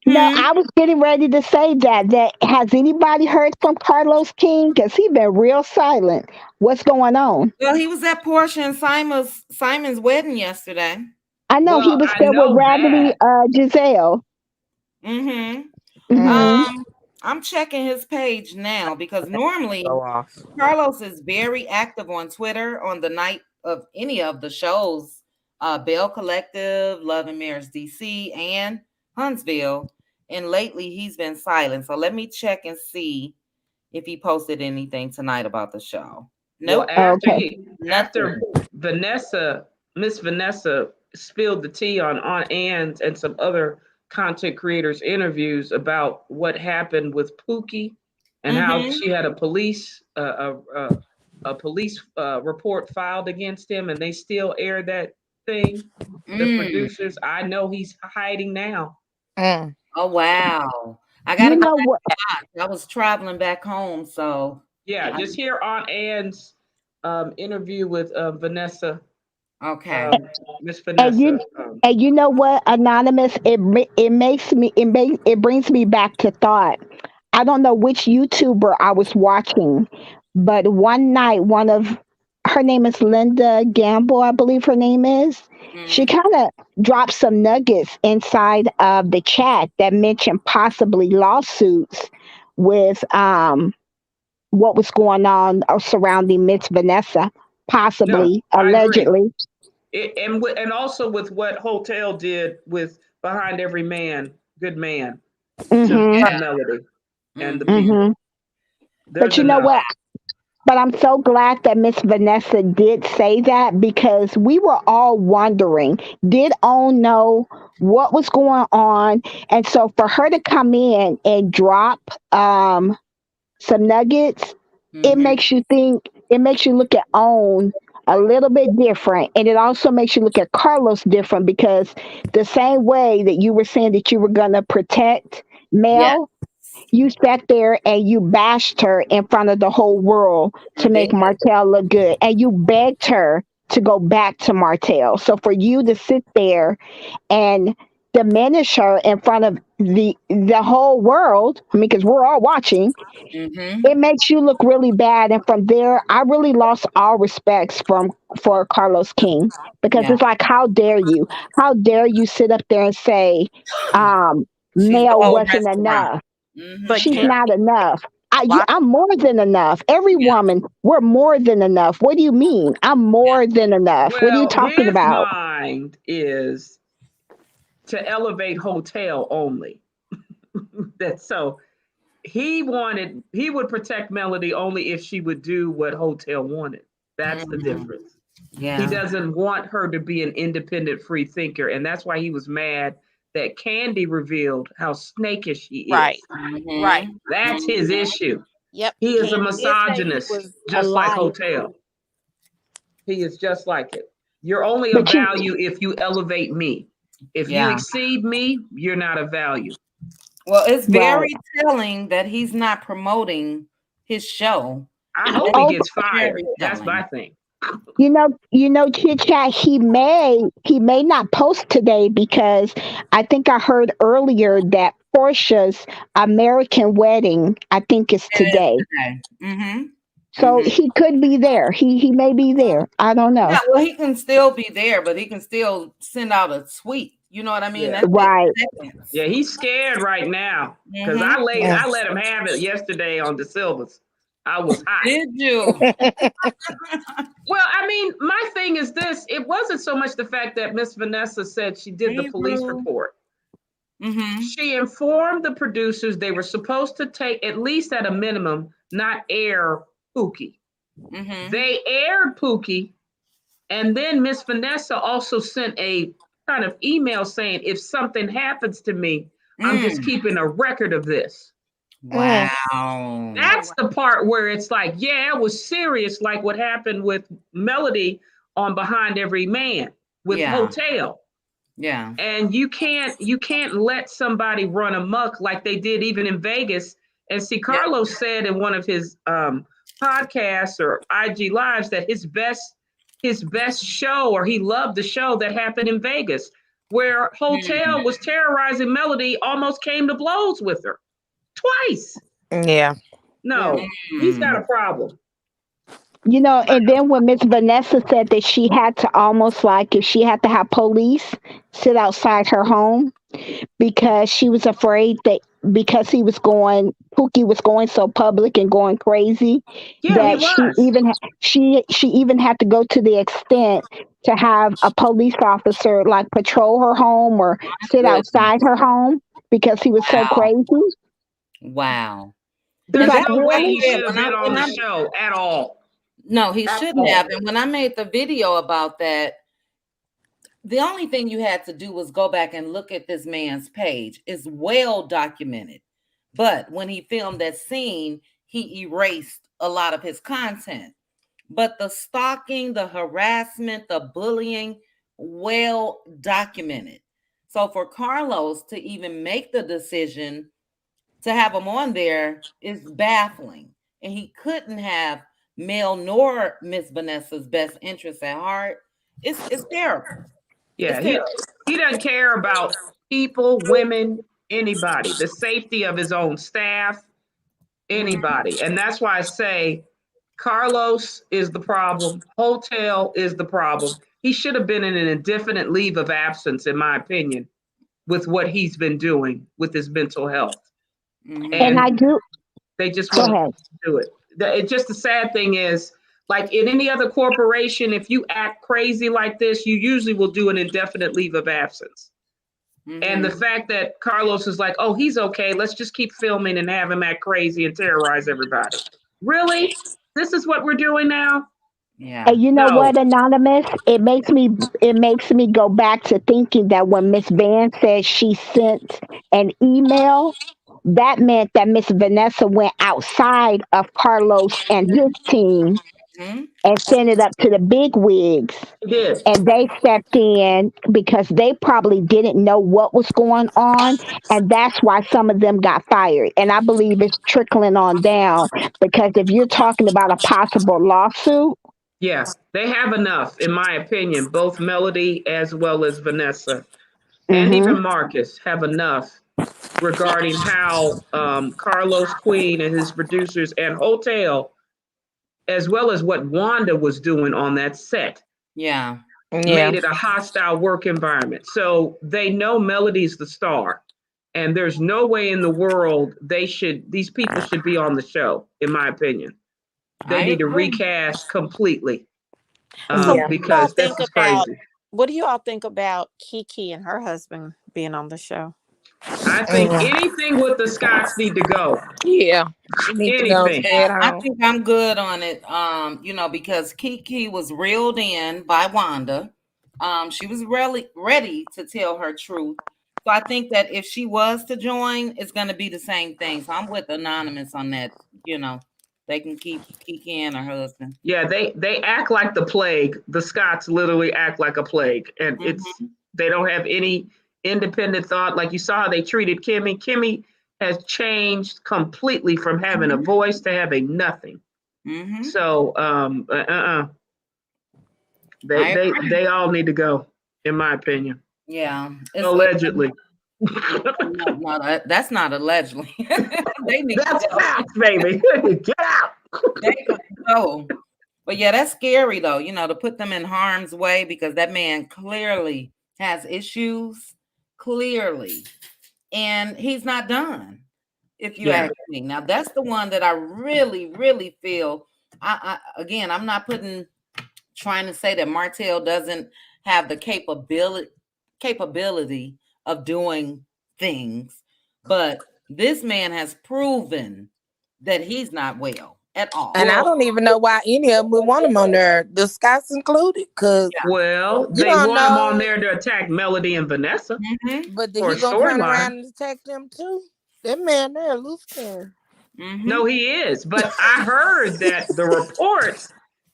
no, hmm. I was getting ready to say that. That has anybody heard from Carlos King? Because he been real silent. What's going on? Well, he was at Portia and Simon's wedding yesterday. I know he Well, was I there with know Raggedy that. Giselle. Mm-hmm. Mm-hmm. Hmm. I'm checking his page now because normally Go off. Carlos is very active on Twitter on the night of any of the shows, Bell Collective, Love and Marriage DC, and Huntsville. and lately he's been silent. So let me check and see if he posted anything tonight about the show. Well, Nope, Okay. after nothing. Vanessa, Miss Vanessa spilled the tea on Ann's and some other content creators' interviews about what happened with Pookie and how Mm-hmm. she had a police report filed against him, and they still air that thing. The Mm. producers, I know he's hiding now. Mm. Oh wow. I You gotta go know back what? and watch. I was traveling back home, so Yeah, I just hear Aunt Anne's interview with Vanessa, okay. um, Miss And Vanessa. you and you know what, Anonymous? It makes me it brings me back to thought. I don't know which YouTuber I was watching, but one night, one of her name is Linda Gamble, I believe her name is. She Mm-hmm. kind of dropped some nuggets inside of the chat that mentioned possibly lawsuits with what was going on surrounding Miss Vanessa, No, possibly, I agree. allegedly. And also with what Hotel did with Behind Every Man, Good Man, Hmm. to Yeah. Melody and the Mm-hmm. people. Hmm. But There's you know enough. what? But I'm so glad that Miss Vanessa did say that because we were all wondering, did OWN know what was going on? And so for her to come in and drop some nuggets, it Mm-hmm. makes you think, it makes you look at OWN a little bit different. And it also makes you look at Carlos different because the same way that you were saying that you were going to protect Yes, Mel, you sat there and you bashed her in front of the whole world I to did. make Martel look good. And you begged her to go back to Martel. So for you to sit there and diminish her in front of the whole world, I mean, because we're all watching, Mm-hmm. it makes you look really bad. And from there, I really lost all respects from for Carlos King because Yeah. it's like, how dare you? How dare you sit up there and say, um, She's the Mel whole wasn't restaurant. enough? But Mm-hmm. She's Yeah. Kim, not enough. why? I'm more than enough. Every Yeah. woman, we're more than enough. What do you mean? I'm more than enough. What are you Well, talking his about? mind is to elevate Hotel only. That so he would protect Melody only if she would do what Hotel wanted. That's the Mm-hmm. difference. He Yeah. doesn't want her to be an independent free thinker, and that's why he was mad that Candy revealed how snakish he Right, is. right. Mm-hmm. That's his Mm-hmm. issue. Yep. He is a Candy did say he misogynist, was a just like liar. Hotel. He is just like it. You're only of But you, value if you elevate me. If you Yeah. exceed me, you're not of value. Well, it's right. very telling that he's not promoting his show. I hope That's he Oh, gets fired. very That's my telling. thing. Chit Chat, he may not post today because I think I heard earlier that Portia's American wedding, I think, is It is today. today. Mm-hmm. So Mm-hmm. he could be there. He may be there. I don't Yeah, know. well, he can still be there, but he can still send out a tweet. You know what I mean? Yeah. That's it. Right. Seconds. Yeah, he's scared right now because Mm-hmm. Mm. I let him have it yesterday on the Silvers. I was hot. Did you? Well, I mean, my thing is this: it wasn't so much the fact that Miss Vanessa said she did the Hey, police Rue. report. Mm-hmm. She informed the producers they were supposed to take, at least at a minimum, not air Pookie. Mm-hmm. They aired Pookie, and then Miss Vanessa also sent a kind of email saying, if something happens to me, I'm just Mm. keeping a record of this. Mm. Wow. Oh That's wow. the part where it's like, yeah, it was serious, like what happened with Melody on Behind Every Man with Yeah. Hotel. Yeah. And you can't let somebody run amok like they did even in Vegas. And see, Yeah. Carlos said in one of his podcasts or IG lives that his best show, or he loved the show that happened in Vegas, where Mm. Hotel was terrorizing Melody, almost came to blows with her twice. Yeah. No, he's got Mm. a problem. And then when Miss Vanessa said that she had to almost like if she had to have police sit outside her home because she was afraid that because Pookie was going so public and going crazy Yeah, he that was. she even had to go to the extent to have a police officer like patrol her home or sit Goodness. outside her home. because he was so Wow. crazy. Wow. He was There's And like, that's no what way I really? he said should have when I been on when the I show at all. no, he At shouldn't have. all. And when I made the video about that, the only thing you had to do was go back and look at this man's page. It's well documented. But when he filmed that scene, he erased a lot of his content. But the stalking, the harassment, the bullying, well documented. So for Carlos to even make the decision to have him on there is baffling. And he couldn't have Mel nor Miss Vanessa's best interests at heart. It's terrible. It's Yeah, terrible. he doesn't care about people, women, anybody, the safety of his own staff, Mhm. anybody. And that's why I say Carlos is the problem. Hotel is the problem. He should have been in an indefinite leave of absence, in my opinion, with what he's been doing with his mental health. And Mhm. I And do. they just Go won't ahead. do it. It just the sad thing is, like in any other corporation, if you act crazy like this, you usually will do an indefinite leave of absence. And the Mhm. fact that Carlos is like, oh, he's okay. Let's just keep filming and have him act crazy and terrorize everybody. Really? This is what we're doing now? Yeah. And you know No. what, Anonymous? It makes me go back to thinking that when Miss Van said she sent an email, that meant that Miss Vanessa went outside of Carlos and his team Mhm. and sent it up to the big wigs. He did. And they stepped in because they probably didn't know what was going on. And that's why some of them got fired. And I believe it's trickling on down because if you're talking about a possible lawsuit, Yeah. They have enough, in my opinion, both Melody as well as Vanessa and hmm even Marcus have enough regarding how Carlos Queen and his producers and Hotel, as well as what Wanda was doing on that set, Yeah. Yeah. made it a hostile work environment. So they know Melody's the star. And there's no way in the world these people should be on the show, in my opinion. They I need to agree. recast completely So Yeah. what do y'all because think this is about crazy. Kiki and her husband being on the show? I think Yeah. anything with the Scots need to go. Yeah. She needs to go Anything. stay at I home. think I'm good on it. Because Kiki was reeled in by Wanda. She was really ready to tell her truth. So I think that if she was to join, it's gonna be the same thing. So I'm with Anonymous on that. You know, they can keep Kiki and her husband. Yeah, they act like the plague. The Scots literally act like a plague, and Mhm. they don't have any independent thought. Like you saw how they treated Kimmy. Kimmy has changed completely from having a Mhm. voice to having nothing. Mhm. So I agree. they all need to go, in my opinion. Yeah. Allegedly. No, no, that's not allegedly. They need to That's go. facts, baby. Get out. They gotta go. But yeah, that's scary though, to put them in harm's way because that man clearly has issues, clearly, and he's not done. If you Yeah. ask me, now that's the one that I really, really feel. Again, I'm not trying to say that Martel doesn't have the capability of doing things, but this man has proven that he's not well at And all. I Well, don't even know why any of them would want him on there, the Scots included, because well, you they don't want him on know. there to attack Melody and Vanessa Mhm. But for a he gonna turn storyline. around and attack them too. That man there, loose cannon. No, Mhm. he is. But I heard that the reports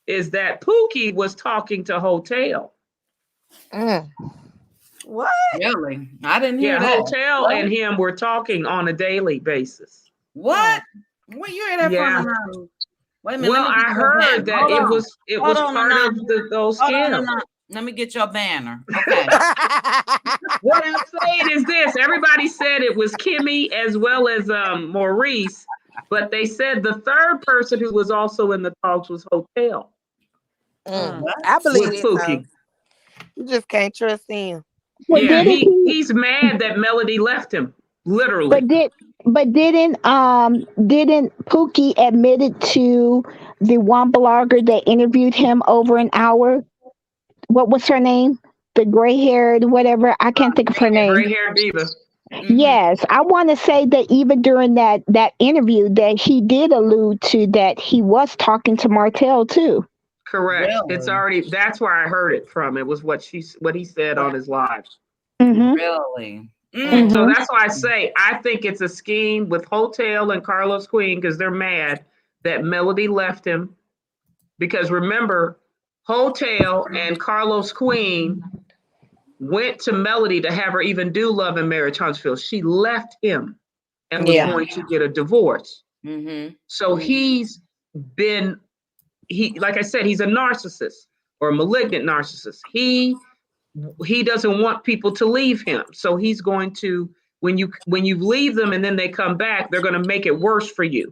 is that Pookie was talking to Hotel. Mm. What? Really? I didn't hear Yeah, that. Hotel What? and him were talking on a daily basis. What? Mm. Where you hear that from, Yeah. Anonymous? Wait a minute, let Well, me get I your heard banner. that Hold on. it Hold was on, part of Anonymous. those Hold on, scams. Anonymous. Let me get your banner. Okay. What I'm saying is this: everybody said it was Kimmy as well as Maurice, but they said the third person who was also in the talks was Hotel Mm. Mm. What? I believe with it though. Pookie. You just can't trust him. well, Yeah, didn't he? he's mad that Melody left him, literally. But didn't Pookie admit it to the one blogger that interviewed him over an hour? What was her name? The gray haired whatever. I can't think of her name. Gray hair diva. Yes, I want to say that even during that interview, that he did allude to that he was talking to Martel too. Correct. It's Really? already. That's where I heard it from. It was what he said on his live. Mm-hmm. Really? So Mm-hmm. that's why I say I think it's a scheme with Hotel and Carlos Queen because they're mad that Melody left him. Because remember, Hotel and Carlos Queen went to Melody to have her even do Love and Marriage Huntsville. She left him and was Yeah. going to get a divorce. Mm-hmm. So he's been like I said, he's a narcissist or a malignant narcissist. He doesn't want people to leave him. So he's going to when you leave them and then they come back, they're going to make it worse for you.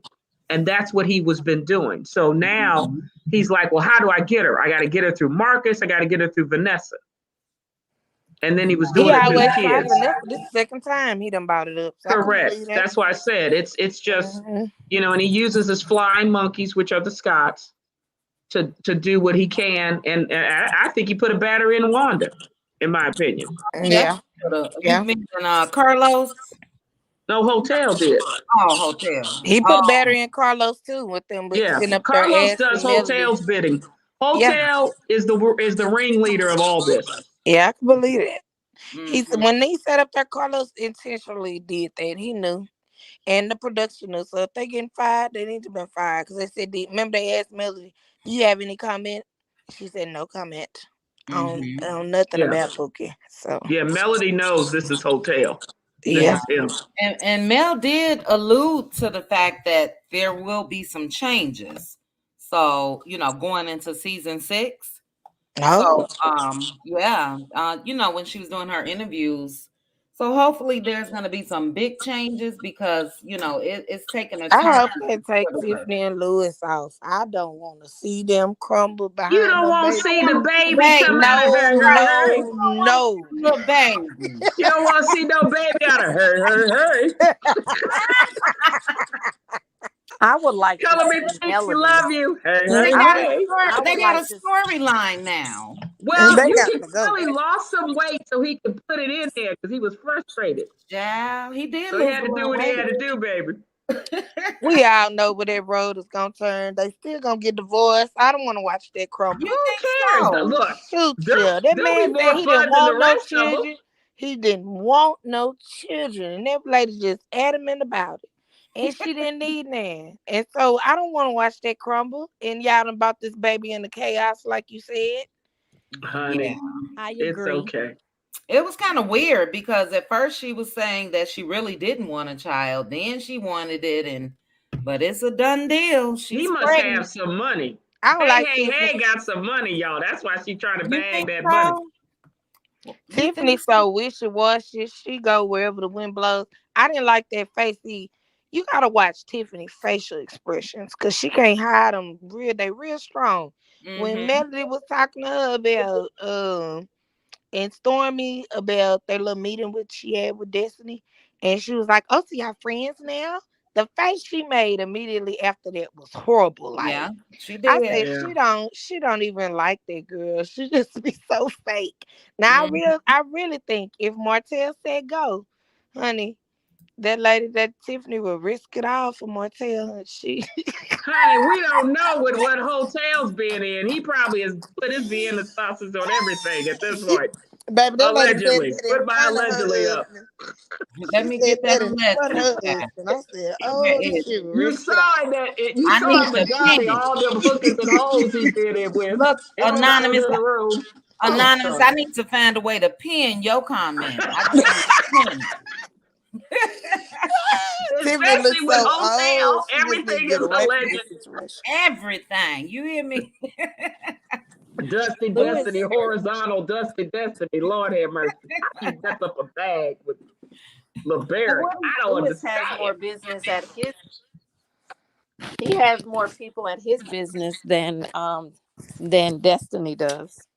And that's what he was been doing. So now he's like, well, how do I get her? I got to get her through Marcus. I got to get her through Vanessa. And then he was He doing it through always the tries kids. Vanessa. This is the second time he done brought it up. So I can Correct. believe that. That's why I said it's just, and he uses his flying monkeys, which are the Scots, to do what he can. And I think he put a battery in Wanda, in my opinion. Yeah. You mean Carlos? No, Hotel did. Oh, Hotel. He put a battery in Carlos too with them Yeah, sitting up there Carlos asking does Melody. Hotel's bidding. Hotel is the ringleader of all this. Yeah, I can believe it. When they set up that, Carlos intentionally did that. He knew. And the production knew. So if they getting fired, they need to be fired. Because they said, remember they asked Melody, do you have any comment? She said, no comment on nothing about Pookie. So yeah, Melody knows this is Hotel. Yeah. This is him. And Mel did allude to the fact that there will be some changes. So, going into season 6. Oh. So, when she was doing her interviews. So hopefully there's going to be some big changes because, it's taking a turn. I hope they take Tiffany and Lewis off. I don't want to see them crumble behind You don't want to see the baby come out of her. No. Little baby. You don't want to see no baby out of her. I would like Color me thanks, we love you. They got a storyline now. Well, you really lost some weight so he could put it in there because he was frustrated. Yeah, he did. So he had to do what he had to do, baby. We all know where that road is gonna turn. They still gonna get divorced. I don't want to watch that crumble. Who cares? So? Look, shoot, that man said he didn't want no children. He didn't want no children, and that lady just adamant about it. And she didn't need none. And so I don't want to watch that crumble. And y'all done brought this baby into chaos, like you said. Honey, I agree. It's okay. It was kind of weird because at first she was saying that she really didn't want a child. Then she wanted it, but it's a done deal. He must have some money. I don't Hey, got some money, y'all. That's why she's trying to bag that money. Tiffany so wishy-washy. She go wherever the wind blows. I didn't like that face. You gotta watch Tiffany's facial expressions because she can't hide them. They real strong. When Melody was talking to her about and Stormy about their little meeting she had with Destiny, and she was like, "Oh, so y'all friends now?" The face she made immediately after that was horrible. Like, she did. I said she don't even like that girl. She just be so fake. Now I really think if Martel said go, honey, that lady, that Tiffany would risk it all for Martel. And honey, we don't know what Hotel's been in. He probably has put his Vienna sauces on everything at this point. Baby, that allegedly. Put my allegedly up. Let me get that allegedly. I said, oh, you saw that. You saw Magani, all them hookers and holes he did it with. Look, Anonymous. Anonymous, Oh, I need to find a way to pin your comment. Especially with Hotel, everything is alleged. Everything. You hear me? Dusty Destiny, horizontal Dusty Destiny. Lord have mercy. He messed up a bag with LeBaron. I don't understand. Has more business at his. He has more people at his business than Destiny does.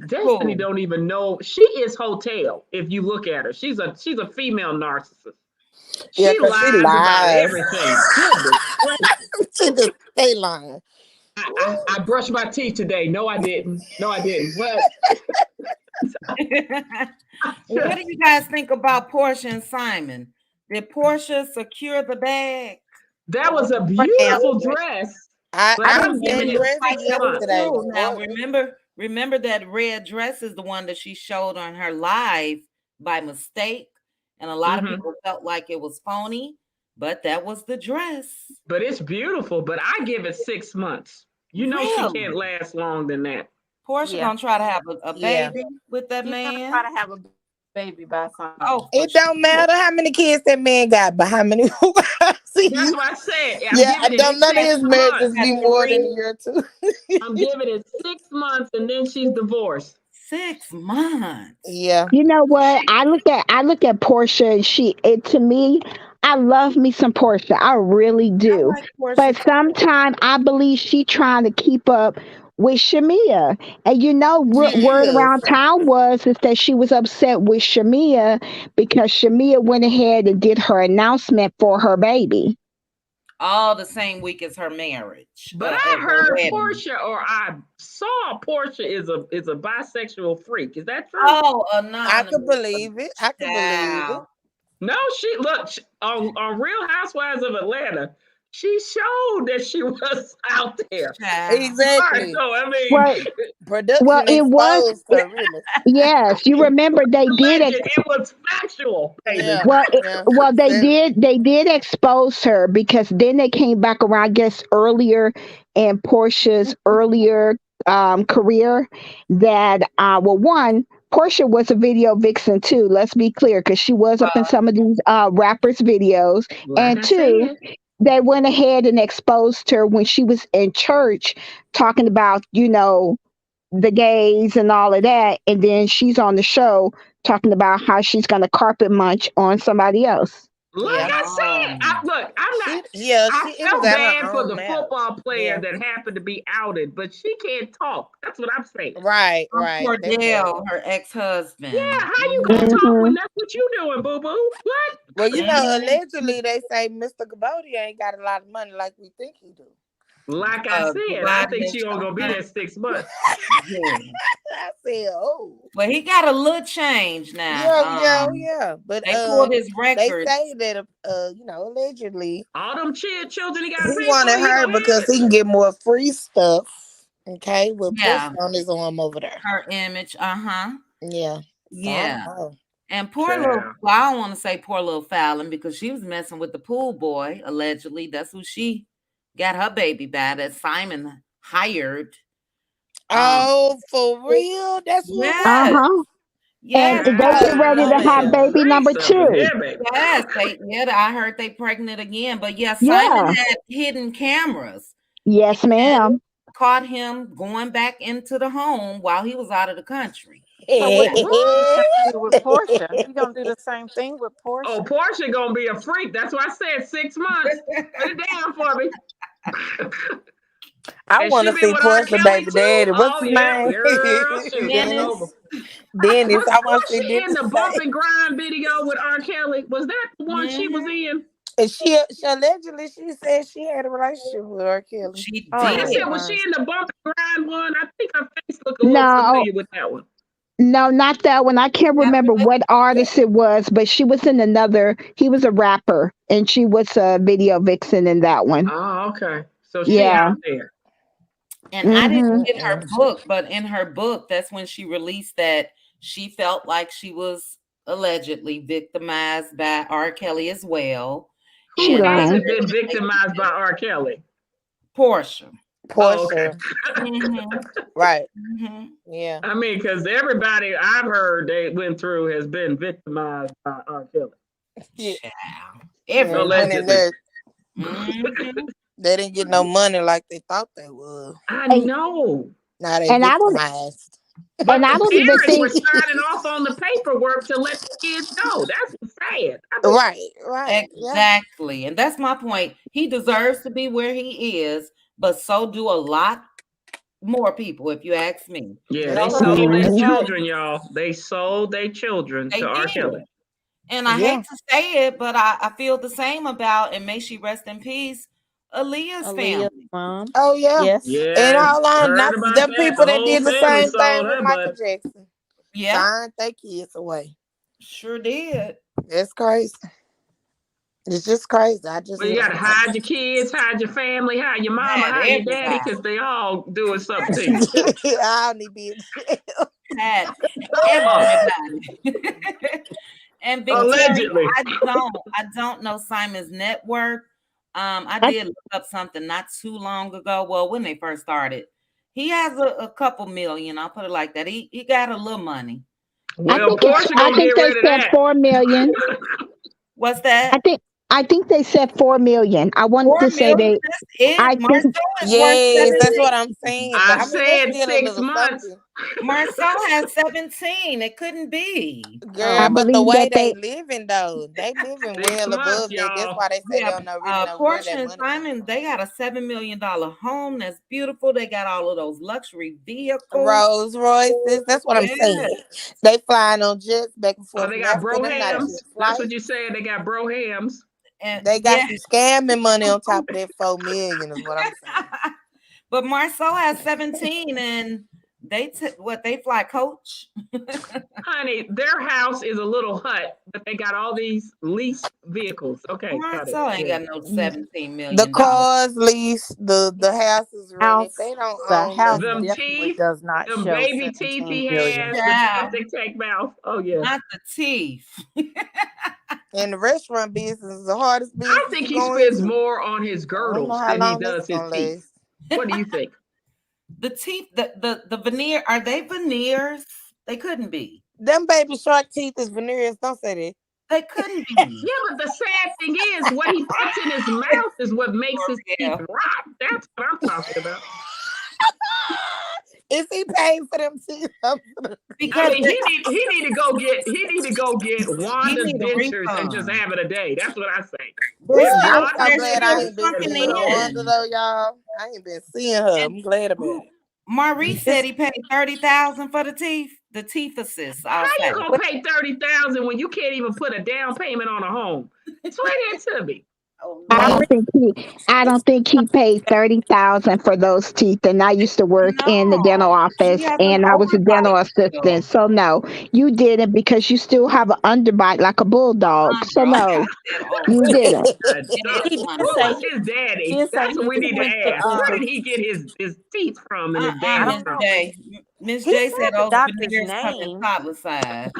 Destiny don't even know she is Hotel. If you look at her, she's a female narcissist. She lies about everything. She just stay lying. I brushed my teeth today. No, I didn't. No, I didn't. But What do you guys think about Portia and Simon? Did Portia secure the bag? that was a Ma'am. beautiful dress. I But I'm didn't see giving the it dress 6 That was months. yesterday. true. Now What? remember that red dress is the one that she showed on her live by mistake, and a lot of people felt like it was phony, but that was the dress. But it's beautiful. But I give it 6 months. You know she can't Really? last long than that. Portia Yeah. gonna try to have a Yeah. baby with that She's gonna man. try to have a baby by Sunday. Oh, for It don't matter how many kids that man got, but how many who see That's you. what I said. I'm Yeah, I giving don't it none of 6 his marriages months. be more than a year or two. I'm giving it 6 months, and then she's divorced. 6 months. Yeah. You know what? I look at Portia and to me, I love me some Portia. I really I do. like Portia But too. sometimes I believe she trying to keep up with Shamia. And She word is. around town is that she was upset with Shamia because Shamia went ahead and did her announcement for her baby. All the same week as her marriage, But as I her heard wedding. Portia, or I saw Portia is a bisexual freak. Is that true? Oh, I anonymous. could believe it. I could believe it. Child. No, on Real Housewives of Atlanta. She showed that she was out there. Child. Exactly. So I mean, Well, Production it was exposed her, really. yes. You remember they did alleged, it was factual, baby. Yeah. Well, Yeah. they did expose her because then they came back around, I guess, earlier in Portia's earlier career that well, one, Portia was a video vixen too. Let's be clear, because she was up in some of these rappers' videos, Like and I two, said, they went ahead and exposed her when she was in church talking about the gays and all of that, and then she's on the show talking about how she's going to carpet munch on somebody else. like Yeah. I said, look, I'm not. I It was felt at bad her for own the mouth. football player Yeah. that happened to be outed, but she can't talk. That's what I'm saying. Right, right. That's Cordell, her ex-husband. Yeah, how you gonna talk when that's what you doing, boo boo? What? Well, Mhm. allegedly they say Mr. Gabody ain't got a lot of money like we think he do. Like I said, I Divided think and she only gonna be chosen. there 6 months. Yeah. I said, oh. Well, he got a little change now. Yeah. But They pulled his they record. say that allegedly All them children he got to he pay wanted for, he her gonna because have it. he can get more free stuff. Okay, with Yeah. push on his arm over there. Her image. Uh-huh. Yeah. Yeah. So, And poor little, well, I don't want to say poor little Fallon because she was messing with the pool boy, allegedly. That's who she got her baby by, that Simon hired. oh, for real? That's what it Yes. was? Yes. And they get ready to have baby number 2. Yes. I heard they pregnant again. But yeah, Yeah. Simon had hidden cameras. Yes, ma'am. Caught him going back into the home while he was out of the country. So what he gonna do with Portia? He gonna do the same thing with Portia? Oh, Portia gonna be a freak. That's why I said 6 months. Put it down for me. I want to see Portia baby daddy. What's his name? Girl, shoot, Dennis. Dennis. I want to Was see she in Dennis. the bump and grind video with R. Kelly? Was that the one she was in? And she allegedly she said she had a relationship with R. Kelly. She did. I said, was she in the bump and grind one? I think her face looked a little No. familiar with that one. No, not that one. I can't remember what artist it was, but she was in another. He was a rapper, and she was a video vixen in that one. Oh, okay. So she Yeah. out there. And I didn't get her book, but in her book, that's when she released that she felt like she was allegedly victimized by R. Kelly as well. Who hasn't been victimized by R. Kelly? Portia. Oh, okay. Right. Mm-hmm. Yeah. I mean, because everybody I've heard they went through has been victimized by R. Kelly. Yeah. Allegedly. They didn't get no money like they thought they would. I know. Now they And I don't- victimized. But And I the don't even parents think. were signing off on the paperwork to let the kids go. That's what's sad. Right. Exactly. And that's my point. He deserves to be where he is, but so do a lot more people, if you ask me. Yeah, they sold their children, y'all. They sold their children to R. Kelly. And I hate to say it, but I feel the same about, and may she rest in peace, Aaliyah's Aaliyah's family. mom. Oh yeah. Yes. And Yeah, how long? heard Not about them that. people The that whole did the family same thing sold with her, Michael but Jackson. Yeah, Signed their kids away. sure did. It's crazy. It's just crazy. I just well, you got to hide your kids, hide your family, hide your mama, Had hide your daddy, everybody. because they all doing something to you. I don't need to be in jail. Had Oh, everybody. And Victoria, allegedly. I don't know Simon's net worth. I I, did look up something not too long ago. Well, when they first started, he has a couple million. I'll put it like that. He got a little money. I Well, think it's. Portia I gonna get think they rid of said that. 4 million. What's I that? think. I think they said 4 million. I wanted Four to say million. they. That's it. I think. Marcel is worth Yes, that's what I'm 17. saying. But I I mean, that's said still a 6 little months. something. Marcel has 17. It couldn't be. I Girl, but the believe way that they they. living though, they living 6 well months, above that. That's y'all. why they say they Yeah, don't know really know where Portia that and money come Simon, from. they got a $7 million home that's beautiful. They got all of those luxury vehicles. Rolls Royces. That's what I'm Yeah. saying. They flying on jets back and Oh, forth they from got Africa. Them not brohams. just That's flights. what you said. They got brohams. And They got yeah. some scamming money on top of that 4 million. Is what I'm saying. But Marcel has 17 and they fly coach. Honey, their house is a little hut, but they got all these leased vehicles. Okay, got it. Marcel ain't Yeah. got no $17 The million. cars leased, the houses rented. House. They don't The own house nothing. Them definitely teeth, does not them show baby teeth 17 he million. has, the Yeah, septic tank mouth. Oh, yeah. not the teeth. And the restaurant business is the hardest I business think to he go spends into. more on his I don't know girdles how than he long this does his gonna teeth. last. What do you think? The teeth, the veneer, are they veneers? They couldn't be. Them baby shark teeth is veneers. Don't say that. They couldn't be. Yeah, but the sad thing is, what he puts in his mouth is what makes his teeth Yeah. rot. That's what I'm talking about. Is he paying for them teeth? I Because mean, he need to go get he Wanda's need a dentures and just refund. have it a day. That's what I say. There's Get Ooh, I'm Wanda's so there's glad I still dentures ain't been and something put seeing them no in. wonder in. though, y'all. I ain't been seeing her. And I'm glad about it. Maurice It's said he paid 30,000 for the teeth. The teeth assist, How I'll you say. gonna pay 30,000 when you can't even put a down payment on a home? Explain that to me. Oh I Lord. Well, don't think he. I don't think he paid 30,000 for those teeth. And I used to work in the No. dental She office, has an and I was a dental oversight assistant. bill. So no, you didn't because you still have an underbite like a bulldog. So Sandra. Okay, no, I said you oversight. didn't. It is he Who did say was underbite. his daddy? did say That's what we he need to went to ask. Where did he get his teeth from and his I daddy Miss don't from? know. J. Miss He J said said the those doctor's veneers come in name. toddler size.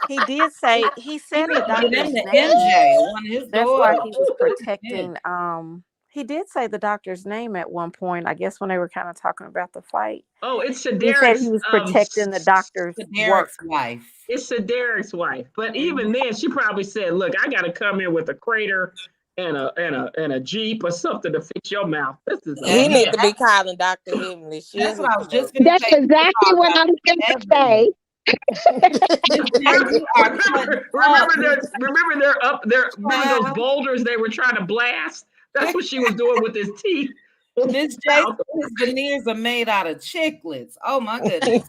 He did say he He said need the to get doctor's him the name. MJ or one of his That's why daughters. he was Yeah. protecting. He did say the doctor's name at one point. I guess when they were kind of talking about the fight, Oh, it's he said he Shaderek's was protecting the doctor's To work. Derek's wife. it's Shaderek's wife. But even then, she probably said, "Look, I got to come here with a crater and a jeep or something to fix your mouth. This is a he Yeah, need to mess." be calling Dr. Heavenly. She'll that's what hook I was him just up. gonna That's say. You should exactly call what I Dr. was going to Evans. say. Miss J, you are cutting up. Remember they're up there. Remember those Child. boulders they were trying to blast? That's what she was doing with his teeth. Miss J, his veneers are made out of chiclets. Oh my goodness.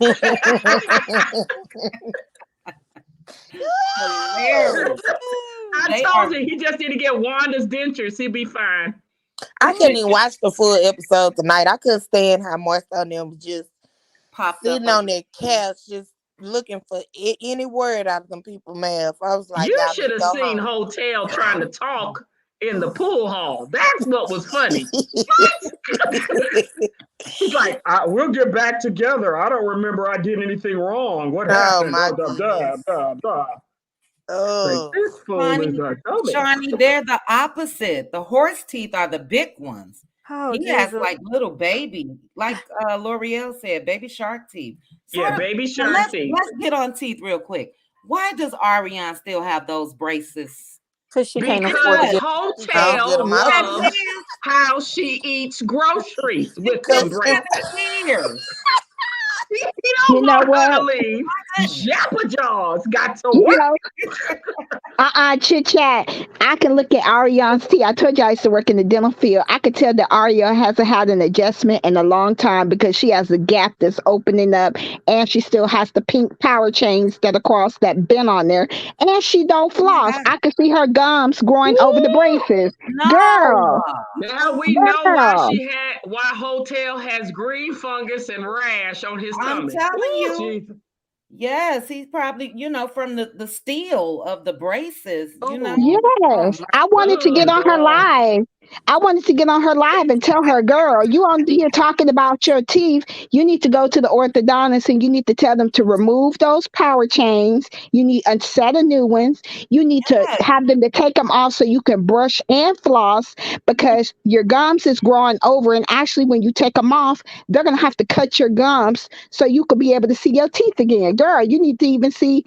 Hilarious. I They told are you he just need to get Wanda's dentures. He'll be fine. I couldn't even watch the full episode tonight. I couldn't stand how Marcel and them was just popped up sitting on on their couch, just looking for any word out of them people's mouth. I was like, You y'all need should to have go seen home. Hotel trying to talk in the pool hall. That's what was funny. He's like, we'll get back together. I don't remember I did anything wrong. What Oh happened? my goodness. Like, Oh, this fool is a dummy. Shawnee, they're the opposite. The horse teeth are the big ones. Oh He has Jesus! like little baby, like L'Oreal said, baby shark teeth. Yeah, baby Now shark teeth. let's get on teeth real quick. Why does Ariane still have those braces? Because she can't afford to Because What? get. I don't get Hotel them out. loves how she eats groceries with them Cause brains. 7 years. He You don't know want her what? to leave. Jaws got to You work. know, chit chat. I can look at Ariana's teeth. I told you I used to work in the dental field. I could tell that Aria hasn't had an adjustment in a long time because she has a gap that's opening up, and she still has the pink power chains that across that bent on there, and she don't Oh my floss. God. I could see her gums growing over the braces. No. Girl, Now we know girl. why Hotel has green fungus and rash on his I'm tummy. telling Ooh, you. Jesus. Yes, he's probably, from the steel of the braces, Oh Yes, my I wanted to get Good on her Lord. live. I wanted to get on her live and tell her, girl, you on here talking about your teeth. You need to go to the orthodontist and you need to tell them to remove those power chains. You need a set of new ones. You need to Yes. have them to take them off so you can brush and floss because your gums is growing over. And actually, when you take them off, they're going to have to cut your gums so you could be able to see your teeth again. Girl, you need to see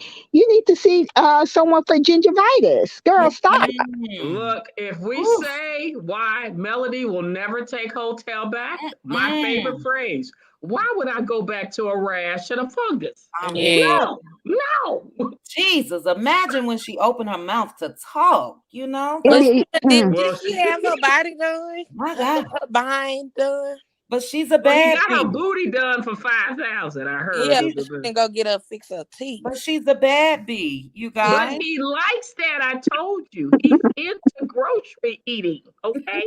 someone for gingivitis. Girl, stop. Mm. Look, if we Oof. say why Melody will never take Hotel back, my favorite Mm. phrase, why would I go back to a rash and a fungus? I'm Yeah. telling No, no. Jesus, imagine when she opened her mouth to talk, But It, did Well, she have her body done? My God. Her behind done? But she's a well, he bad got her bee. booty done for 5,000. I heard. Yeah, but she didn't go get her fix her teeth. But she's a bad bee, you But guys. he likes that. I told you, he's into grocery eating. Okay,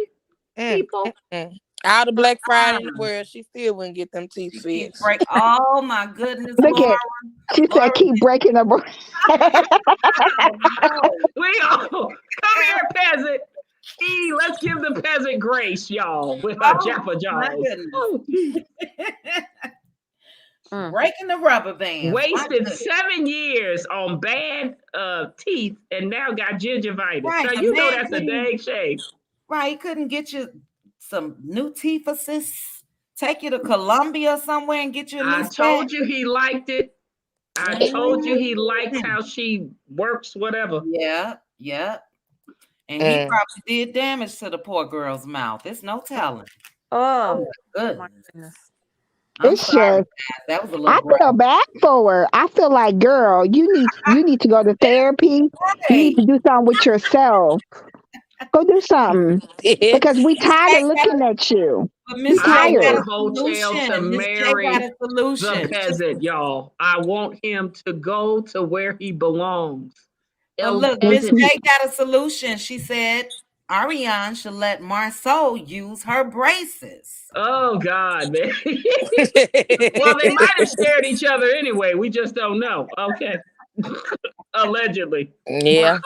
Mm, people. All the Black Friday in the Uh-uh. world, she still wouldn't get them teeth She keeps fixed. break. Oh my goodness, look Laura. at, she Laura, said, keep breaking her. oh no. We all come here, peasant. Let's give the peasant grace, y'all, with her Oh Jaffa my Jaws. goodness. Oh, geez. Mm. Breaking the rubber bands. My Wasted goodness. 7 years on bad teeth and now got gingivitis. Right. Now The you know man that's a couldn't dang shame. right, he couldn't get you some new teeth assists. Take you to Columbia somewhere and get you a new I set. told you he liked it. I told you he likes Mm. how she works, whatever. Yeah, yeah. And he Mm. probably did damage to the poor girl's mouth. It's no telling. Oh Oh my goodness. goodness. I'm It's sorry, just, Cass. That was a little I feel graphic. bad for her. I feel like, girl, you need to go to therapy. You need Right. to do something with yourself. Go do something because we Miss tired of J got looking at you. but We Miss J I got tired. a want Hotel to solution. Miss J got marry a the solution. peasant, y'all. I want him to go to where he belongs. But look, And Miss Peasant. J got a solution. She said Ariane should let Marceau use her braces. Oh God, man. Well, they might have shared each other anyway. We just don't know. Okay. Allegedly. Yeah.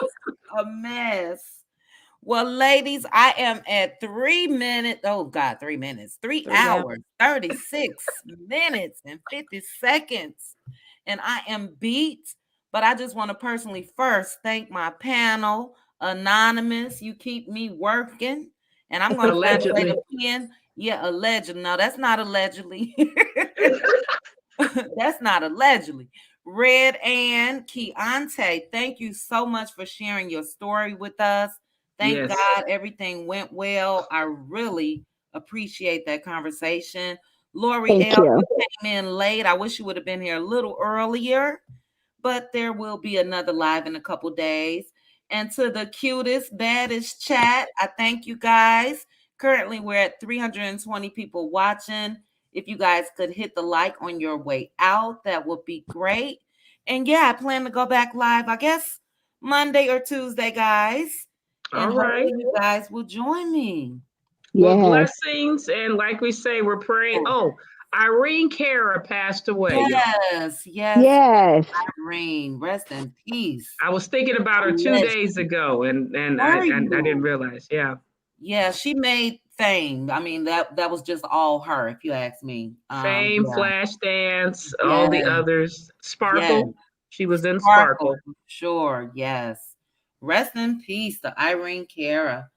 A mess. Well, ladies, I am at 3 minutes. Oh God, 3 minutes, 3 hours. 3 hours, 36 minutes, and 50 seconds. And I am beat. But I just want to personally first thank my panel, Anonymous. You keep me working. And I'm going to find a way Allegedly. to pin. Yeah, allegedly. No, that's not allegedly. That's not allegedly. Red and Keontae, thank you so much for sharing your story with us. Thank Yes. God everything went well. I really appreciate that conversation. Lori thank L, you. you came in late. I wish you would have been here a little earlier, but there will be another live in a couple days. And to the cutest, baddest chat, I thank you guys. Currently, we're at 320 people watching. If you guys could hit the like on your way out, that would be great. And yeah, I plan to go back live, I guess, Monday or Tuesday, guys. All And right. hopefully you guys will join me. Well, Yes. blessings. And like we say, we're praying. Oh, Irene Cara passed away, y'all. Yes, yes, Yes. Irene. Rest in peace. I was thinking about her two Legend. days ago and Are I didn't you? realize. Yeah. Yeah, she made fame. I mean, that was just all her, if you ask me. Fame, Yeah, Flashdance, all the yeah, others. yes. Sparkle. She was in Sparkle, Sparkle. for sure. Yes. Rest in peace to Irene Cara.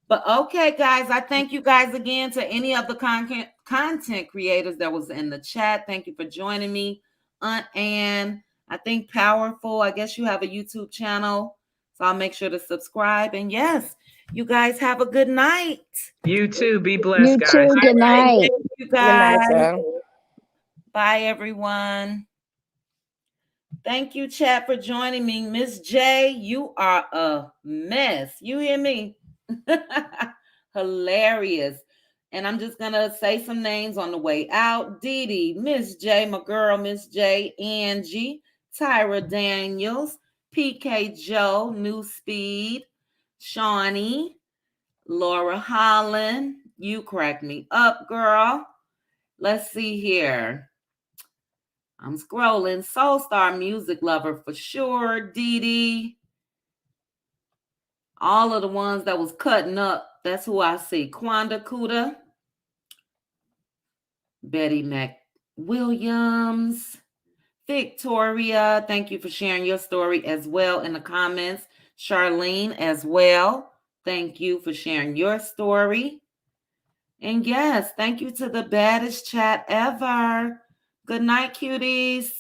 But okay, guys, I thank you guys again to any of the content creators that was in the chat. Thank you for joining me. Aunt Ann, I think Powerful. I guess you have a YouTube channel. So I'll make sure to subscribe. And yes, you guys have a good night. You too. Be blessed, You guys. too. All Good right. night. Thank you Good night, guys. y'all. Bye, everyone. Thank you, chat, for joining me. Miss J, you are a mess. You hear me? Hilarious. And I'm just going to say some names on the way out. Dee Dee, Miss J, my girl, Miss J, Angie, Tyra Daniels, PK Joe, New Speed, Shawnee, Laura Holland. You crack me up, girl. Let's see here. I'm scrolling. Soul Star Music Lover for sure. Dee Dee. All of the ones that was cutting up. That's who I see. Quanda Kuda. Betty McWilliams. Victoria. Thank you for sharing your story as well in the comments. Charlene as well. Thank you for sharing your story. And yes, thank you to the baddest chat ever. Good night, cuties.